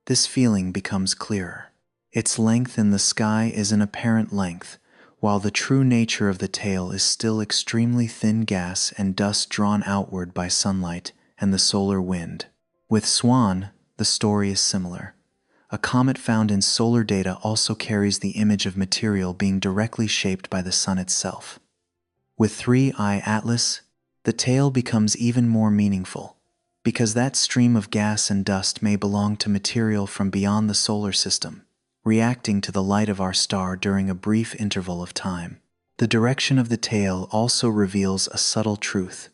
this feeling becomes clearer. Its length in the sky is an apparent length, while the true nature of the tail is still extremely thin gas and dust drawn outward by sunlight and the solar wind. With SWAN, the story is similar. A comet found in solar data also carries the image of material being directly shaped by the sun itself. With 3I Atlas, The tail becomes even more meaningful, because that stream of gas and dust may belong to material from beyond the solar system, reacting to the light of our star during a brief interval of time. The direction of the tail also reveals a subtle truth.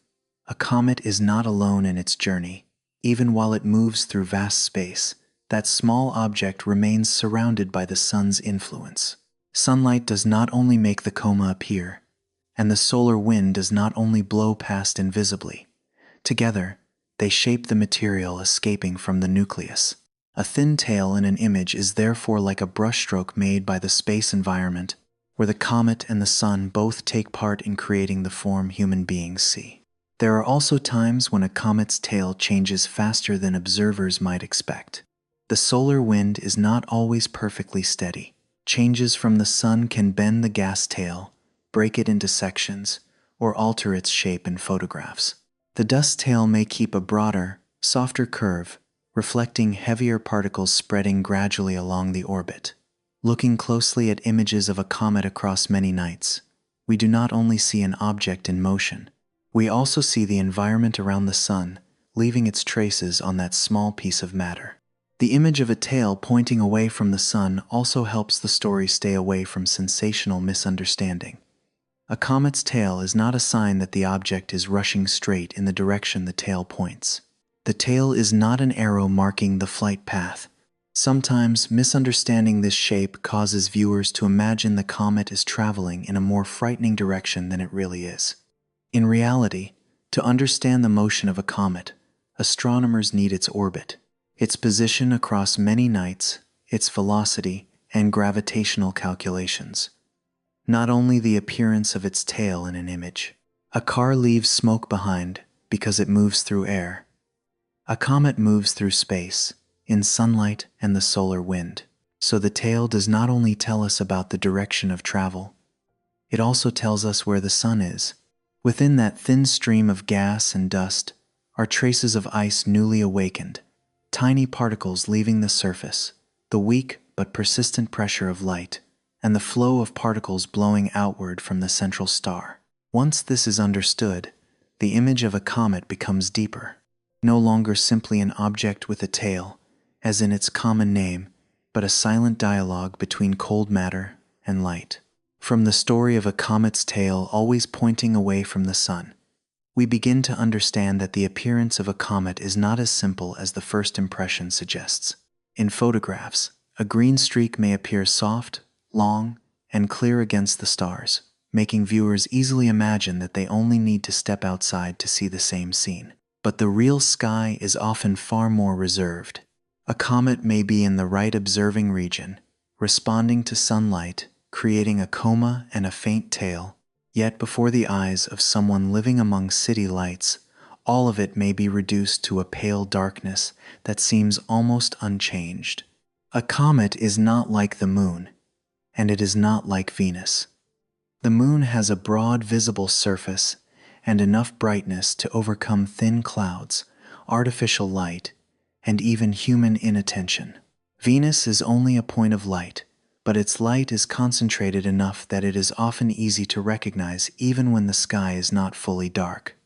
A comet is not alone in its journey. Even while it moves through vast space, that small object remains surrounded by the sun's influence. Sunlight does not only make the coma appear, and the solar wind does not only blow past invisibly. Together, they shape the material escaping from the nucleus. A thin tail in an image is therefore like a brushstroke made by the space environment, where the comet and the sun both take part in creating the form human beings see. There are also times when a comet's tail changes faster than observers might expect. The solar wind is not always perfectly steady. Changes from the sun can bend the gas tail, break it into sections, or alter its shape in photographs. The dust tail may keep a broader, softer curve, reflecting heavier particles spreading gradually along the orbit. Looking closely at images of a comet across many nights, we do not only see an object in motion, we also see the environment around the sun, leaving its traces on that small piece of matter. The image of a tail pointing away from the sun also helps the story stay away from sensational misunderstanding. A comet's tail is not a sign that the object is rushing straight in the direction the tail points. The tail is not an arrow marking the flight path. Sometimes, misunderstanding this shape causes viewers to imagine the comet is traveling in a more frightening direction than it really is. In reality, to understand the motion of a comet, astronomers need its orbit, its position across many nights, its velocity, and gravitational calculations. Not only the appearance of its tail in an image. A car leaves smoke behind because it moves through air. A comet moves through space, in sunlight and the solar wind. So the tail does not only tell us about the direction of travel, it also tells us where the sun is. Within that thin stream of gas and dust are traces of ice newly awakened, tiny particles leaving the surface, the weak but persistent pressure of light, and the flow of particles blowing outward from the central star. Once this is understood, the image of a comet becomes deeper, no longer simply an object with a tail, as in its common name, but a silent dialogue between cold matter and light. From the story of a comet's tail always pointing away from the sun, we begin to understand that the appearance of a comet is not as simple as the first impression suggests. In photographs, a green streak may appear soft, long, and clear against the stars, making viewers easily imagine that they only need to step outside to see the same scene. But the real sky is often far more reserved. A comet may be in the right observing region, responding to sunlight, creating a coma and a faint tail, yet before the eyes of someone living among city lights, all of it may be reduced to a pale darkness that seems almost unchanged. A comet is not like the moon, and it is not like Venus. The moon has a broad visible surface and enough brightness to overcome thin clouds, artificial light, and even human inattention. Venus is only a point of light, but its light is concentrated enough that it is often easy to recognize even when the sky is not fully dark.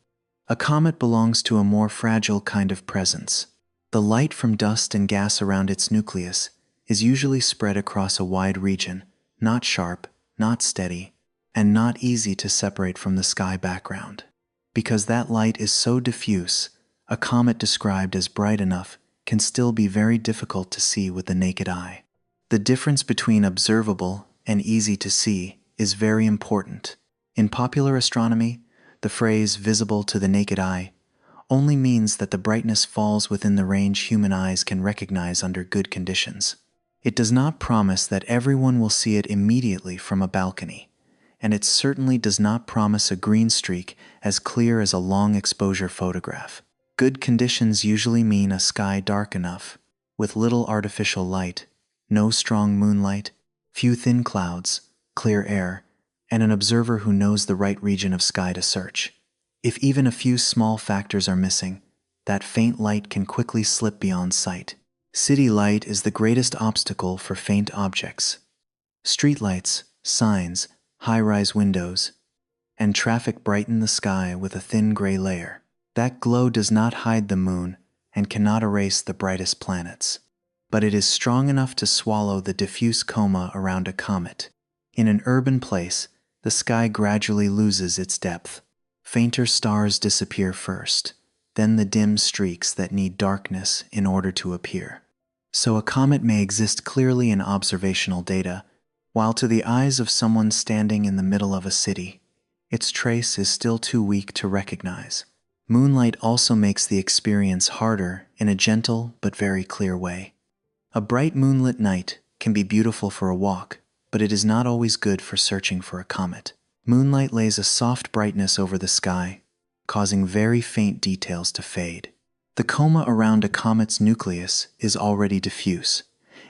A comet belongs to a more fragile kind of presence. The light from dust and gas around its nucleus is usually spread across a wide region, not sharp, not steady, and not easy to separate from the sky background. Because that light is so diffuse, a comet described as bright enough can still be very difficult to see with the naked eye. The difference between observable and easy to see is very important. In popular astronomy, the phrase visible to the naked eye only means that the brightness falls within the range human eyes can recognize under good conditions. It does not promise that everyone will see it immediately from a balcony, and it certainly does not promise a green streak as clear as a long exposure photograph. Good conditions usually mean a sky dark enough, with little artificial light, no strong moonlight, few thin clouds, clear air, and an observer who knows the right region of sky to search. If even a few small factors are missing, that faint light can quickly slip beyond sight. City light is the greatest obstacle for faint objects. Streetlights, signs, high-rise windows, and traffic brighten the sky with a thin gray layer. That glow does not hide the moon and cannot erase the brightest planets, but it is strong enough to swallow the diffuse coma around a comet. In an urban place, the sky gradually loses its depth. Fainter stars disappear first, then the dim streaks that need darkness in order to appear. So a comet may exist clearly in observational data, while to the eyes of someone standing in the middle of a city, its trace is still too weak to recognize. Moonlight also makes the experience harder in a gentle but very clear way. A bright moonlit night can be beautiful for a walk, but it is not always good for searching for a comet. Moonlight lays a soft brightness over the sky, causing very faint details to fade. The coma around a comet's nucleus is already diffuse,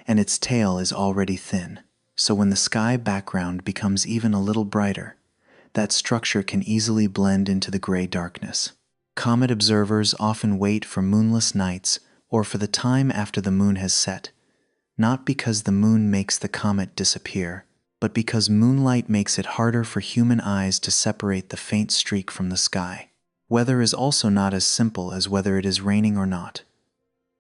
and its tail is already thin, so when the sky background becomes even a little brighter, that structure can easily blend into the gray darkness. Comet observers often wait for moonless nights or for the time after the moon has set, not because the moon makes the comet disappear, but because moonlight makes it harder for human eyes to separate the faint streak from the sky. Weather is also not as simple as whether it is raining or not.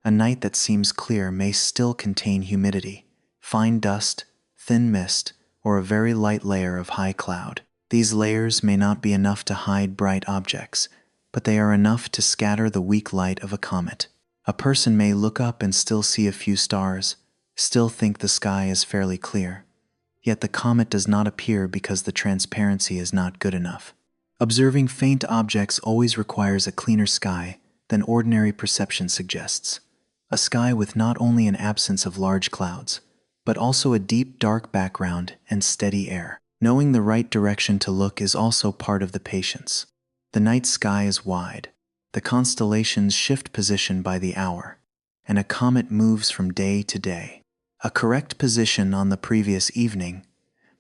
A night that seems clear may still contain humidity, fine dust, thin mist, or a very light layer of high cloud. These layers may not be enough to hide bright objects, but they are enough to scatter the weak light of a comet. A person may look up and still see a few stars, still think the sky is fairly clear. Yet the comet does not appear because the transparency is not good enough. Observing faint objects always requires a cleaner sky than ordinary perception suggests. A sky with not only an absence of large clouds, but also a deep dark background and steady air. Knowing the right direction to look is also part of the patience. The night sky is wide, the constellations shift position by the hour, and a comet moves from day to day. A correct position on the previous evening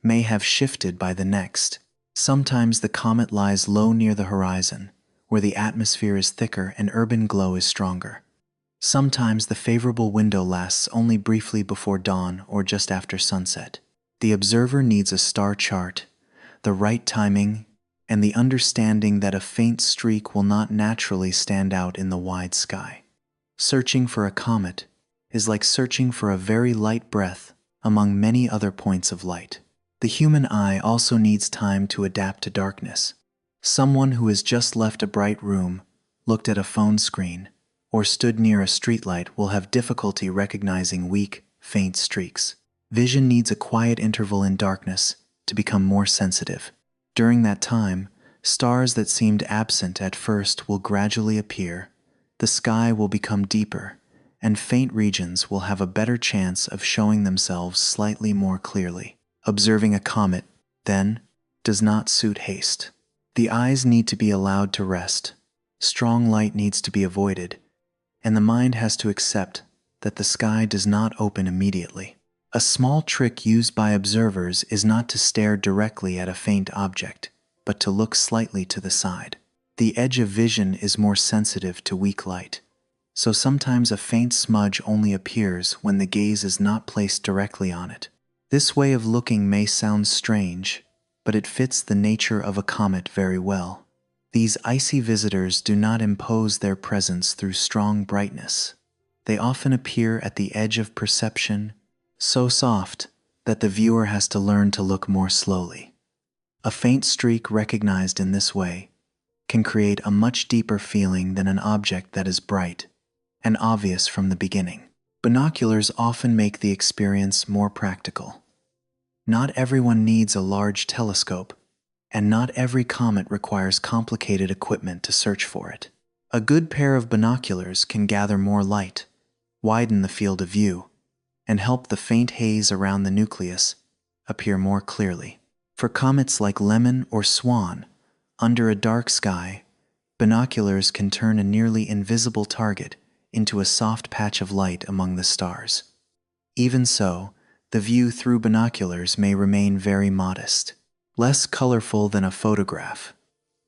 may have shifted by the next. Sometimes the comet lies low near the horizon, where the atmosphere is thicker and urban glow is stronger. Sometimes the favorable window lasts only briefly before dawn or just after sunset. The observer needs a star chart, the right timing, and the understanding that a faint streak will not naturally stand out in the wide sky. Searching for a comet is like searching for a very light breath among many other points of light. The human eye also needs time to adapt to darkness. Someone who has just left a bright room, looked at a phone screen, or stood near a streetlight will have difficulty recognizing weak, faint streaks. Vision needs a quiet interval in darkness to become more sensitive. During that time, stars that seemed absent at first will gradually appear, the sky will become deeper, and faint regions will have a better chance of showing themselves slightly more clearly. Observing a comet, then, does not suit haste. The eyes need to be allowed to rest, strong light needs to be avoided, and the mind has to accept that the sky does not open immediately. A small trick used by observers is not to stare directly at a faint object, but to look slightly to the side. The edge of vision is more sensitive to weak light, so sometimes a faint smudge only appears when the gaze is not placed directly on it. This way of looking may sound strange, but it fits the nature of a comet very well. These icy visitors do not impose their presence through strong brightness. They often appear at the edge of perception, so soft that the viewer has to learn to look more slowly. A faint streak recognized in this way can create a much deeper feeling than an object that is bright and obvious from the beginning. Binoculars often make the experience more practical. Not everyone needs a large telescope, and not every comet requires complicated equipment to search for it. A good pair of binoculars can gather more light, widen the field of view, and help the faint haze around the nucleus appear more clearly. For comets like Lemmon or SWAN, under a dark sky, binoculars can turn a nearly invisible target into a soft patch of light among the stars. Even so, the view through binoculars may remain very modest, less colorful than a photograph,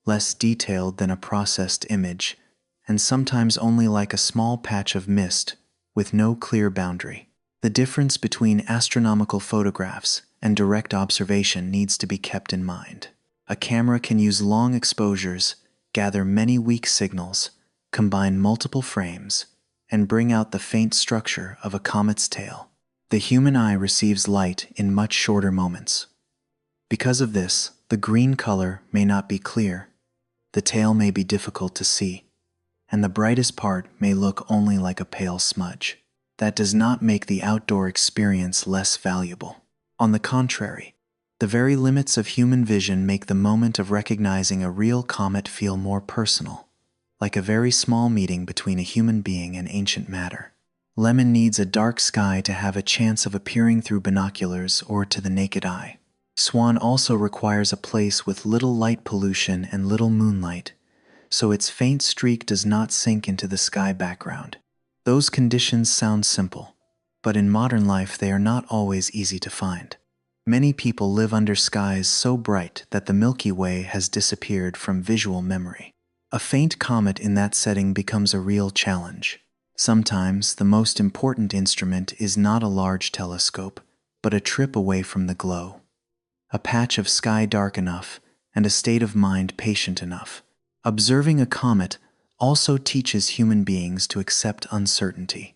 less detailed than a processed image, and sometimes only like a small patch of mist with no clear boundary. The difference between astronomical photographs and direct observation needs to be kept in mind. A camera can use long exposures, gather many weak signals, combine multiple frames, and bring out the faint structure of a comet's tail. The human eye receives light in much shorter moments. Because of this, the green color may not be clear, the tail may be difficult to see, and the brightest part may look only like a pale smudge. That does not make the outdoor experience less valuable. On the contrary, the very limits of human vision make the moment of recognizing a real comet feel more personal, like a very small meeting between a human being and ancient matter. Lemmon needs a dark sky to have a chance of appearing through binoculars or to the naked eye. SWAN also requires a place with little light pollution and little moonlight, so its faint streak does not sink into the sky background. Those conditions sound simple, but in modern life they are not always easy to find. Many people live under skies so bright that the Milky Way has disappeared from visual memory. A faint comet in that setting becomes a real challenge. Sometimes the most important instrument is not a large telescope, but a trip away from the glow. A patch of sky dark enough, and a state of mind patient enough. Observing a comet also teaches human beings to accept uncertainty.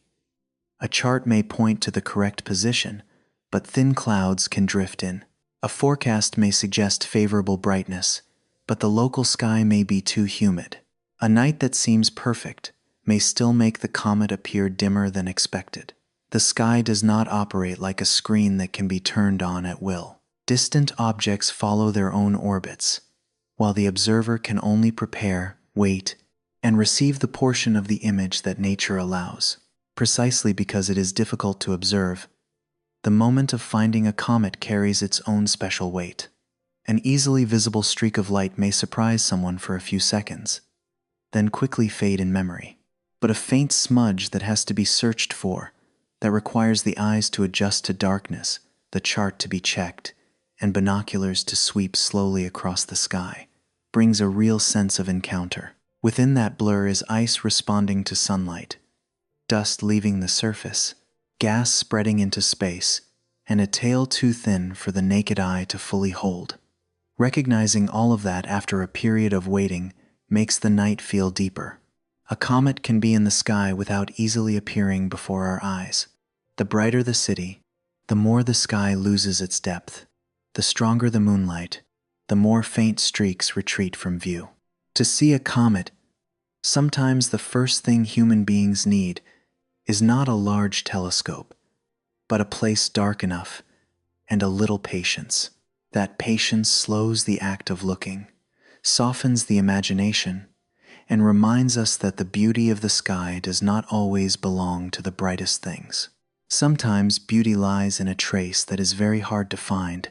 A chart may point to the correct position, but thin clouds can drift in. A forecast may suggest favorable brightness, but the local sky may be too humid. A night that seems perfect may still make the comet appear dimmer than expected. The sky does not operate like a screen that can be turned on at will. Distant objects follow their own orbits, while the observer can only prepare, wait, and receive the portion of the image that nature allows. Precisely because it is difficult to observe, the moment of finding a comet carries its own special weight. An easily visible streak of light may surprise someone for a few seconds, then quickly fade in memory. But a faint smudge that has to be searched for, that requires the eyes to adjust to darkness, the chart to be checked, and binoculars to sweep slowly across the sky, brings a real sense of encounter. Within that blur is ice responding to sunlight, dust leaving the surface, gas spreading into space, and a tail too thin for the naked eye to fully hold. Recognizing all of that after a period of waiting makes the night feel deeper. A comet can be in the sky without easily appearing before our eyes. The brighter the city, the more the sky loses its depth. The stronger the moonlight, the more faint streaks retreat from view. To see a comet, sometimes the first thing human beings need is not a large telescope, but a place dark enough and a little patience. That patience slows the act of looking, softens the imagination, and reminds us that the beauty of the sky does not always belong to the brightest things. Sometimes beauty lies in a trace that is very hard to find,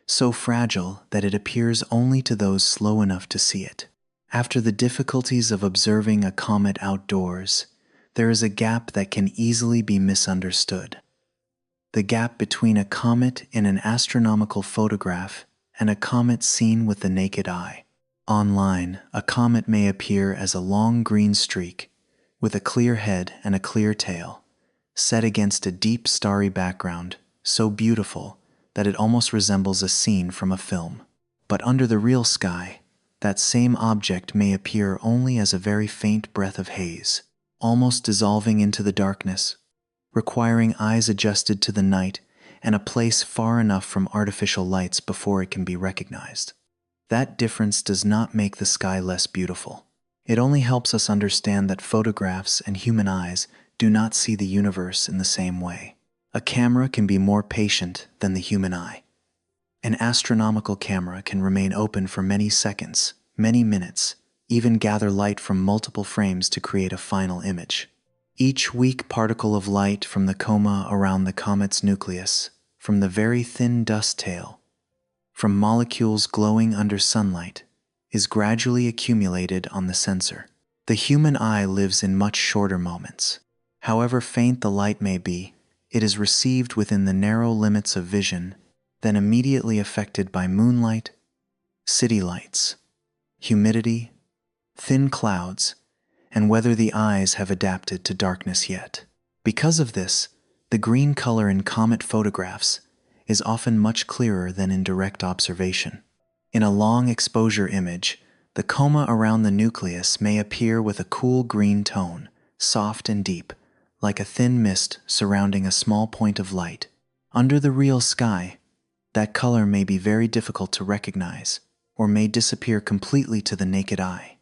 so fragile that it appears only to those slow enough to see it. After the difficulties of observing a comet outdoors, there is a gap that can easily be misunderstood. The gap between a comet in an astronomical photograph and a comet seen with the naked eye. Online, a comet may appear as a long green streak, with a clear head and a clear tail, set against a deep starry background, so beautiful that it almost resembles a scene from a film. But under the real sky, that same object may appear only as a very faint breath of haze, almost dissolving into the darkness, requiring eyes adjusted to the night and a place far enough from artificial lights before it can be recognized. That difference does not make the sky less beautiful. It only helps us understand that photographs and human eyes do not see the universe in the same way. A camera can be more patient than the human eye. An astronomical camera can remain open for many seconds, many minutes, even gather light from multiple frames to create a final image. Each weak particle of light from the coma around the comet's nucleus, from the very thin dust tail, from molecules glowing under sunlight, is gradually accumulated on the sensor. The human eye lives in much shorter moments. However faint the light may be, it is received within the narrow limits of vision, then immediately affected by moonlight, city lights, humidity, thin clouds, and whether the eyes have adapted to darkness yet. Because of this, the green color in comet photographs is often much clearer than in direct observation. In a long exposure image, the coma around the nucleus may appear with a cool green tone, soft and deep, like a thin mist surrounding a small point of light. Under the real sky, that color may be very difficult to recognize, or may disappear completely to the naked eye.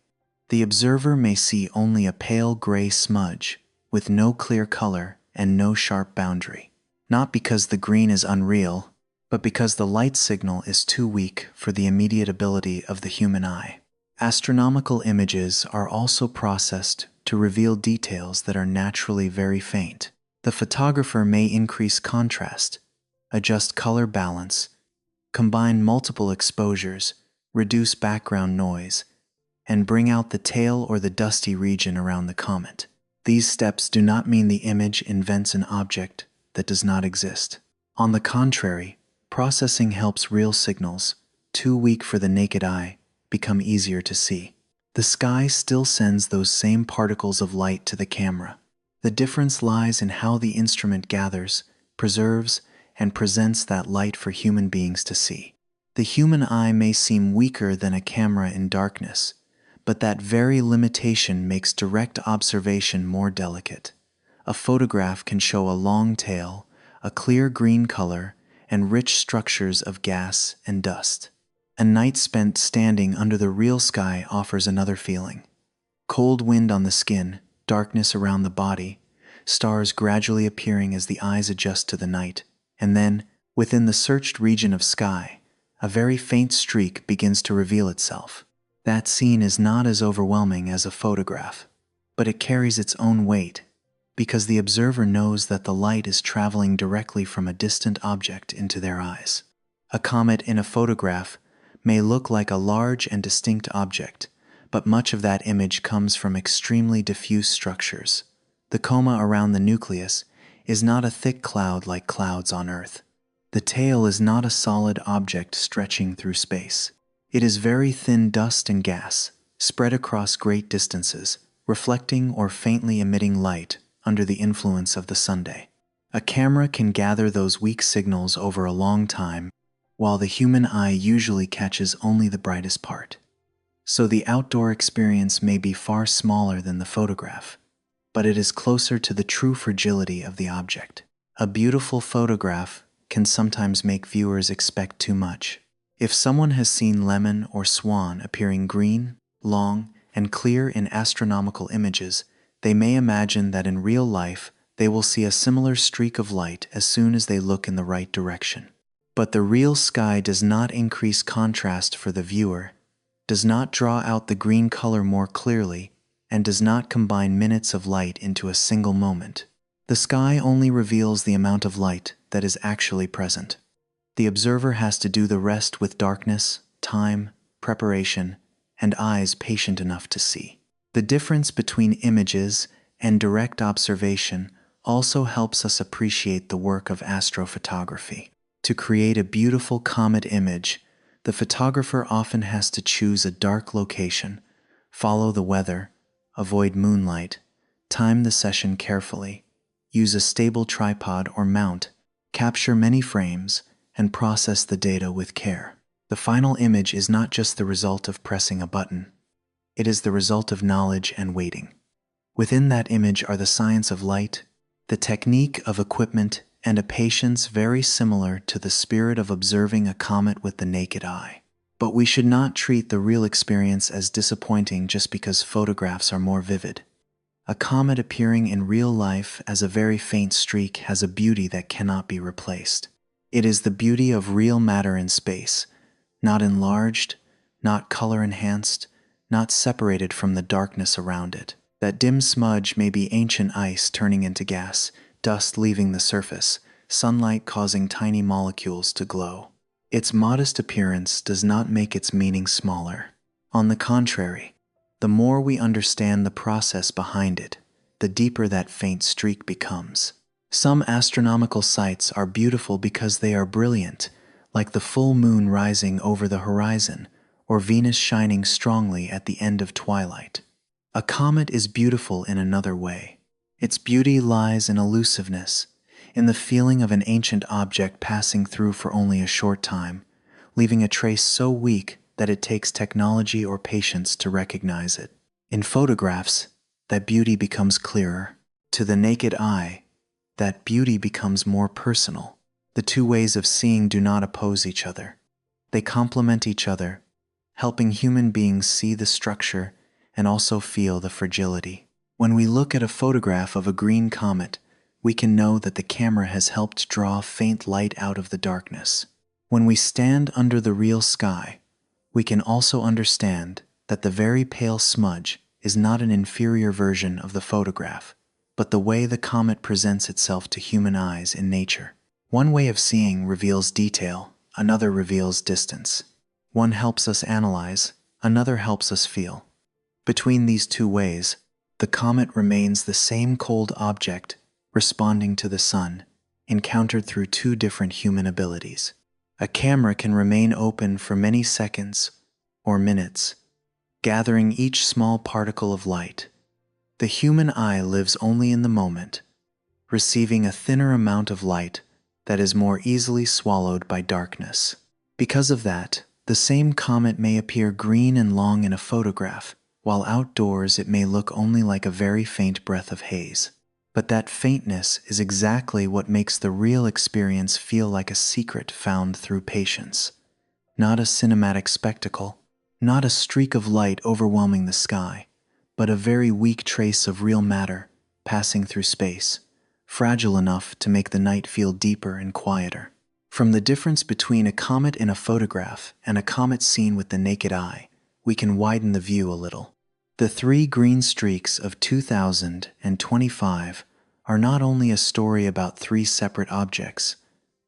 The observer may see only a pale gray smudge, with no clear color and no sharp boundary. Not because the green is unreal, but because the light signal is too weak for the immediate ability of the human eye. Astronomical images are also processed to reveal details that are naturally very faint. The photographer may increase contrast, adjust color balance, combine multiple exposures, reduce background noise, and bring out the tail or the dusty region around the comet. These steps do not mean the image invents an object that does not exist. On the contrary, processing helps real signals, too weak for the naked eye, become easier to see. The sky still sends those same particles of light to the camera. The difference lies in how the instrument gathers, preserves, and presents that light for human beings to see. The human eye may seem weaker than a camera in darkness, but that very limitation makes direct observation more delicate. A photograph can show a long tail, a clear green color, and rich structures of gas and dust. A night spent standing under the real sky offers another feeling. Cold wind on the skin, darkness around the body, stars gradually appearing as the eyes adjust to the night, and then, within the searched region of sky, a very faint streak begins to reveal itself. That scene is not as overwhelming as a photograph, but it carries its own weight, because the observer knows that the light is traveling directly from a distant object into their eyes. A comet in a photograph may look like a large and distinct object, but much of that image comes from extremely diffuse structures. The coma around the nucleus is not a thick cloud like clouds on Earth. The tail is not a solid object stretching through space. It is very thin dust and gas, spread across great distances, reflecting or faintly emitting light under the influence of the sunday. A camera can gather those weak signals over a long time, while the human eye usually catches only the brightest part. So the outdoor experience may be far smaller than the photograph, but it is closer to the true fragility of the object. A beautiful photograph can sometimes make viewers expect too much. If someone has seen Lemmon or SWAN appearing green, long, and clear in astronomical images, they may imagine that in real life they will see a similar streak of light as soon as they look in the right direction. But the real sky does not increase contrast for the viewer, does not draw out the green color more clearly, and does not combine minutes of light into a single moment. The sky only reveals the amount of light that is actually present. The observer has to do the rest with darkness, time, preparation, and eyes patient enough to see. The difference between images and direct observation also helps us appreciate the work of astrophotography. To create a beautiful comet image, the photographer often has to choose a dark location, follow the weather, avoid moonlight, time the session carefully, use a stable tripod or mount, capture many frames, and process the data with care. The final image is not just the result of pressing a button. It is the result of knowledge and waiting. Within that image are the science of light, the technique of equipment, and a patience very similar to the spirit of observing a comet with the naked eye. But we should not treat the real experience as disappointing just because photographs are more vivid. A comet appearing in real life as a very faint streak has a beauty that cannot be replaced. It is the beauty of real matter in space, not enlarged, not color-enhanced, not separated from the darkness around it. That dim smudge may be ancient ice turning into gas, dust leaving the surface, sunlight causing tiny molecules to glow. Its modest appearance does not make its meaning smaller. On the contrary, the more we understand the process behind it, the deeper that faint streak becomes. Some astronomical sights are beautiful because they are brilliant, like the full moon rising over the horizon, or Venus shining strongly at the end of twilight. A comet is beautiful in another way. Its beauty lies in elusiveness, in the feeling of an ancient object passing through for only a short time, leaving a trace so weak that it takes technology or patience to recognize it. In photographs, that beauty becomes clearer. To the naked eye, that beauty becomes more personal. The two ways of seeing do not oppose each other. They complement each other, helping human beings see the structure and also feel the fragility. When we look at a photograph of a green comet, we can know that the camera has helped draw faint light out of the darkness. When we stand under the real sky, we can also understand that the very pale smudge is not an inferior version of the photograph, but the way the comet presents itself to human eyes in nature. One way of seeing reveals detail, another reveals distance. One helps us analyze, another helps us feel. Between these two ways, the comet remains the same cold object responding to the sun, encountered through two different human abilities. A camera can remain open for many seconds or minutes, gathering each small particle of light. The human eye lives only in the moment, receiving a thinner amount of light that is more easily swallowed by darkness. Because of that, the same comet may appear green and long in a photograph, while outdoors it may look only like a very faint breath of haze. But that faintness is exactly what makes the real experience feel like a secret found through patience. Not a cinematic spectacle, not a streak of light overwhelming the sky, but a very weak trace of real matter passing through space, fragile enough to make the night feel deeper and quieter. From the difference between a comet in a photograph and a comet seen with the naked eye, we can widen the view a little. The three green streaks of 2025 are not only a story about three separate objects,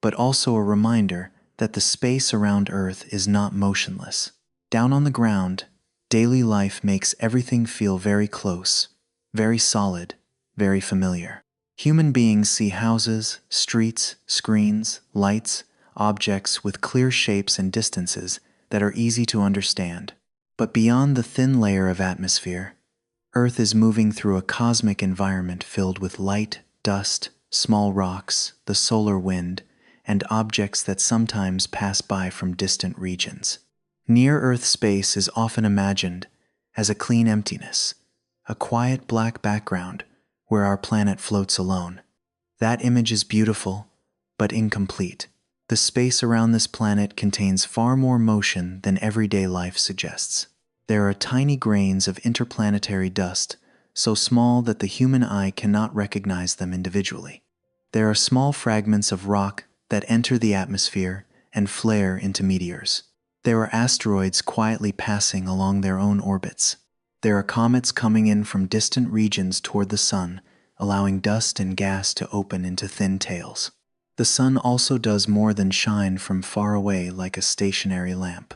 but also a reminder that the space around Earth is not motionless. Down on the ground, daily life makes everything feel very close, very solid, very familiar. Human beings see houses, streets, screens, lights, objects with clear shapes and distances that are easy to understand. But beyond the thin layer of atmosphere, Earth is moving through a cosmic environment filled with light, dust, small rocks, the solar wind, and objects that sometimes pass by from distant regions. Near-Earth space is often imagined as a clean emptiness, a quiet black background where our planet floats alone. That image is beautiful, but incomplete. The space around this planet contains far more motion than everyday life suggests. There are tiny grains of interplanetary dust, so small that the human eye cannot recognize them individually. There are small fragments of rock that enter the atmosphere and flare into meteors. There are asteroids quietly passing along their own orbits. There are comets coming in from distant regions toward the sun, allowing dust and gas to open into thin tails. The sun also does more than shine from far away like a stationary lamp.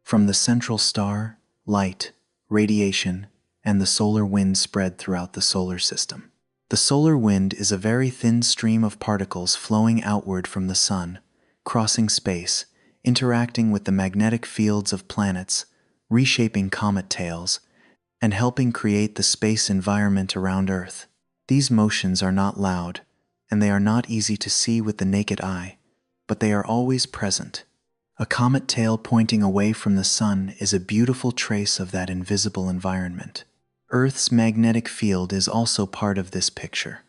From the central star, light, radiation, and the solar wind spread throughout the solar system. The solar wind is a very thin stream of particles flowing outward from the sun, crossing space, interacting with the magnetic fields of planets, reshaping comet tails, and helping create the space environment around Earth. These motions are not loud, and they are not easy to see with the naked eye, but they are always present. A comet tail pointing away from the sun is a beautiful trace of that invisible environment. Earth's magnetic field is also part of this picture.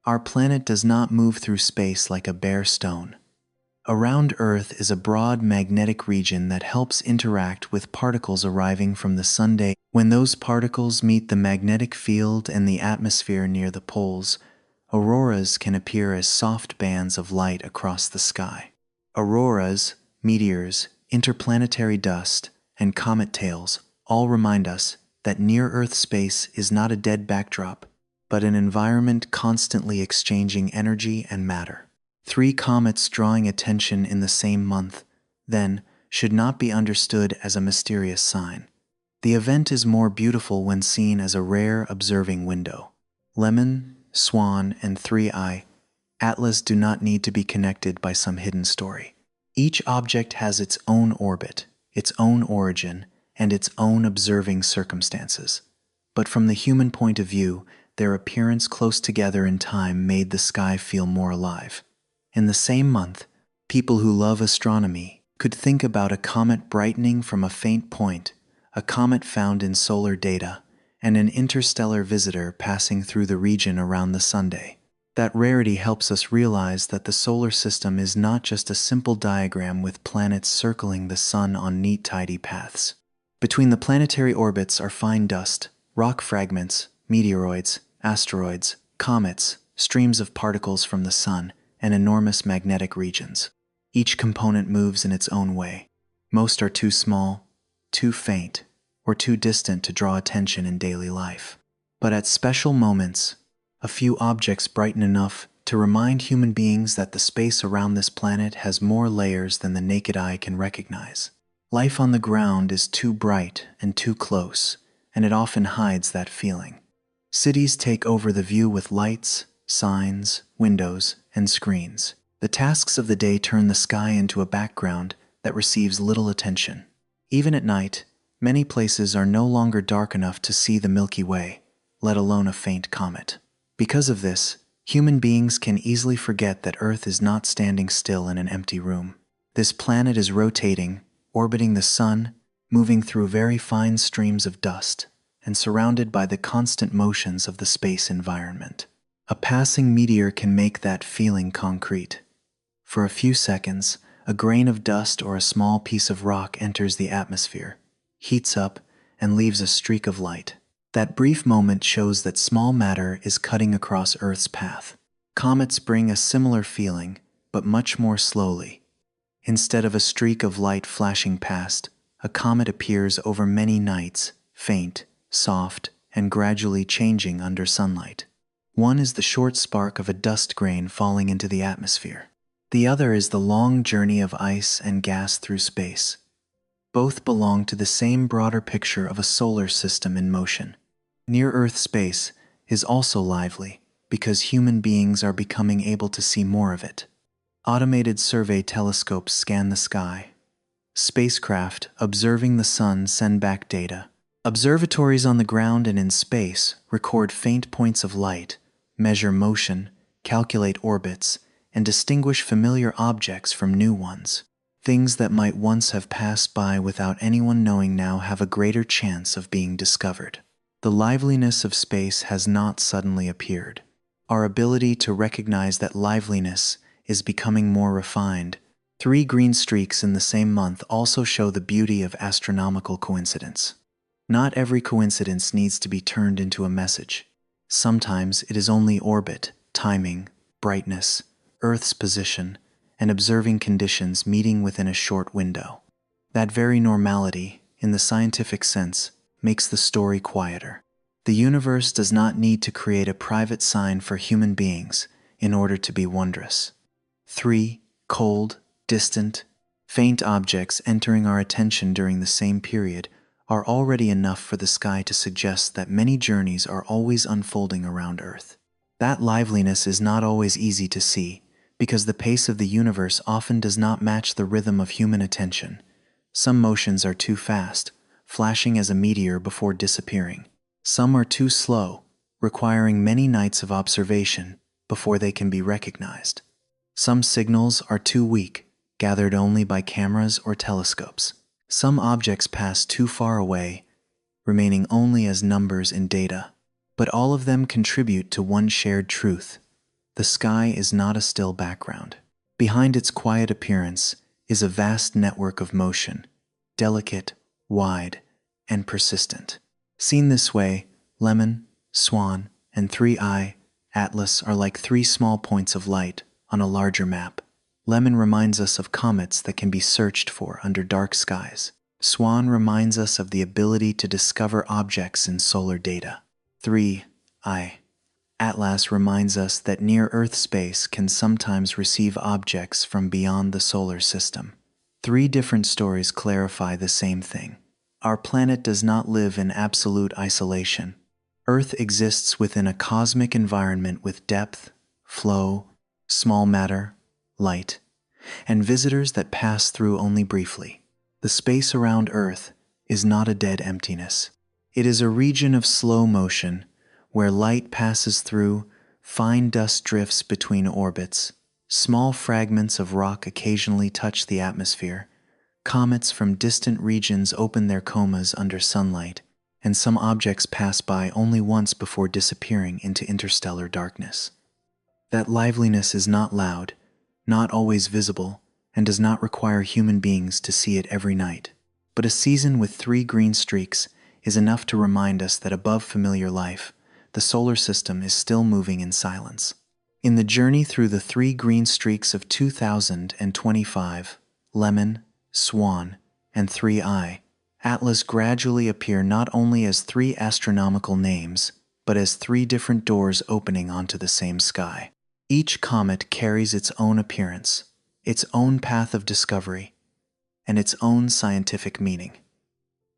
Our planet does not move through space like a bare stone. Around Earth is a broad magnetic region that helps interact with particles arriving from the sun. When those particles meet the magnetic field and the atmosphere near the poles, auroras can appear as soft bands of light across the sky. Auroras, meteors, interplanetary dust, and comet tails all remind us that near-Earth space is not a dead backdrop, but an environment constantly exchanging energy and matter. Three comets drawing attention in the same month, then, should not be understood as a mysterious sign. The event is more beautiful when seen as a rare observing window. Lemmon, SWAN, and 3I Atlas do not need to be connected by some hidden story. Each object has its own orbit, its own origin, and its own observing circumstances. But from the human point of view, their appearance close together in time made the sky feel more alive. In the same month, people who love astronomy could think about a comet brightening from a faint point, a comet found in solar data, and an interstellar visitor passing through the region around the Sunday. That rarity helps us realize that the solar system is not just a simple diagram with planets circling the sun on neat, tidy paths. Between the planetary orbits are fine dust, rock fragments, meteoroids, asteroids, comets, streams of particles from the sun, and enormous magnetic regions. Each component moves in its own way. Most are too small, too faint, or too distant to draw attention in daily life. But at special moments, a few objects brighten enough to remind human beings that the space around this planet has more layers than the naked eye can recognize. Life on the ground is too bright and too close, and it often hides that feeling. Cities take over the view with lights, signs, windows, and screens. The tasks of the day turn the sky into a background that receives little attention. Even at night, many places are no longer dark enough to see the Milky Way, let alone a faint comet. Because of this, human beings can easily forget that Earth is not standing still in an empty room. This planet is rotating, orbiting the sun, moving through very fine streams of dust, and surrounded by the constant motions of the space environment. A passing meteor can make that feeling concrete. For a few seconds, a grain of dust or a small piece of rock enters the atmosphere, heats up, and leaves a streak of light. That brief moment shows that small matter is cutting across Earth's path. Comets bring a similar feeling, but much more slowly. Instead of a streak of light flashing past, a comet appears over many nights, faint, soft, and gradually changing under sunlight. One is the short spark of a dust grain falling into the atmosphere. The other is the long journey of ice and gas through space. Both belong to the same broader picture of a solar system in motion. Near-Earth space is also lively because human beings are becoming able to see more of it. Automated survey telescopes scan the sky. Spacecraft observing the sun send back data. Observatories on the ground and in space record faint points of light, measure motion, calculate orbits, and distinguish familiar objects from new ones. Things that might once have passed by without anyone knowing now have a greater chance of being discovered. The liveliness of space has not suddenly appeared. Our ability to recognize that liveliness is becoming more refined. 3 green streaks in the same month also show the beauty of astronomical coincidence. Not every coincidence needs to be turned into a message. Sometimes it is only orbit, timing, brightness, Earth's position, and observing conditions meeting within a short window. That very normality, in the scientific sense, makes the story quieter. The universe does not need to create a private sign for human beings in order to be wondrous. 3 cold, distant, faint objects entering our attention during the same period are already enough for the sky to suggest that many journeys are always unfolding around Earth. That liveliness is not always easy to see, because the pace of the universe often does not match the rhythm of human attention. Some motions are too fast, flashing as a meteor before disappearing. Some are too slow, requiring many nights of observation before they can be recognized. Some signals are too weak, gathered only by cameras or telescopes. Some objects pass too far away, remaining only as numbers in data. But all of them contribute to one shared truth. The sky is not a still background. Behind its quiet appearance is a vast network of motion, delicate, wide, and persistent. Seen this way, Lemmon, SWAN, and 3I, Atlas are like 3 small points of light on a larger map. Lemmon reminds us of comets that can be searched for under dark skies. SWAN reminds us of the ability to discover objects in solar data. 3I, Atlas reminds us that near-Earth space can sometimes receive objects from beyond the solar system. 3 different stories clarify the same thing. Our planet does not live in absolute isolation. Earth exists within a cosmic environment with depth, flow, small matter, light, and visitors that pass through only briefly. The space around Earth is not a dead emptiness. It is a region of slow motion, where light passes through, fine dust drifts between orbits, small fragments of rock occasionally touch the atmosphere, Comets from distant regions open their comas under sunlight, and some objects pass by only once before disappearing into interstellar darkness. That liveliness is not loud, not always visible, and does not require human beings to see it every night. But a season with 3 green streaks is enough to remind us that above familiar life, the solar system is still moving in silence. In the journey through the 3 green streaks of 2025, Lemmon, SWAN, and 3I, Atlas gradually appear not only as 3 astronomical names, but as 3 different doors opening onto the same sky. Each comet carries its own appearance, its own path of discovery, and its own scientific meaning.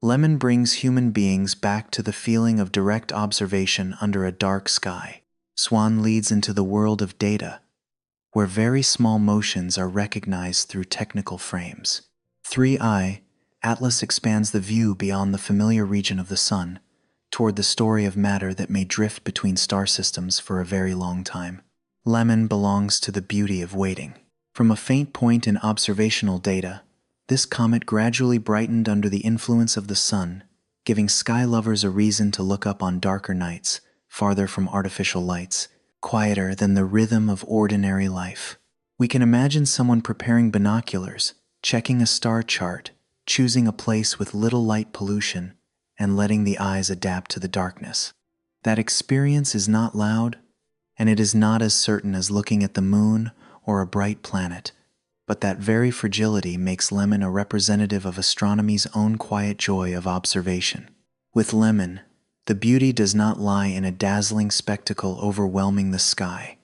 Lemmon brings human beings back to the feeling of direct observation under a dark sky. SWAN leads into the world of data, where very small motions are recognized through technical frames. 3I, Atlas expands the view beyond the familiar region of the Sun, toward the story of matter that may drift between star systems for a very long time. Lemmon belongs to the beauty of waiting. From a faint point in observational data, this comet gradually brightened under the influence of the Sun, giving sky lovers a reason to look up on darker nights, farther from artificial lights, quieter than the rhythm of ordinary life. We can imagine someone preparing binoculars, checking a star chart, choosing a place with little light pollution, and letting the eyes adapt to the darkness. That experience is not loud, and it is not as certain as looking at the moon or a bright planet, but that very fragility makes Lemmon a representative of astronomy's own quiet joy of observation. With Lemmon, the beauty does not lie in a dazzling spectacle overwhelming the sky,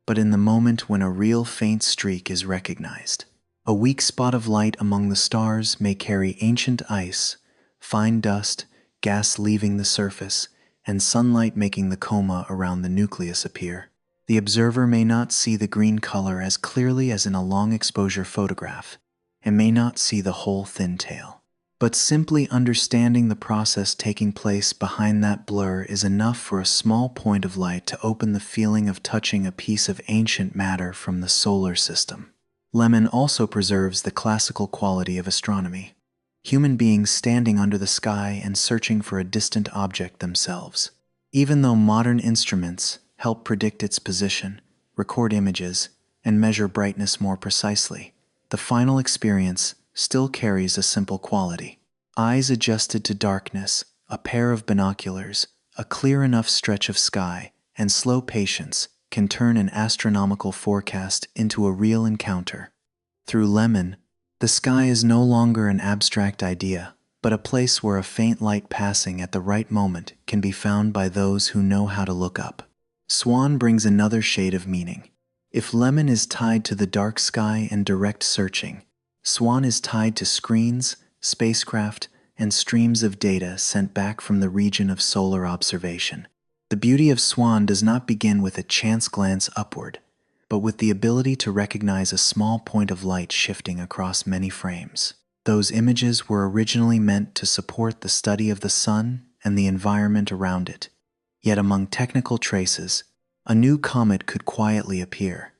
but in the moment when a real faint streak is recognized. A weak spot of light among the stars may carry ancient ice, fine dust, gas leaving the surface, and sunlight making the coma around the nucleus appear. The observer may not see the green color as clearly as in a long-exposure photograph, and may not see the whole thin tail. But simply understanding the process taking place behind that blur is enough for a small point of light to open the feeling of touching a piece of ancient matter from the solar system. Lemmon also preserves the classical quality of astronomy. Human beings standing under the sky and searching for a distant object themselves. Even though modern instruments help predict its position, record images, and measure brightness more precisely, the final experience still carries a simple quality. Eyes adjusted to darkness, a pair of binoculars, a clear enough stretch of sky, and slow patience can turn an astronomical forecast into a real encounter. Through Lemmon, the sky is no longer an abstract idea, but a place where a faint light passing at the right moment can be found by those who know how to look up. SWAN brings another shade of meaning. If Lemmon is tied to the dark sky and direct searching, SWAN is tied to screens, spacecraft, and streams of data sent back from the region of solar observation. The beauty of SWAN does not begin with a chance glance upward, but with the ability to recognize a small point of light shifting across many frames. Those images were originally meant to support the study of the Sun and the environment around it. Yet among technical traces, a new comet could quietly appear.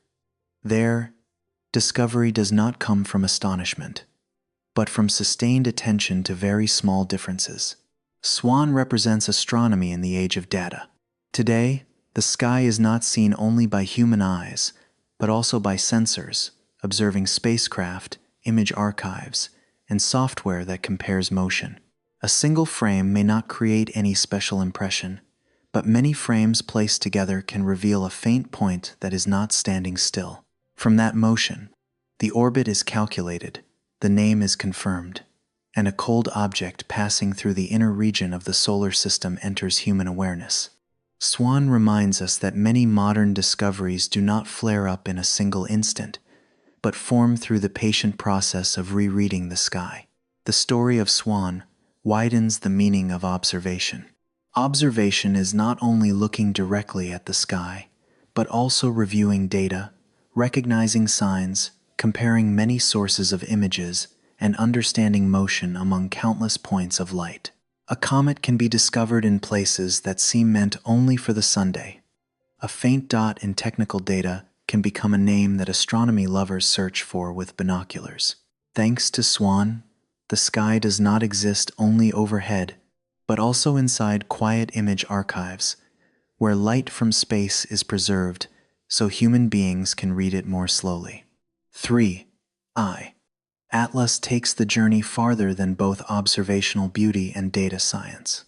There, discovery does not come from astonishment, but from sustained attention to very small differences. SWAN represents astronomy in the age of data. Today, the sky is not seen only by human eyes, but also by sensors, observing spacecraft, image archives, and software that compares motion. A single frame may not create any special impression, but many frames placed together can reveal a faint point that is not standing still. From that motion, the orbit is calculated, the name is confirmed, and a cold object passing through the inner region of the solar system enters human awareness. SWAN reminds us that many modern discoveries do not flare up in a single instant, but form through the patient process of rereading the sky. The story of SWAN widens the meaning of observation. Observation is not only looking directly at the sky, but also reviewing data, recognizing signs, comparing many sources of images, and understanding motion among countless points of light. A comet can be discovered in places that seem meant only for the Sunday. A faint dot in technical data can become a name that astronomy lovers search for with binoculars. Thanks to SWAN, the sky does not exist only overhead, but also inside quiet image archives, where light from space is preserved so human beings can read it more slowly. 3. Atlas takes the journey farther than both observational beauty and data science.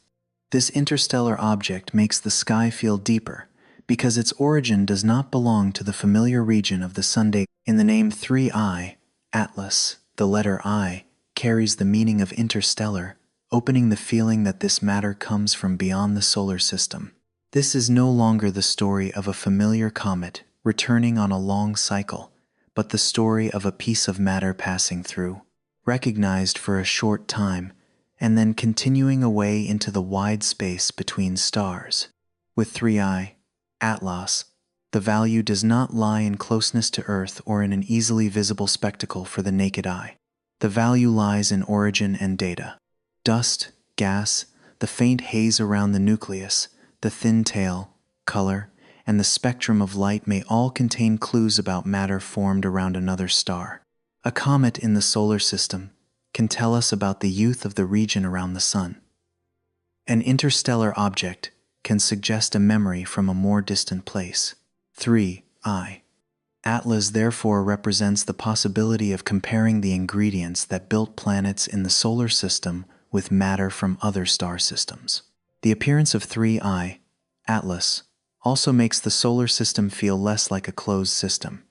This interstellar object makes the sky feel deeper because its origin does not belong to the familiar region of the Sunday. In the name 3I, Atlas, the letter I carries the meaning of interstellar, opening the feeling that this matter comes from beyond the solar system. This is no longer the story of a familiar comet returning on a long cycle, but the story of a piece of matter passing through, recognized for a short time, and then continuing away into the wide space between stars. With 3I, Atlas, the value does not lie in closeness to Earth or in an easily visible spectacle for the naked eye. The value lies in origin and data. Dust, gas, the faint haze around the nucleus, the thin tail, color, and the spectrum of light may all contain clues about matter formed around another star. A comet in the solar system can tell us about the youth of the region around the Sun. An interstellar object can suggest a memory from a more distant place. 3I. Atlas therefore represents the possibility of comparing the ingredients that built planets in the solar system with matter from other star systems. The appearance of 3I, Atlas, also makes the solar system feel less like a closed system.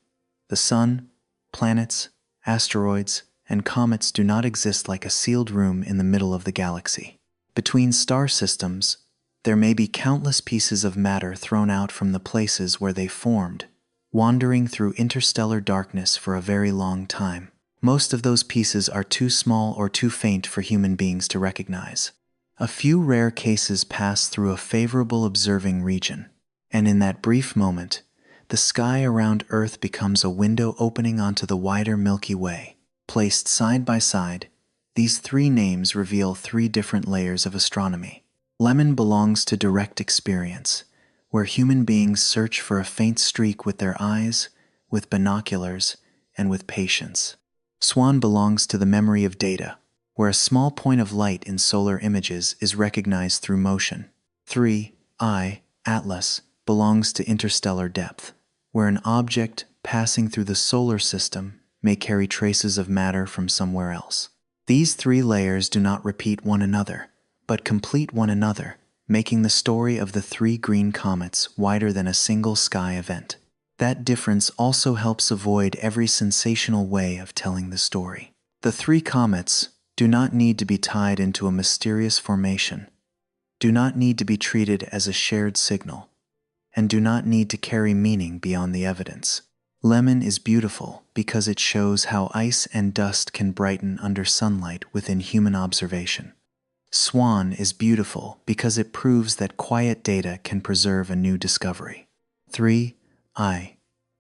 The Sun, planets, asteroids, and comets do not exist like a sealed room in the middle of the galaxy. Between star systems, there may be countless pieces of matter thrown out from the places where they formed, wandering through interstellar darkness for a very long time. Most of those pieces are too small or too faint for human beings to recognize. A few rare cases pass through a favorable observing region, and in that brief moment, the sky around Earth becomes a window opening onto the wider Milky Way. Placed side by side, these three names reveal three different layers of astronomy. Lemmon belongs to direct experience, where human beings search for a faint streak with their eyes, with binoculars, and with patience. SWAN belongs to the memory of data, where a small point of light in solar images is recognized through motion. 3I, Atlas, belongs to interstellar depth, where an object passing through the solar system may carry traces of matter from somewhere else. These three layers do not repeat one another, but complete one another, making the story of the three green comets wider than a single sky event. That difference also helps avoid every sensational way of telling the story. The three comets do not need to be tied into a mysterious formation, do not need to be treated as a shared signal, and do not need to carry meaning beyond the evidence. Lemmon is beautiful because it shows how ice and dust can brighten under sunlight within human observation. SWAN is beautiful because it proves that quiet data can preserve a new discovery. 3I.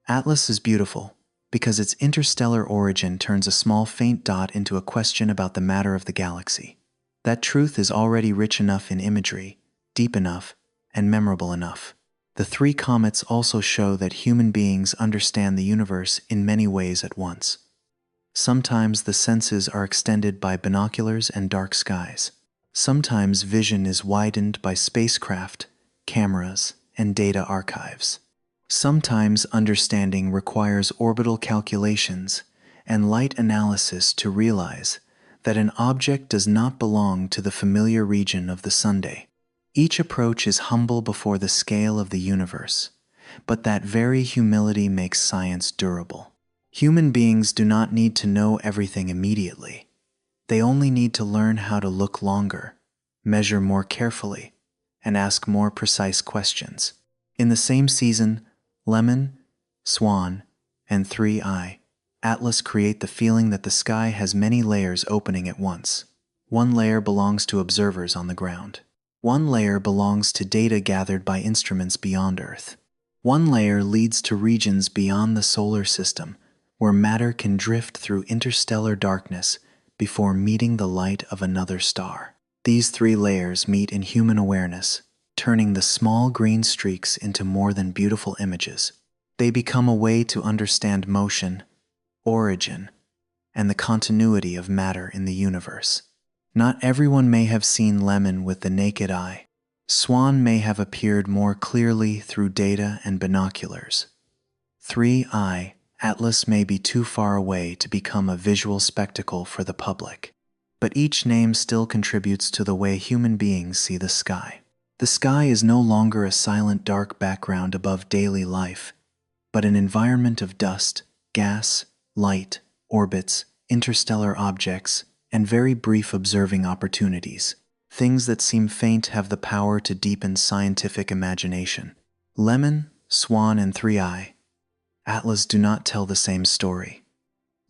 Atlas is beautiful because its interstellar origin turns a small faint dot into a question about the matter of the galaxy. That truth is already rich enough in imagery, deep enough, and memorable enough. The three comets also show that human beings understand the universe in many ways at once. Sometimes the senses are extended by binoculars and dark skies. Sometimes vision is widened by spacecraft, cameras, and data archives. Sometimes understanding requires orbital calculations and light analysis to realize that an object does not belong to the familiar region of the Sunday. Each approach is humble before the scale of the universe, but that very humility makes science durable. Human beings do not need to know everything immediately. They only need to learn how to look longer, measure more carefully, and ask more precise questions. In the same season, Lemmon, SWAN, and 3I, Atlas create the feeling that the sky has many layers opening at once. One layer belongs to observers on the ground. One layer belongs to data gathered by instruments beyond Earth. One layer leads to regions beyond the solar system, where matter can drift through interstellar darkness before meeting the light of another star. These three layers meet in human awareness, turning the small green streaks into more than beautiful images. They become a way to understand motion, origin, and the continuity of matter in the universe. Not everyone may have seen Lemmon with the naked eye. SWAN may have appeared more clearly through data and binoculars. 3I Atlas may be too far away to become a visual spectacle for the public. But each name still contributes to the way human beings see the sky. The sky is no longer a silent dark background above daily life, but an environment of dust, gas, light, orbits, interstellar objects, and very brief observing opportunities. Things that seem faint have the power to deepen scientific imagination. Lemmon, SWAN, and 3I Atlas do not tell the same story.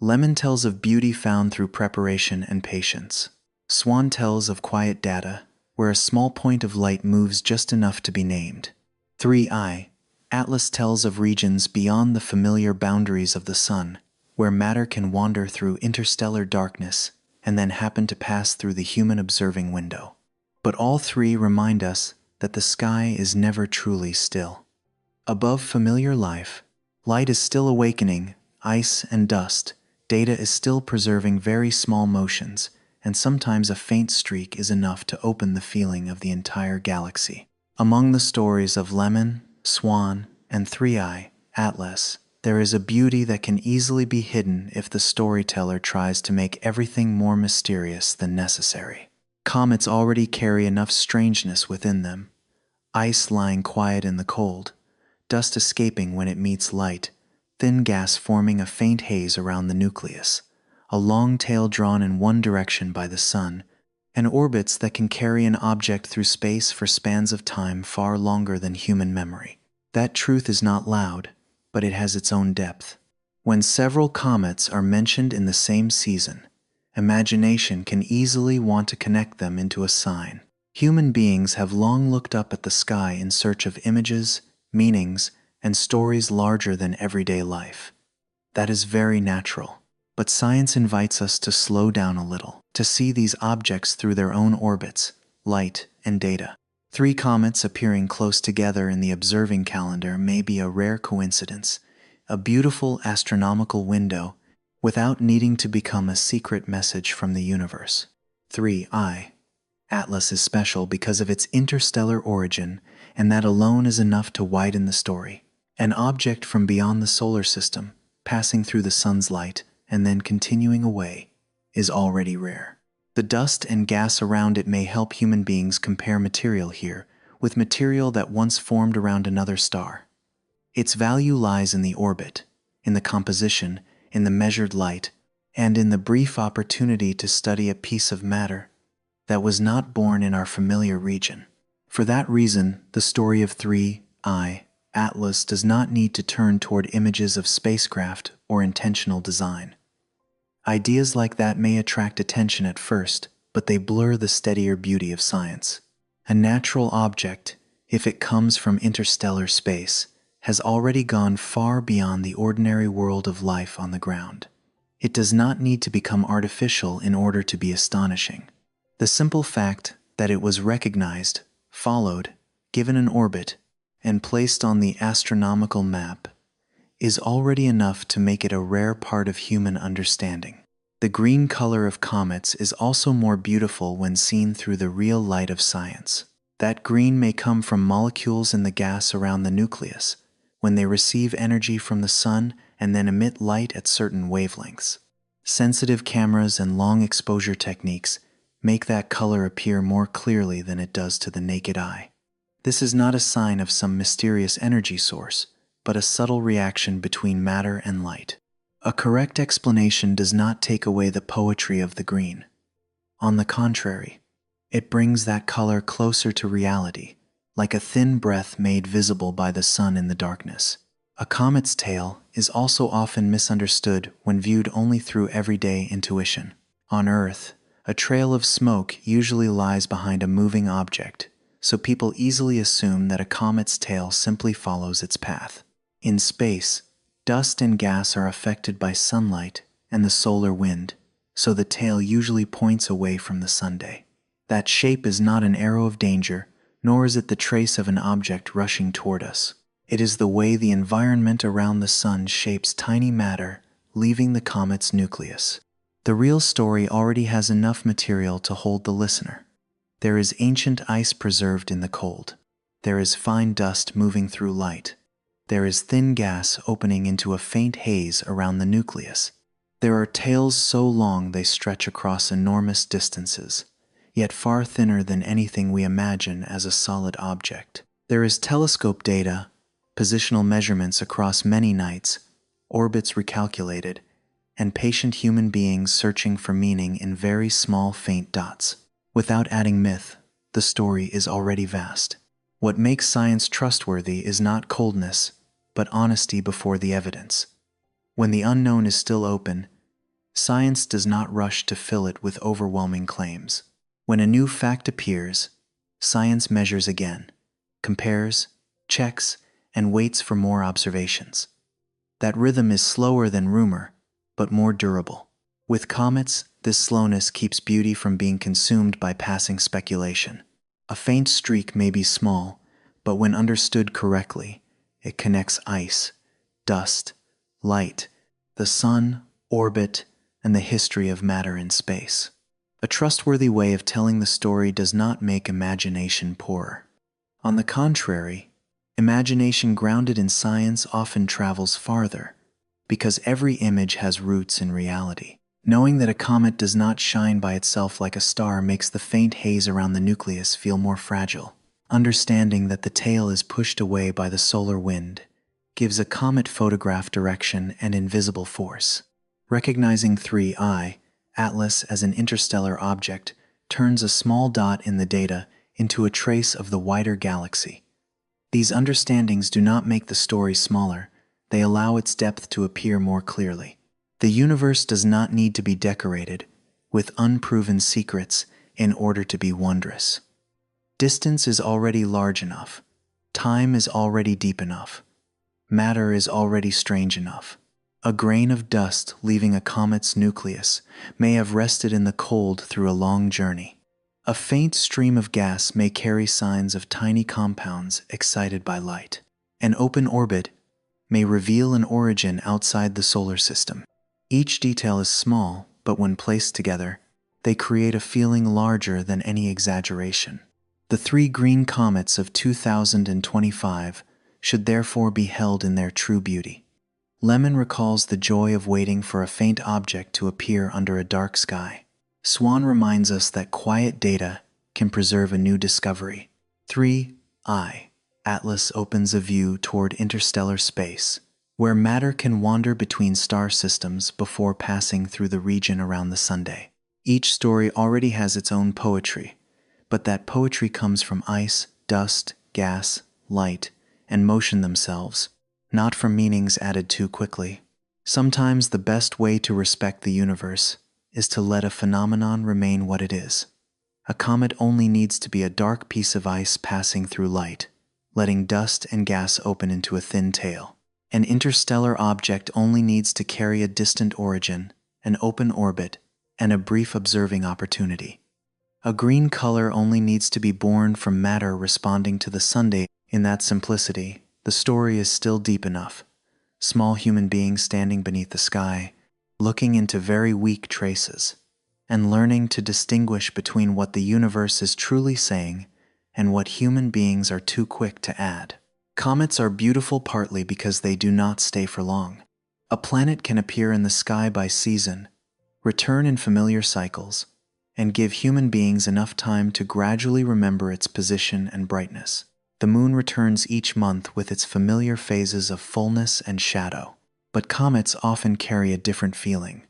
Lemmon tells of beauty found through preparation and patience. SWAN tells of quiet data, where a small point of light moves just enough to be named. 3I Atlas tells of regions beyond the familiar boundaries of the sun, where matter can wander through interstellar darkness and then happen to pass through the human observing window. But all three remind us that the sky is never truly still. Above familiar life, light is still awakening, ice and dust, data is still preserving very small motions, and sometimes a faint streak is enough to open the feeling of the entire galaxy. Among the stories of Lemmon, SWAN, and 3I Atlas, there is a beauty that can easily be hidden if the storyteller tries to make everything more mysterious than necessary. Comets already carry enough strangeness within them. Ice lying quiet in the cold, dust escaping when it meets light, thin gas forming a faint haze around the nucleus, a long tail drawn in one direction by the sun, and orbits that can carry an object through space for spans of time far longer than human memory. That truth is not loud, but it has its own depth. When several comets are mentioned in the same season, imagination can easily want to connect them into a sign. Human beings have long looked up at the sky in search of images, meanings, and stories larger than everyday life. That is very natural. But science invites us to slow down a little, to see these objects through their own orbits, light, and data. 3 comets appearing close together in the observing calendar may be a rare coincidence, a beautiful astronomical window without needing to become a secret message from the universe. 3I Atlas is special because of its interstellar origin, and that alone is enough to widen the story. An object from beyond the solar system, passing through the sun's light, and then continuing away, is already rare. The dust and gas around it may help human beings compare material here with material that once formed around another star. Its value lies in the orbit, in the composition, in the measured light, and in the brief opportunity to study a piece of matter that was not born in our familiar region. For that reason, the story of 3I Atlas does not need to turn toward images of spacecraft or intentional design. Ideas like that may attract attention at first, but they blur the steadier beauty of science. A natural object, if it comes from interstellar space, has already gone far beyond the ordinary world of life on the ground. It does not need to become artificial in order to be astonishing. The simple fact that it was recognized, followed, given an orbit, and placed on the astronomical map is already enough to make it a rare part of human understanding. The green color of comets is also more beautiful when seen through the real light of science. That green may come from molecules in the gas around the nucleus, when they receive energy from the sun and then emit light at certain wavelengths. Sensitive cameras and long exposure techniques make that color appear more clearly than it does to the naked eye. This is not a sign of some mysterious energy source, but a subtle reaction between matter and light. A correct explanation does not take away the poetry of the green. On the contrary, it brings that color closer to reality, like a thin breath made visible by the sun in the darkness. A comet's tail is also often misunderstood when viewed only through everyday intuition. On Earth, a trail of smoke usually lies behind a moving object, so people easily assume that a comet's tail simply follows its path. In space, dust and gas are affected by sunlight and the solar wind, so the tail usually points away from the sunday. That shape is not an arrow of danger, nor is it the trace of an object rushing toward us. It is the way the environment around the sun shapes tiny matter, leaving the comet's nucleus. The real story already has enough material to hold the listener. There is ancient ice preserved in the cold. There is fine dust moving through light. There is thin gas opening into a faint haze around the nucleus. There are tails so long they stretch across enormous distances, yet far thinner than anything we imagine as a solid object. There is telescope data, positional measurements across many nights, orbits recalculated, and patient human beings searching for meaning in very small, faint dots. Without adding myth, the story is already vast. What makes science trustworthy is not coldness, but honesty before the evidence. When the unknown is still open, science does not rush to fill it with overwhelming claims. When a new fact appears, science measures again, compares, checks, and waits for more observations. That rhythm is slower than rumor, but more durable. With comets, this slowness keeps beauty from being consumed by passing speculation. A faint streak may be small, but when understood correctly, it connects ice, dust, light, the sun, orbit, and the history of matter in space. A trustworthy way of telling the story does not make imagination poorer. On the contrary, imagination grounded in science often travels farther, because every image has roots in reality. Knowing that a comet does not shine by itself like a star makes the faint haze around the nucleus feel more fragile. Understanding that the tail is pushed away by the solar wind gives a comet photograph direction and invisible force. Recognizing 3I, Atlas, as an interstellar object turns a small dot in the data into a trace of the wider galaxy. These understandings do not make the story smaller, they allow its depth to appear more clearly. The universe does not need to be decorated with unproven secrets in order to be wondrous. Distance is already large enough. Time is already deep enough. Matter is already strange enough. A grain of dust leaving a comet's nucleus may have rested in the cold through a long journey. A faint stream of gas may carry signs of tiny compounds excited by light. An open orbit may reveal an origin outside the solar system. Each detail is small, but when placed together, they create a feeling larger than any exaggeration. The 3 green comets of 2025 should therefore be held in their true beauty. Lemmon recalls the joy of waiting for a faint object to appear under a dark sky. SWAN reminds us that quiet data can preserve a new discovery. 3I, Atlas opens a view toward interstellar space, where matter can wander between star systems before passing through the region around the Sunday. Each story already has its own poetry, but that poetry comes from ice, dust, gas, light, and motion themselves, not from meanings added too quickly. Sometimes the best way to respect the universe is to let a phenomenon remain what it is. A comet only needs to be a dark piece of ice passing through light, letting dust and gas open into a thin tail. An interstellar object only needs to carry a distant origin, an open orbit, and a brief observing opportunity. A green color only needs to be born from matter responding to the Sunday. In that simplicity, the story is still deep enough. Small human beings standing beneath the sky, looking into very weak traces, and learning to distinguish between what the universe is truly saying and what human beings are too quick to add. Comets are beautiful partly because they do not stay for long. A planet can appear in the sky by season, return in familiar cycles, and give human beings enough time to gradually remember its position and brightness. The moon returns each month with its familiar phases of fullness and shadow. But comets often carry a different feeling.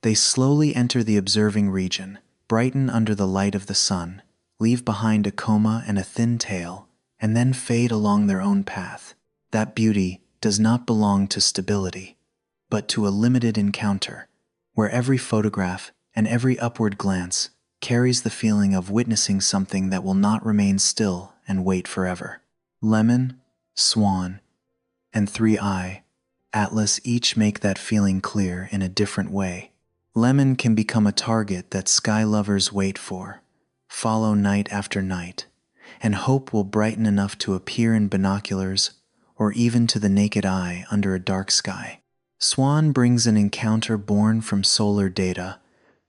They slowly enter the observing region, brighten under the light of the sun, leave behind a coma and a thin tail, and then fade along their own path. That beauty does not belong to stability, but to a limited encounter, where every photograph and every upward glance carries the feeling of witnessing something that will not remain still and wait forever. Lemmon, SWAN, and 3I, Atlas each make that feeling clear in a different way. Lemmon can become a target that sky lovers wait for, follow night after night, and hope will brighten enough to appear in binoculars or even to the naked eye under a dark sky. SWAN brings an encounter born from solar data,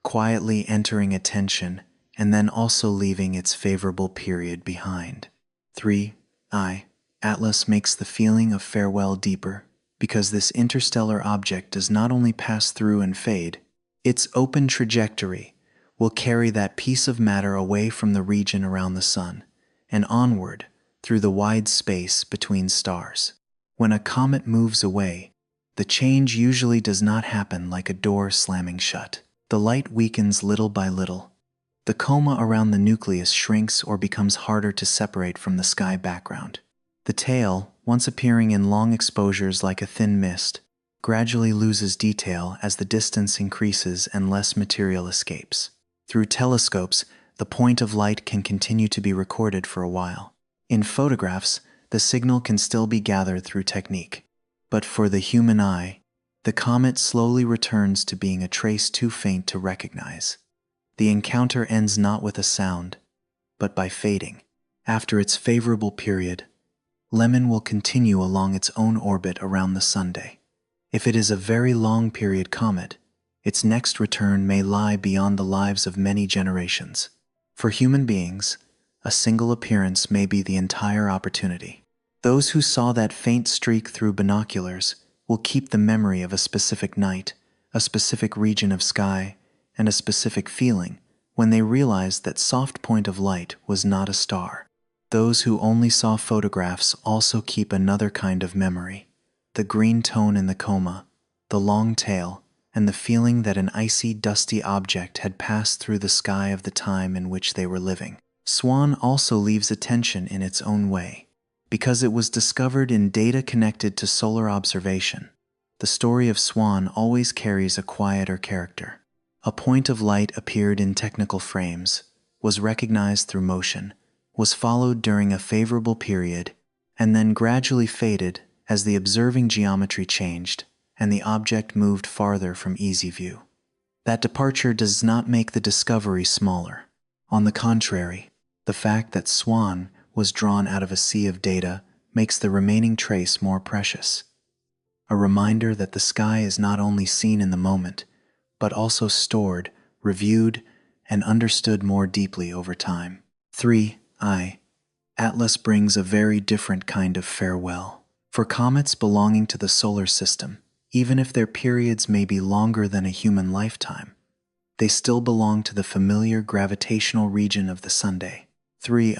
quietly entering attention and then also leaving its favorable period behind. 3. Atlas makes the feeling of farewell deeper because this interstellar object does not only pass through and fade, its open trajectory will carry that piece of matter away from the region around the sun and onward through the wide space between stars. When a comet moves away, the change usually does not happen like a door slamming shut. The light weakens little by little. The coma around the nucleus shrinks or becomes harder to separate from the sky background. The tail, once appearing in long exposures like a thin mist, gradually loses detail as the distance increases and less material escapes. Through telescopes, the point of light can continue to be recorded for a while. In photographs, the signal can still be gathered through technique. But for the human eye, the comet slowly returns to being a trace too faint to recognize. The encounter ends not with a sound, but by fading. After its favorable period, Lemmon will continue along its own orbit around the Sunday. If it is a very long period comet, its next return may lie beyond the lives of many generations. For human beings, a single appearance may be the entire opportunity. Those who saw that faint streak through binoculars will keep the memory of a specific night, a specific region of sky, and a specific feeling when they realized that soft point of light was not a star. Those who only saw photographs also keep another kind of memory: the green tone in the coma, the long tail, and the feeling that an icy, dusty object had passed through the sky of the time in which they were living. SWAN also leaves attention in its own way. Because it was discovered in data connected to solar observation, the story of SWAN always carries a quieter character. A point of light appeared in technical frames, was recognized through motion, was followed during a favorable period, and then gradually faded as the observing geometry changed and the object moved farther from easy view. That departure does not make the discovery smaller. On the contrary, the fact that SWAN was drawn out of a sea of data makes the remaining trace more precious. A reminder that the sky is not only seen in the moment, but also stored, reviewed, and understood more deeply over time. 3. Atlas brings a very different kind of farewell. For comets belonging to the solar system, even if their periods may be longer than a human lifetime, they still belong to the familiar gravitational region of the Sunday. 3.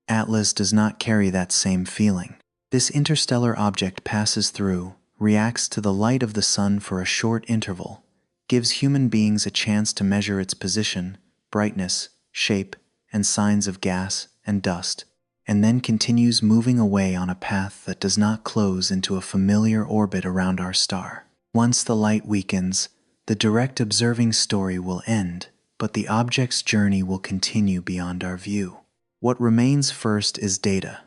Atlas does not carry that same feeling. This interstellar object passes through, reacts to the light of the sun for a short interval, gives human beings a chance to measure its position, brightness, shape, and signs of gas and dust, and then continues moving away on a path that does not close into a familiar orbit around our star. Once the light weakens, the direct observing story will end, but the object's journey will continue beyond our view. What remains first is data.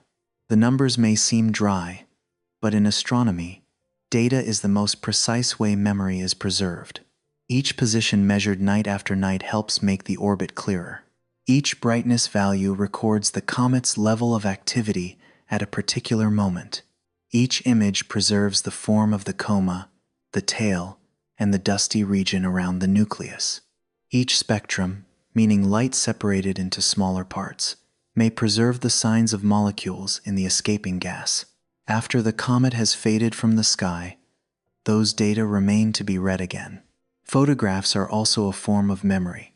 The numbers may seem dry, but in astronomy, data is the most precise way memory is preserved. Each position measured night after night helps make the orbit clearer. Each brightness value records the comet's level of activity at a particular moment. Each image preserves the form of the coma, the tail, and the dusty region around the nucleus. Each spectrum, meaning light separated into smaller parts, may preserve the signs of molecules in the escaping gas. After the comet has faded from the sky, those data remain to be read again. Photographs are also a form of memory.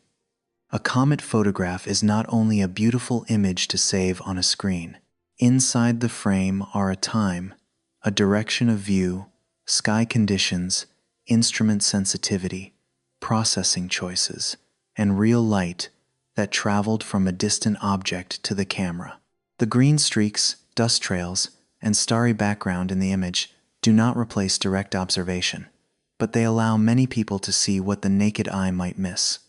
A comet photograph is not only a beautiful image to save on a screen. Inside the frame are a time, a direction of view, sky conditions, instrument sensitivity, processing choices, and real light that traveled from a distant object to the camera. The green streaks, dust trails, and starry background in the image do not replace direct observation, but they allow many people to see what the naked eye might miss.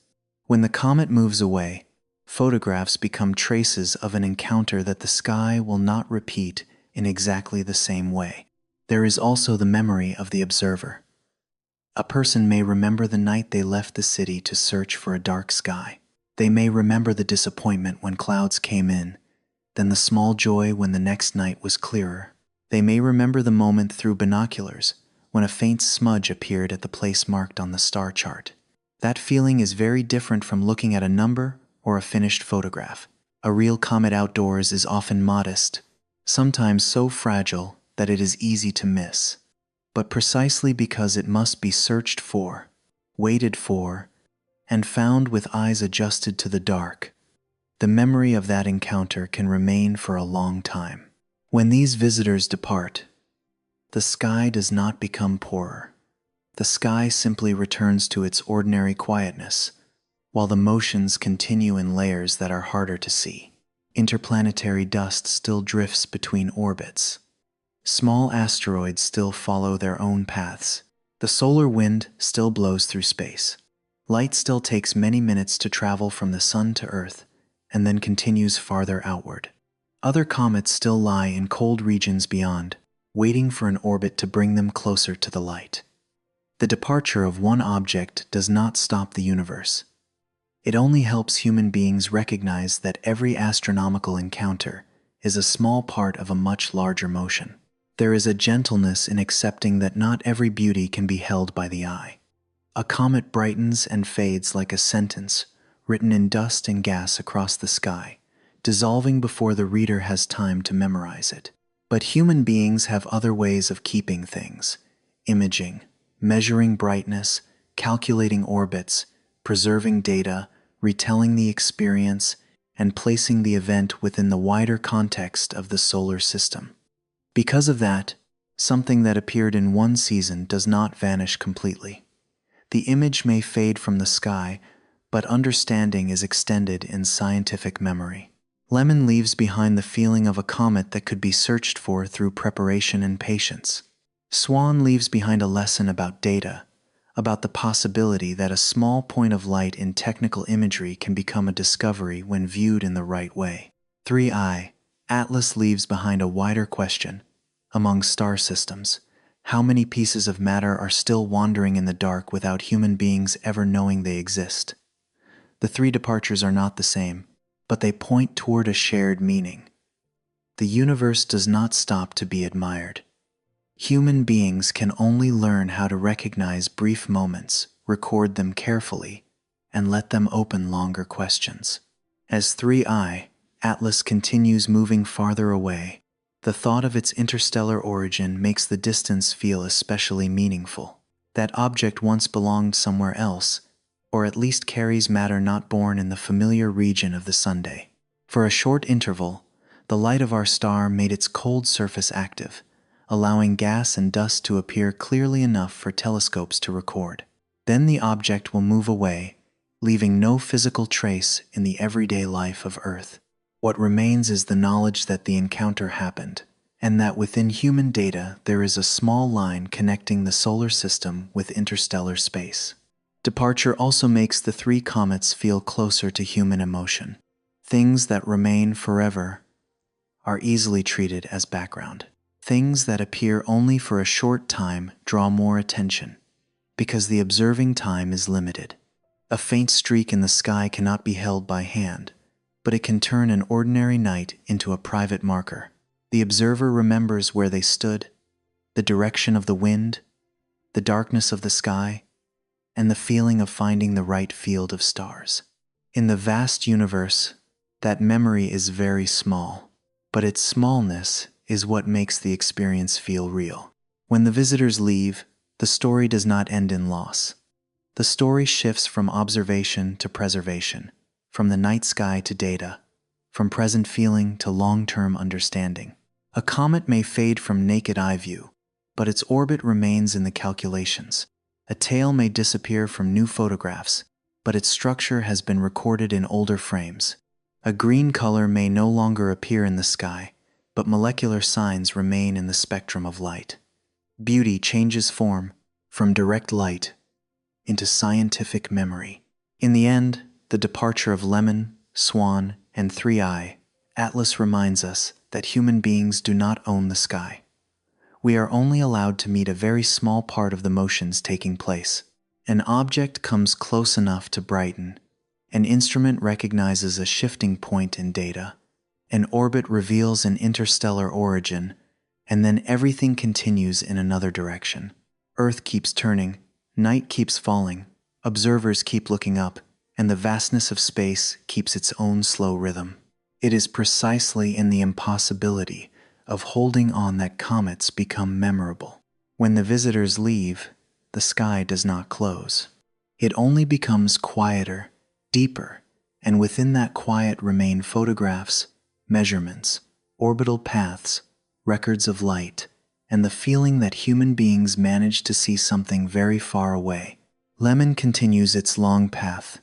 When the comet moves away, photographs become traces of an encounter that the sky will not repeat in exactly the same way. There is also the memory of the observer. A person may remember the night they left the city to search for a dark sky. They may remember the disappointment when clouds came in, then the small joy when the next night was clearer. They may remember the moment through binoculars when a faint smudge appeared at the place marked on the star chart. That feeling is very different from looking at a number or a finished photograph. A real comet outdoors is often modest, sometimes so fragile that it is easy to miss. But precisely because it must be searched for, waited for, and found with eyes adjusted to the dark, the memory of that encounter can remain for a long time. When these visitors depart, the sky does not become poorer. The sky simply returns to its ordinary quietness, while the motions continue in layers that are harder to see. Interplanetary dust still drifts between orbits. Small asteroids still follow their own paths. The solar wind still blows through space. Light still takes many minutes to travel from the sun to Earth and then continues farther outward. Other comets still lie in cold regions beyond, waiting for an orbit to bring them closer to the light. The departure of one object does not stop the universe. It only helps human beings recognize that every astronomical encounter is a small part of a much larger motion. There is a gentleness in accepting that not every beauty can be held by the eye. A comet brightens and fades like a sentence written in dust and gas across the sky, dissolving before the reader has time to memorize it. But human beings have other ways of keeping things: imaging, measuring brightness, calculating orbits, preserving data, retelling the experience, and placing the event within the wider context of the solar system. Because of that, something that appeared in one season does not vanish completely. The image may fade from the sky, but understanding is extended in scientific memory. Lemmon leaves behind the feeling of a comet that could be searched for through preparation and patience. SWAN leaves behind a lesson about data, about the possibility that a small point of light in technical imagery can become a discovery when viewed in the right way. 3i, Atlas leaves behind a wider question. Among star systems, how many pieces of matter are still wandering in the dark without human beings ever knowing they exist? The three departures are not the same, but they point toward a shared meaning. The universe does not stop to be admired. Human beings can only learn how to recognize brief moments, record them carefully, and let them open longer questions. As 3i, Atlas continues moving farther away, the thought of its interstellar origin makes the distance feel especially meaningful. That object once belonged somewhere else, or at least carries matter not born in the familiar region of the Sunday. For a short interval, the light of our star made its cold surface active, allowing gas and dust to appear clearly enough for telescopes to record. Then the object will move away, leaving no physical trace in the everyday life of Earth. What remains is the knowledge that the encounter happened, and that within human data there is a small line connecting the solar system with interstellar space. Departure also makes the three comets feel closer to human emotion. Things that remain forever are easily treated as background. Things that appear only for a short time draw more attention, because the observing time is limited. A faint streak in the sky cannot be held by hand, but it can turn an ordinary night into a private marker. The observer remembers where they stood, the direction of the wind, the darkness of the sky, and the feeling of finding the right field of stars. In the vast universe, that memory is very small, but its smallness is what makes the experience feel real. When the visitors leave, the story does not end in loss. The story shifts from observation to preservation, from the night sky to data, from present feeling to long-term understanding. A comet may fade from naked eye view, but its orbit remains in the calculations. A tail may disappear from new photographs, but its structure has been recorded in older frames. A green color may no longer appear in the sky, but molecular signs remain in the spectrum of light. Beauty changes form from direct light into scientific memory. In the end, the departure of Lemmon, SWAN, and 3i, Atlas reminds us that human beings do not own the sky. We are only allowed to meet a very small part of the motions taking place. An object comes close enough to brighten. An instrument recognizes a shifting point in data. An orbit reveals an interstellar origin, and then everything continues in another direction. Earth keeps turning, night keeps falling, Observers keep looking up, and the vastness of space keeps its own slow rhythm. It is precisely in the impossibility of holding on that comets become memorable. When the visitors leave, the sky does not close. It only becomes quieter, deeper, and within that quiet remain photographs, measurements, orbital paths, records of light, and the feeling that human beings managed to see something very far away. Lemmon continues its long path.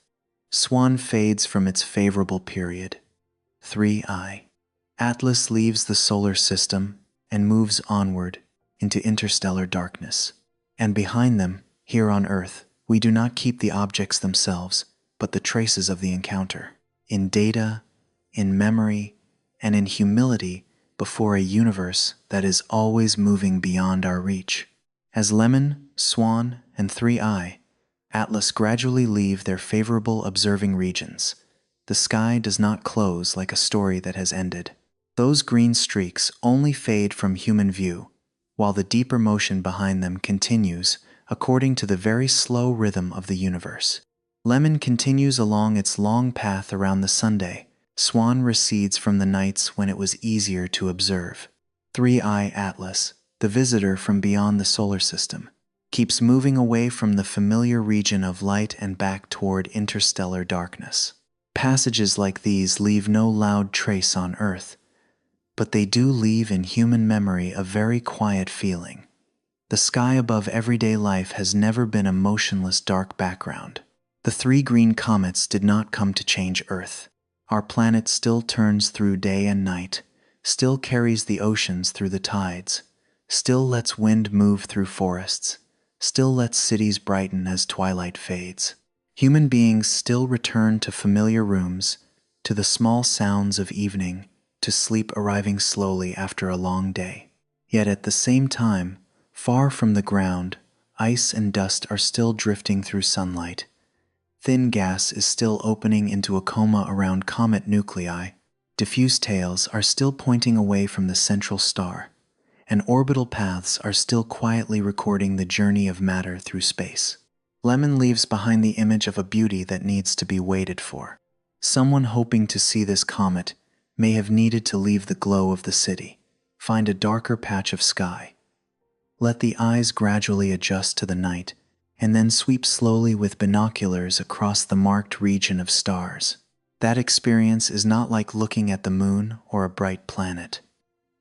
SWAN fades from its favorable period. 3I. Atlas leaves the solar system and moves onward into interstellar darkness. And behind them, here on Earth, we do not keep the objects themselves, but the traces of the encounter. In data, in memory, and in humility before a universe that is always moving beyond our reach. As Lemmon, SWAN, and 3I, Atlas gradually leave their favorable observing regions, the sky does not close like a story that has ended. Those green streaks only fade from human view, while the deeper motion behind them continues according to the very slow rhythm of the universe. Lemmon continues along its long path around the Sunday. SWAN recedes from the nights when it was easier to observe. 3I Atlas, the visitor from beyond the solar system, keeps moving away from the familiar region of light and back toward interstellar darkness. Passages like these leave no loud trace on Earth, but they do leave in human memory a very quiet feeling. The sky above everyday life has never been a motionless dark background. The 3 green comets did not come to change Earth. Our planet still turns through day and night, still carries the oceans through the tides, still lets wind move through forests, still lets cities brighten as twilight fades. Human beings still return to familiar rooms, to the small sounds of evening, to sleep arriving slowly after a long day. Yet at the same time, far from the ground, ice and dust are still drifting through sunlight. Thin gas is still opening into a coma around comet nuclei. Diffuse tails are still pointing away from the central star, and orbital paths are still quietly recording the journey of matter through space. Lemmon leaves behind the image of a beauty that needs to be waited for. Someone hoping to see this comet may have needed to leave the glow of the city, find a darker patch of sky, let the eyes gradually adjust to the night, and then sweep slowly with binoculars across the marked region of stars. That experience is not like looking at the moon or a bright planet.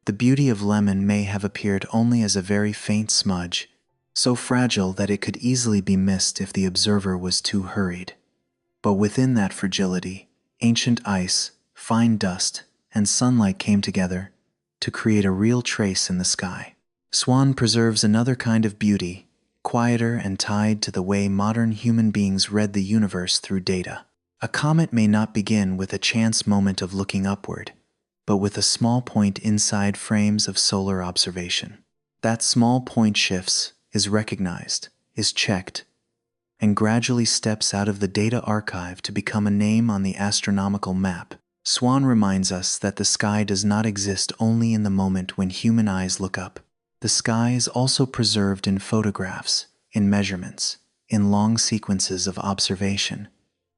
The beauty of Lemmon may have appeared only as a very faint smudge, so fragile that it could easily be missed if the observer was too hurried. But within that fragility, ancient ice, fine dust, and sunlight came together to create a real trace in the sky. SWAN preserves another kind of beauty, quieter and tied to the way modern human beings read the universe through data. A comet may not begin with a chance moment of looking upward, but with a small point inside frames of solar observation. That small point shifts, is recognized, is checked, and gradually steps out of the data archive to become a name on the astronomical map. SWAN reminds us that the sky does not exist only in the moment when human eyes look up. The sky is also preserved in photographs, in measurements, in long sequences of observation,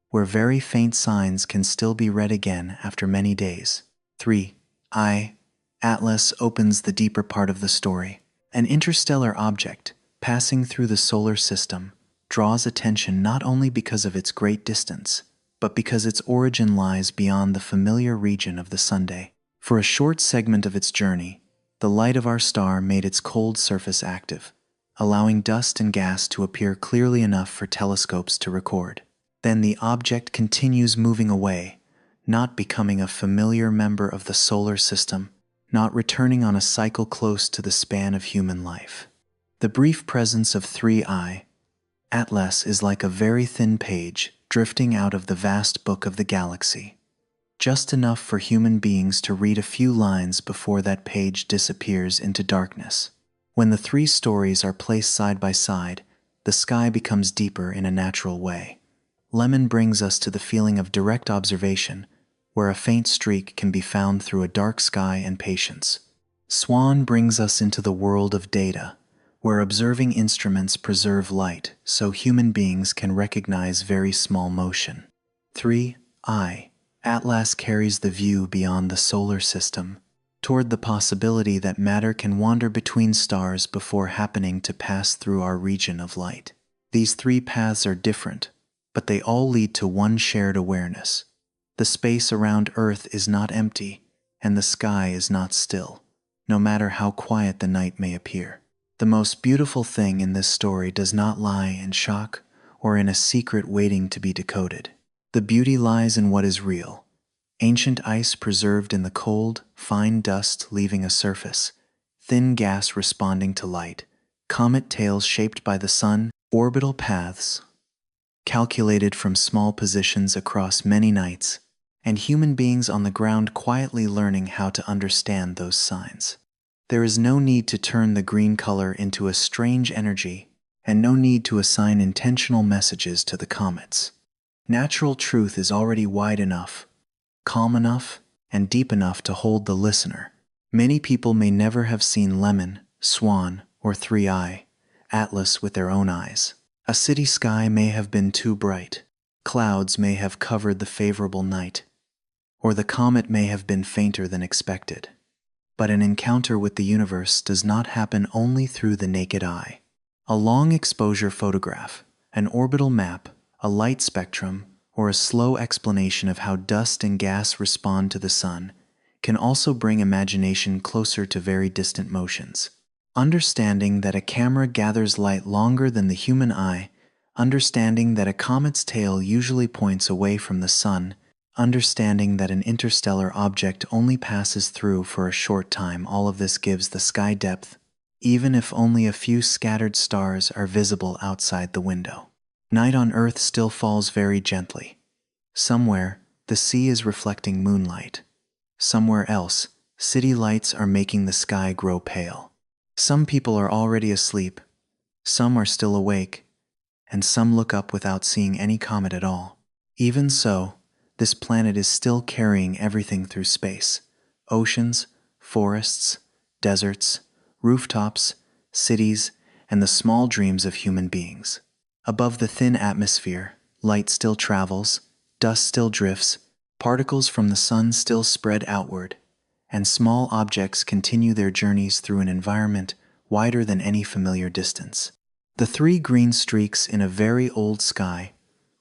where very faint signs can still be read again after many days. 3I. Atlas opens the deeper part of the story. An interstellar object, passing through the solar system, draws attention not only because of its great distance, but because its origin lies beyond the familiar region of the Sunday. For a short segment of its journey, the light of our star made its cold surface active, allowing dust and gas to appear clearly enough for telescopes to record. Then the object continues moving away, not becoming a familiar member of the solar system, not returning on a cycle close to the span of human life. The brief presence of 3I, Atlas, is like a very thin page drifting out of the vast book of the galaxy, just enough for human beings to read a few lines before that page disappears into darkness. When the 3 stories are placed side by side, the sky becomes deeper in a natural way. Lemmon brings us to the feeling of direct observation, where a faint streak can be found through a dark sky and patience. SWAN brings us into the world of data, where observing instruments preserve light so human beings can recognize very small motion. 3. Atlas carries the view beyond the solar system, toward the possibility that matter can wander between stars before happening to pass through our region of light. These three paths are different, but they all lead to one shared awareness. The space around Earth is not empty, and the sky is not still, no matter how quiet the night may appear. The most beautiful thing in this story does not lie in shock or in a secret waiting to be decoded. The beauty lies in what is real. Ancient ice preserved in the cold, fine dust leaving a surface, thin gas responding to light, comet tails shaped by the sun, orbital paths calculated from small positions across many nights, and human beings on the ground quietly learning how to understand those signs. There is no need to turn the green color into a strange energy, and no need to assign intentional messages to the comets. Natural truth is already wide enough, calm enough, and deep enough to hold the listener. Many people may never have seen Lemmon, SWAN, or 3i, Atlas with their own eyes. A city sky may have been too bright, clouds may have covered the favorable night, or the comet may have been fainter than expected. But an encounter with the universe does not happen only through the naked eye. A long exposure photograph, an orbital map, a light spectrum, or a slow explanation of how dust and gas respond to the sun can also bring imagination closer to very distant motions. Understanding that a camera gathers light longer than the human eye, understanding that a comet's tail usually points away from the sun, understanding that an interstellar object only passes through for a short time, all of this gives the sky depth, even if only a few scattered stars are visible outside the window. Night on Earth still falls very gently. Somewhere, the sea is reflecting moonlight. Somewhere else, city lights are making the sky grow pale. Some people are already asleep, some are still awake, and some look up without seeing any comet at all. Even so, this planet is still carrying everything through space: oceans, forests, deserts, rooftops, cities, and the small dreams of human beings. Above the thin atmosphere, light still travels, dust still drifts, particles from the sun still spread outward, and small objects continue their journeys through an environment wider than any familiar distance. The three green streaks in a very old sky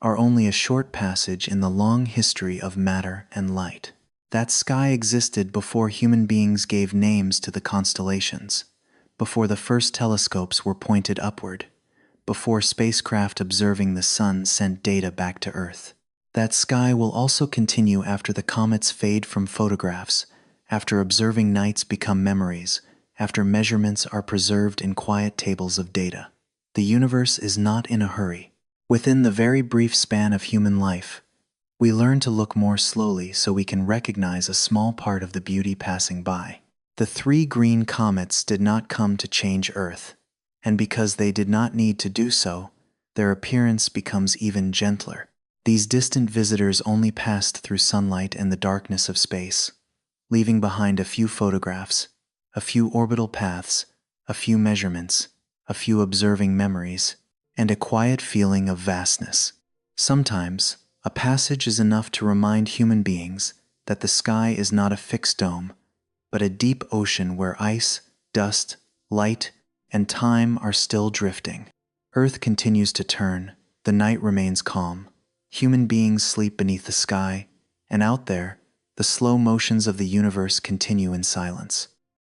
are only a short passage in the long history of matter and light. That sky existed before human beings gave names to the constellations, before the first telescopes were pointed upward, before spacecraft observing the sun sent data back to Earth. That sky will also continue after the comets fade from photographs, after observing nights become memories, after measurements are preserved in quiet tables of data. The universe is not in a hurry. Within the very brief span of human life, we learn to look more slowly so we can recognize a small part of the beauty passing by. The three green comets did not come to change Earth, and because they did not need to do so, their appearance becomes even gentler. These distant visitors only passed through sunlight and the darkness of space, leaving behind a few photographs, a few orbital paths, a few measurements, a few observing memories, and a quiet feeling of vastness. Sometimes, a passage is enough to remind human beings that the sky is not a fixed dome, but a deep ocean where ice, dust, light, and time are still drifting. Earth continues to turn, the night remains calm, human beings sleep beneath the sky, and out there, the slow motions of the universe continue in silence.